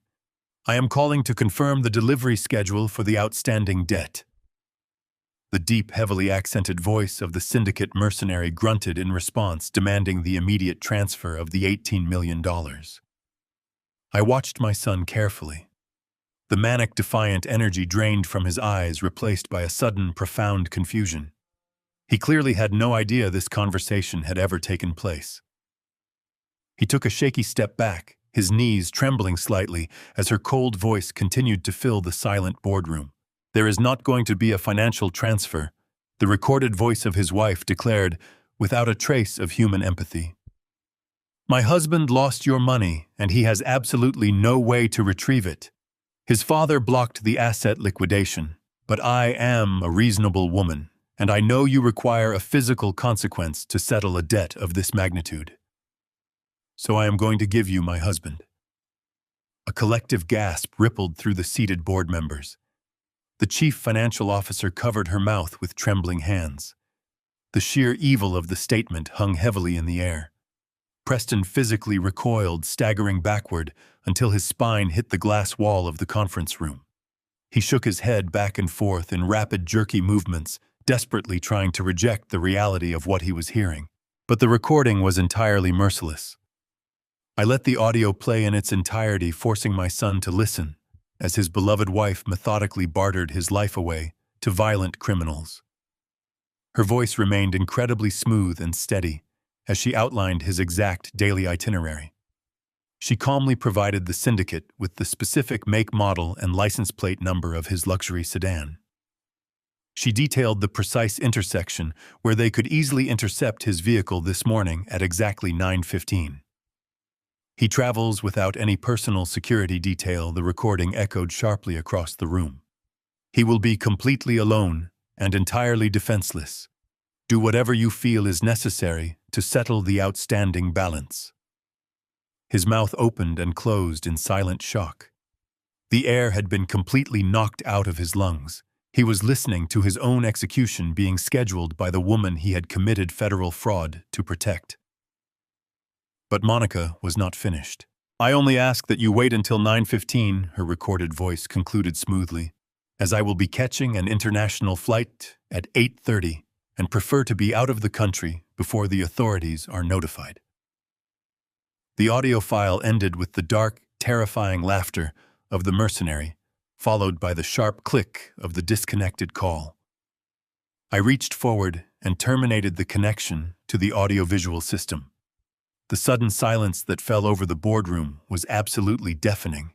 "I am calling to confirm the delivery schedule for the outstanding debt." The deep, heavily accented voice of the syndicate mercenary grunted in response, demanding the immediate transfer of the $18 million. I watched my son carefully. The manic, defiant energy drained from his eyes, replaced by a sudden, profound confusion. He clearly had no idea this conversation had ever taken place. He took a shaky step back, his knees trembling slightly as her cold voice continued to fill the silent boardroom. "There is not going to be a financial transfer," the recorded voice of his wife declared, without a trace of human empathy. "My husband lost your money, and he has absolutely no way to retrieve it. His father blocked the asset liquidation, but I am a reasonable woman, and I know you require a physical consequence to settle a debt of this magnitude. So I am going to give you my husband." A collective gasp rippled through the seated board members. The chief financial officer covered her mouth with trembling hands. The sheer evil of the statement hung heavily in the air. Preston physically recoiled, staggering backward until his spine hit the glass wall of the conference room. He shook his head back and forth in rapid, jerky movements, desperately trying to reject the reality of what he was hearing. But the recording was entirely merciless. I let the audio play in its entirety, forcing my son to listen, as his beloved wife methodically bartered his life away to violent criminals. Her voice remained incredibly smooth and steady as she outlined his exact daily itinerary. She calmly provided the syndicate with the specific make, model, and license plate number of his luxury sedan. She detailed the precise intersection where they could easily intercept his vehicle this morning at exactly 9:15. "He travels without any personal security detail," the recording echoed sharply across the room. "He will be completely alone and entirely defenseless. Do whatever you feel is necessary to settle the outstanding balance." His mouth opened and closed in silent shock. The air had been completely knocked out of his lungs. He was listening to his own execution being scheduled by the woman he had committed federal fraud to protect. But Monica was not finished. "I only ask that you wait until 9:15, her recorded voice concluded smoothly, "as I will be catching an international flight at 8:30 and prefer to be out of the country before the authorities are notified." The audio file ended with the dark, terrifying laughter of the mercenary, followed by the sharp click of the disconnected call. I reached forward and terminated the connection to the audiovisual system. The sudden silence that fell over the boardroom was absolutely deafening.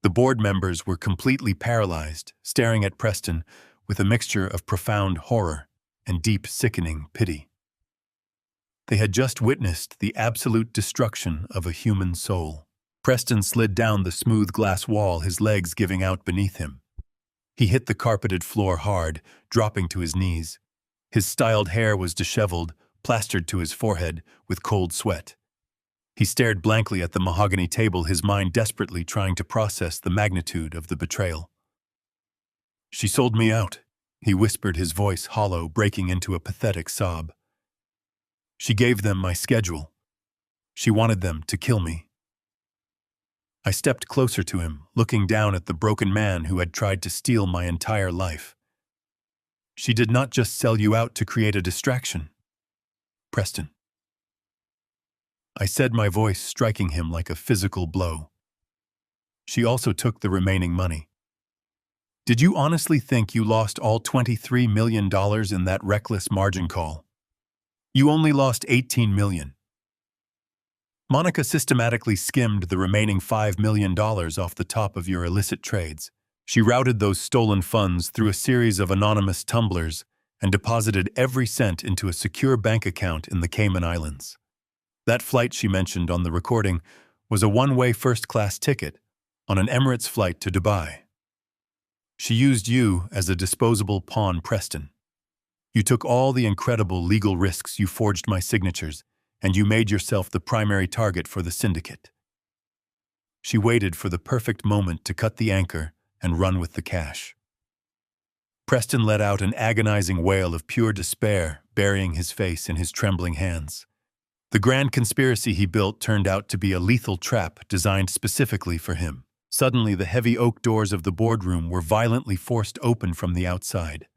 The board members were completely paralyzed, staring at Preston with a mixture of profound horror and deep, sickening pity. They had just witnessed the absolute destruction of a human soul. Preston slid down the smooth glass wall, his legs giving out beneath him. He hit the carpeted floor hard, dropping to his knees. His styled hair was disheveled, plastered to his forehead with cold sweat. He stared blankly at the mahogany table, his mind desperately trying to process the magnitude of the betrayal. "She sold me out," he whispered, his voice hollow, breaking into a pathetic sob. "She gave them my schedule. She wanted them to kill me." I stepped closer to him, looking down at the broken man who had tried to steal my entire life. "She did not just sell you out to create a distraction, Preston," I said, my voice striking him like a physical blow. "She also took the remaining money. Did you honestly think you lost all $23 million in that reckless margin call? You only lost $18 million. Monica systematically skimmed the remaining $5 million off the top of your illicit trades. She routed those stolen funds through a series of anonymous tumblers and deposited every cent into a secure bank account in the Cayman Islands. That flight she mentioned on the recording was a one-way first-class ticket on an Emirates flight to Dubai. She used you as a disposable pawn, Preston. You took all the incredible legal risks, you forged my signatures, and you made yourself the primary target for the syndicate. She waited for the perfect moment to cut the anchor and run with the cash. Preston let out an agonizing wail of pure despair, burying his face in his trembling hands. The grand conspiracy he built turned out to be a lethal trap designed specifically for him. Suddenly, the heavy oak doors of the boardroom were violently forced open from the outside.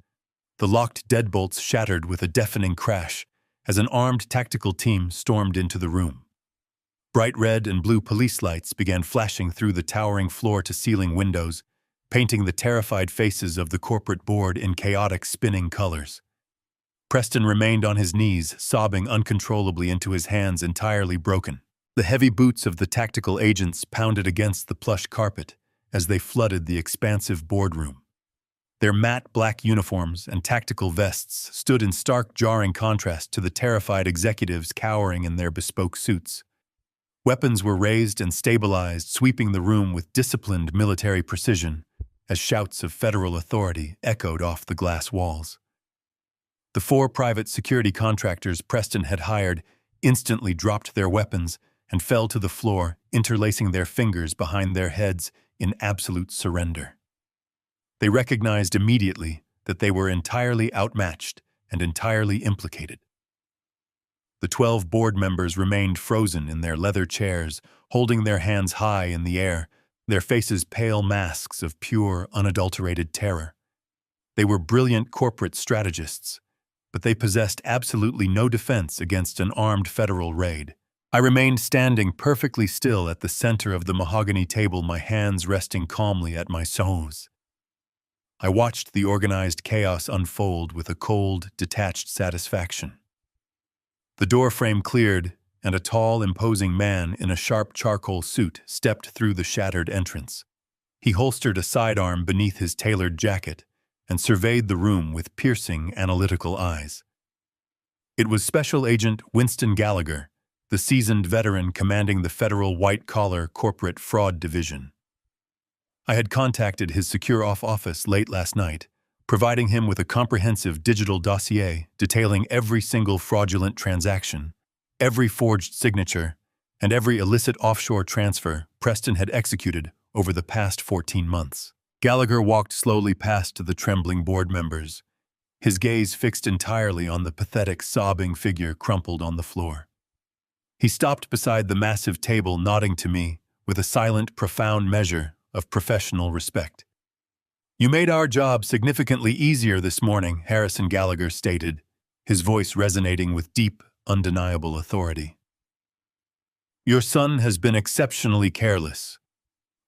The locked deadbolts shattered with a deafening crash as an armed tactical team stormed into the room. Bright red and blue police lights began flashing through the towering floor-to-ceiling windows, painting the terrified faces of the corporate board in chaotic spinning colors. Preston remained on his knees, sobbing uncontrollably into his hands entirely broken. The heavy boots of the tactical agents pounded against the plush carpet as they flooded the expansive boardroom. Their matte black uniforms and tactical vests stood in stark, jarring contrast to the terrified executives cowering in their bespoke suits. Weapons were raised and stabilized, sweeping the room with disciplined military precision, as shouts of federal authority echoed off the glass walls. The 4 private security contractors Preston had hired instantly dropped their weapons and fell to the floor, interlacing their fingers behind their heads in absolute surrender. They recognized immediately that they were entirely outmatched and entirely implicated. The 12 board members remained frozen in their leather chairs, holding their hands high in the air, their faces pale masks of pure, unadulterated terror. They were brilliant corporate strategists, but they possessed absolutely no defense against an armed federal raid. I remained standing perfectly still at the center of the mahogany table, my hands resting calmly at my sons. I watched the organized chaos unfold with a cold, detached satisfaction. The doorframe cleared, and a tall, imposing man in a sharp charcoal suit stepped through the shattered entrance. He holstered a sidearm beneath his tailored jacket and surveyed the room with piercing, analytical eyes. It was Special Agent Winston Gallagher, the seasoned veteran commanding the federal white-collar corporate fraud division. I had contacted his secure office late last night, providing him with a comprehensive digital dossier detailing every single fraudulent transaction, every forged signature, and every illicit offshore transfer Preston had executed over the past 14 months. Gallagher walked slowly past the trembling board members, his gaze fixed entirely on the pathetic, sobbing figure crumpled on the floor. He stopped beside the massive table, nodding to me with a silent, profound measure of professional respect. "You made our job significantly easier this morning," Harrison Gallagher stated, his voice resonating with deep, undeniable authority. "Your son has been exceptionally careless.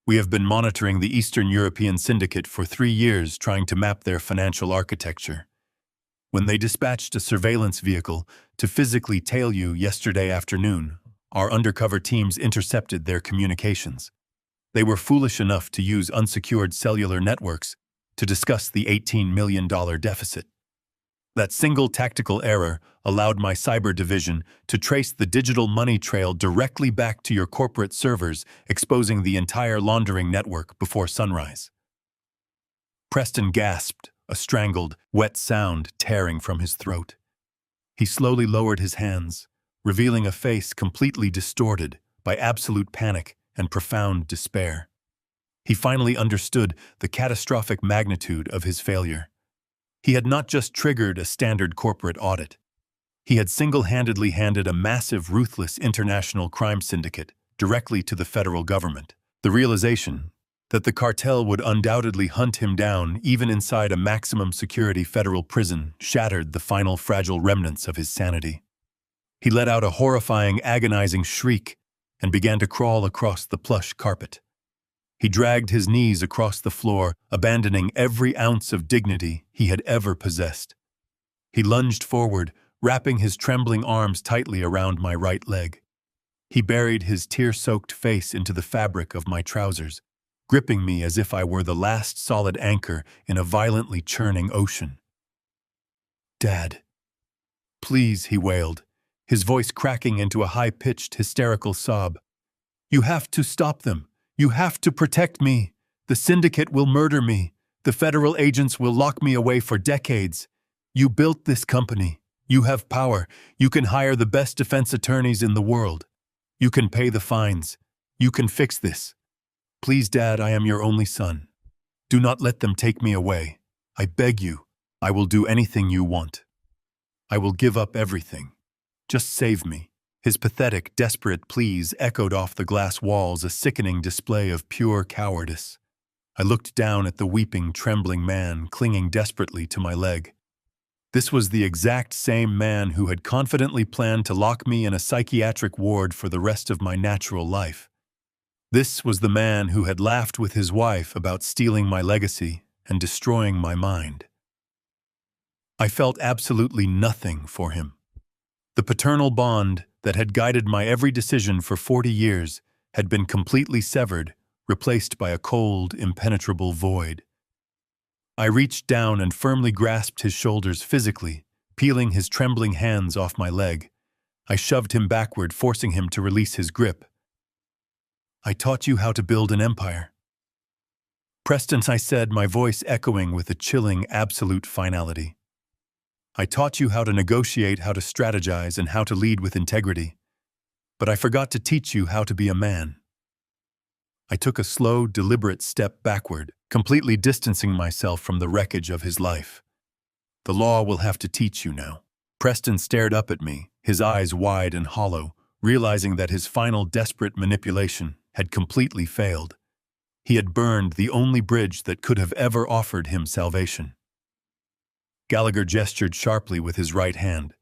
We have been monitoring the Eastern European Syndicate for 3 years, trying to map their financial architecture. When they dispatched a surveillance vehicle to physically tail you yesterday afternoon, our undercover teams intercepted their communications. They were foolish enough to use unsecured cellular networks to discuss the $18 million deficit. That single tactical error allowed my cyber division to trace the digital money trail directly back to your corporate servers, exposing the entire laundering network before sunrise." Preston gasped, a strangled, wet sound tearing from his throat. He slowly lowered his hands, revealing a face completely distorted by absolute panic and profound despair. He finally understood the catastrophic magnitude of his failure. He had not just triggered a standard corporate audit. He had single-handedly handed a massive, ruthless international crime syndicate directly to the federal government. The realization that the cartel would undoubtedly hunt him down even inside a maximum security federal prison shattered the final fragile remnants of his sanity. He let out a horrifying, agonizing shriek and began to crawl across the plush carpet. He dragged his knees across the floor, abandoning every ounce of dignity he had ever possessed. He lunged forward, wrapping his trembling arms tightly around my right leg. He buried his tear-soaked face into the fabric of my trousers, gripping me as if I were the last solid anchor in a violently churning ocean. "Dad, please," he wailed, his voice cracking into a high-pitched, hysterical sob. "You have to stop them. You have to protect me. The syndicate will murder me. The federal agents will lock me away for decades. You built this company. You have power. You can hire the best defense attorneys in the world. You can pay the fines. You can fix this. Please, Dad, I am your only son. Do not let them take me away. I beg you. I will do anything you want. I will give up everything. Just save me." His pathetic, desperate pleas echoed off the glass walls, a sickening display of pure cowardice. I looked down at the weeping, trembling man clinging desperately to my leg. This was the exact same man who had confidently planned to lock me in a psychiatric ward for the rest of my natural life. This was the man who had laughed with his wife about stealing my legacy and destroying my mind. I felt absolutely nothing for him. The paternal bond that had guided my every decision for 40 years had been completely severed, replaced by a cold, impenetrable void. I reached down and firmly grasped his shoulders physically, peeling his trembling hands off my leg. I shoved him backward, forcing him to release his grip. "I taught you how to build an empire." "Preston," I said, my voice echoing with a chilling, absolute finality. "I taught you how to negotiate, how to strategize, and how to lead with integrity. But I forgot to teach you how to be a man." I took a slow, deliberate step backward, completely distancing myself from the wreckage of his life. "The law will have to teach you now." Preston stared up at me, his eyes wide and hollow, realizing that his final desperate manipulation had completely failed. He had burned the only bridge that could have ever offered him salvation. Gallagher gestured sharply with his right hand.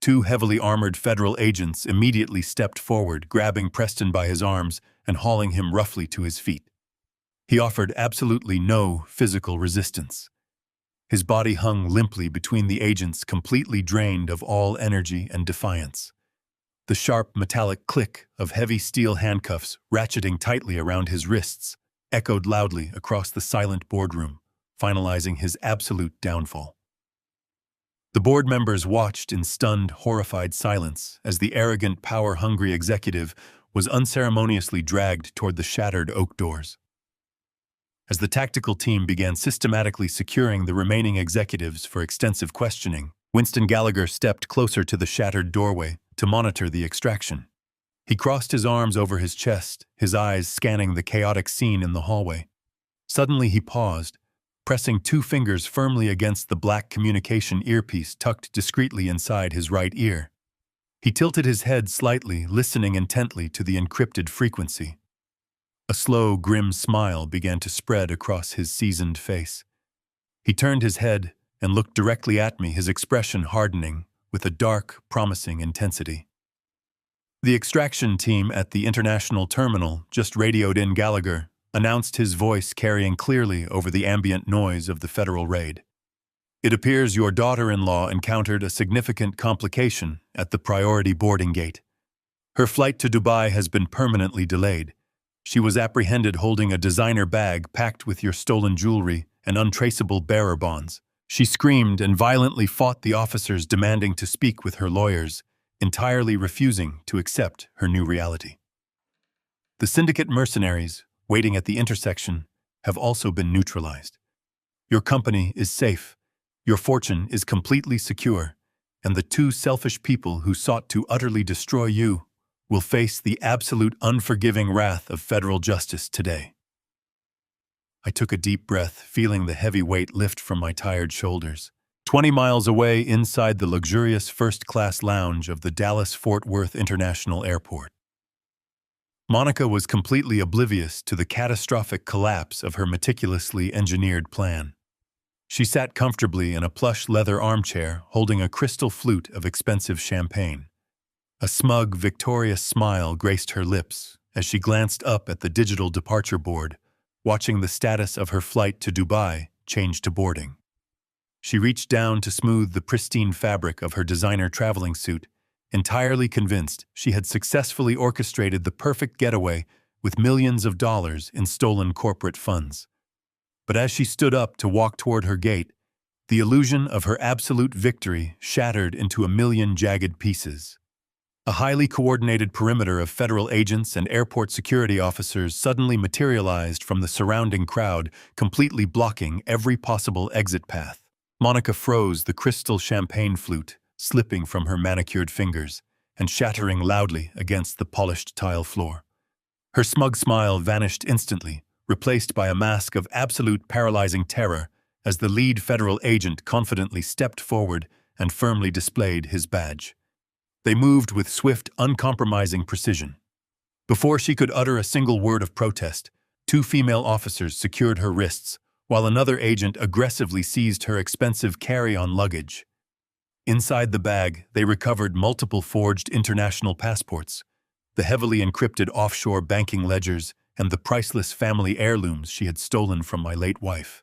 Two heavily armored federal agents immediately stepped forward, grabbing Preston by his arms and hauling him roughly to his feet. He offered absolutely no physical resistance. His body hung limply between the agents, completely drained of all energy and defiance. The sharp, metallic click of heavy steel handcuffs ratcheting tightly around his wrists echoed loudly across the silent boardroom, finalizing his absolute downfall. The board members watched in stunned, horrified silence as the arrogant, power-hungry executive was unceremoniously dragged toward the shattered oak doors. As the tactical team began systematically securing the remaining executives for extensive questioning, Winston Gallagher stepped closer to the shattered doorway to monitor the extraction. He crossed his arms over his chest, his eyes scanning the chaotic scene in the hallway. Suddenly he paused, pressing two fingers firmly against the black communication earpiece tucked discreetly inside his right ear. He tilted his head slightly, listening intently to the encrypted frequency. A slow, grim smile began to spread across his seasoned face. He turned his head and looked directly at me, his expression hardening with a dark, promising intensity. The extraction team at the international terminal just radioed in. Gallagher announced, his voice carrying clearly over the ambient noise of the federal raid. "It appears your daughter-in-law encountered a significant complication at the priority boarding gate. Her flight to Dubai has been permanently delayed. She was apprehended holding a designer bag packed with your stolen jewelry and untraceable bearer bonds. She screamed and violently fought the officers, demanding to speak with her lawyers, entirely refusing to accept her new reality. The syndicate mercenaries, waiting at the intersection, have also been neutralized. Your company is safe, your fortune is completely secure, and the two selfish people who sought to utterly destroy you will face the absolute unforgiving wrath of federal justice today." I took a deep breath, feeling the heavy weight lift from my tired shoulders. 20 miles away, inside the luxurious first-class lounge of the Dallas-Fort Worth International Airport, Monica was completely oblivious to the catastrophic collapse of her meticulously engineered plan. She sat comfortably in a plush leather armchair, holding a crystal flute of expensive champagne. A smug, victorious smile graced her lips as she glanced up at the digital departure board, watching the status of her flight to Dubai change to boarding. She reached down to smooth the pristine fabric of her designer traveling suit, entirely convinced she had successfully orchestrated the perfect getaway with millions of dollars in stolen corporate funds. But as she stood up to walk toward her gate, the illusion of her absolute victory shattered into a million jagged pieces. A highly coordinated perimeter of federal agents and airport security officers suddenly materialized from the surrounding crowd, completely blocking every possible exit path. Monica froze, the crystal champagne flute slipping from her manicured fingers and shattering loudly against the polished tile floor. Her smug smile vanished instantly, replaced by a mask of absolute paralyzing terror as the lead federal agent confidently stepped forward and firmly displayed his badge. They moved with swift, uncompromising precision. Before she could utter a single word of protest, two female officers secured her wrists, while another agent aggressively seized her expensive carry-on luggage. Inside the bag, they recovered multiple forged international passports, the heavily encrypted offshore banking ledgers, and the priceless family heirlooms she had stolen from my late wife.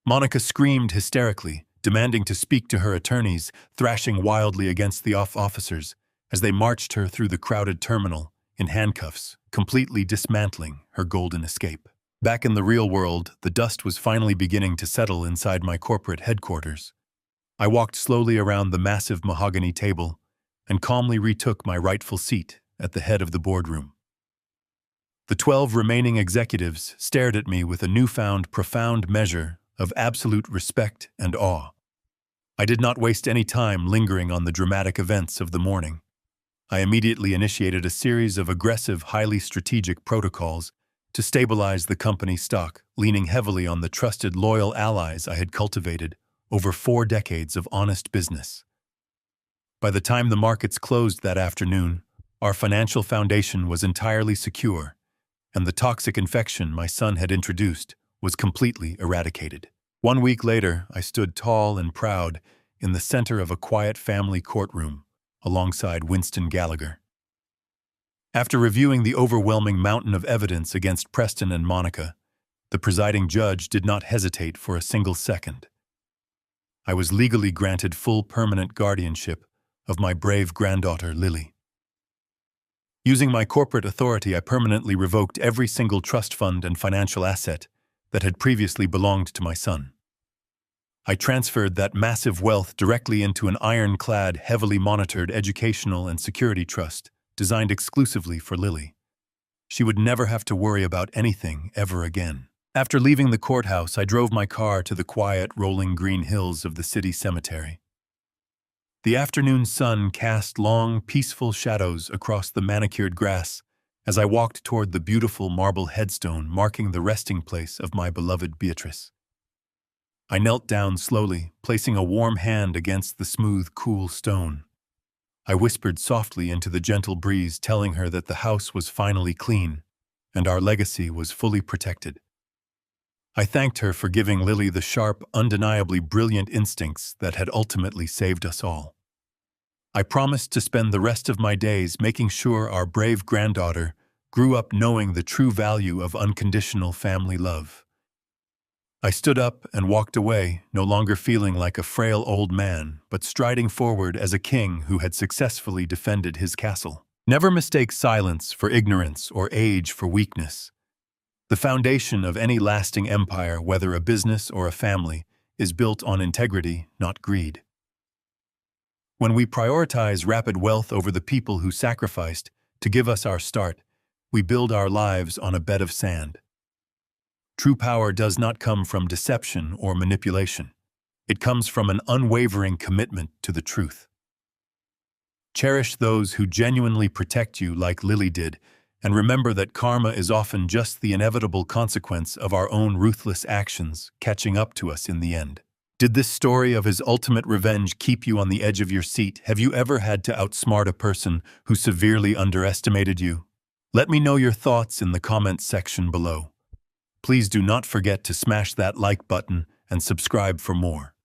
Monica screamed hysterically, demanding to speak to her attorneys, thrashing wildly against the officers as they marched her through the crowded terminal in handcuffs, completely dismantling her golden escape. Back in the real world, the dust was finally beginning to settle inside my corporate headquarters. I walked slowly around the massive mahogany table and calmly retook my rightful seat at the head of the boardroom. The 12 remaining executives stared at me with a newfound profound measure of absolute respect and awe. I did not waste any time lingering on the dramatic events of the morning. I immediately initiated a series of aggressive, highly strategic protocols to stabilize the company's stock, leaning heavily on the trusted, loyal allies I had cultivated over 4 decades of honest business. By the time the markets closed that afternoon, our financial foundation was entirely secure, and the toxic infection my son had introduced was completely eradicated. 1 week later, I stood tall and proud in the center of a quiet family courtroom alongside Winston Gallagher. After reviewing the overwhelming mountain of evidence against Preston and Monica, the presiding judge did not hesitate for a single second. I was legally granted full permanent guardianship of my brave granddaughter, Lily. Using my corporate authority, I permanently revoked every single trust fund and financial asset that had previously belonged to my son. I transferred that massive wealth directly into an ironclad, heavily monitored educational and security trust designed exclusively for Lily. She would never have to worry about anything ever again. After leaving the courthouse, I drove my car to the quiet, rolling green hills of the city cemetery. The afternoon sun cast long, peaceful shadows across the manicured grass as I walked toward the beautiful marble headstone marking the resting place of my beloved Beatrice. I knelt down slowly, placing a warm hand against the smooth, cool stone. I whispered softly into the gentle breeze, telling her that the house was finally clean and our legacy was fully protected. I thanked her for giving Lily the sharp, undeniably brilliant instincts that had ultimately saved us all. I promised to spend the rest of my days making sure our brave granddaughter grew up knowing the true value of unconditional family love. I stood up and walked away, no longer feeling like a frail old man, but striding forward as a king who had successfully defended his castle. Never mistake silence for ignorance or age for weakness. The foundation of any lasting empire, whether a business or a family, is built on integrity, not greed. When we prioritize rapid wealth over the people who sacrificed to give us our start, we build our lives on a bed of sand. True power does not come from deception or manipulation. It comes from an unwavering commitment to the truth. Cherish those who genuinely protect you like Lily did, and remember that karma is often just the inevitable consequence of our own ruthless actions catching up to us in the end. Did this story of his ultimate revenge keep you on the edge of your seat? Have you ever had to outsmart a person who severely underestimated you? Let me know your thoughts in the comments section below. Please do not forget to smash that like button and subscribe for more.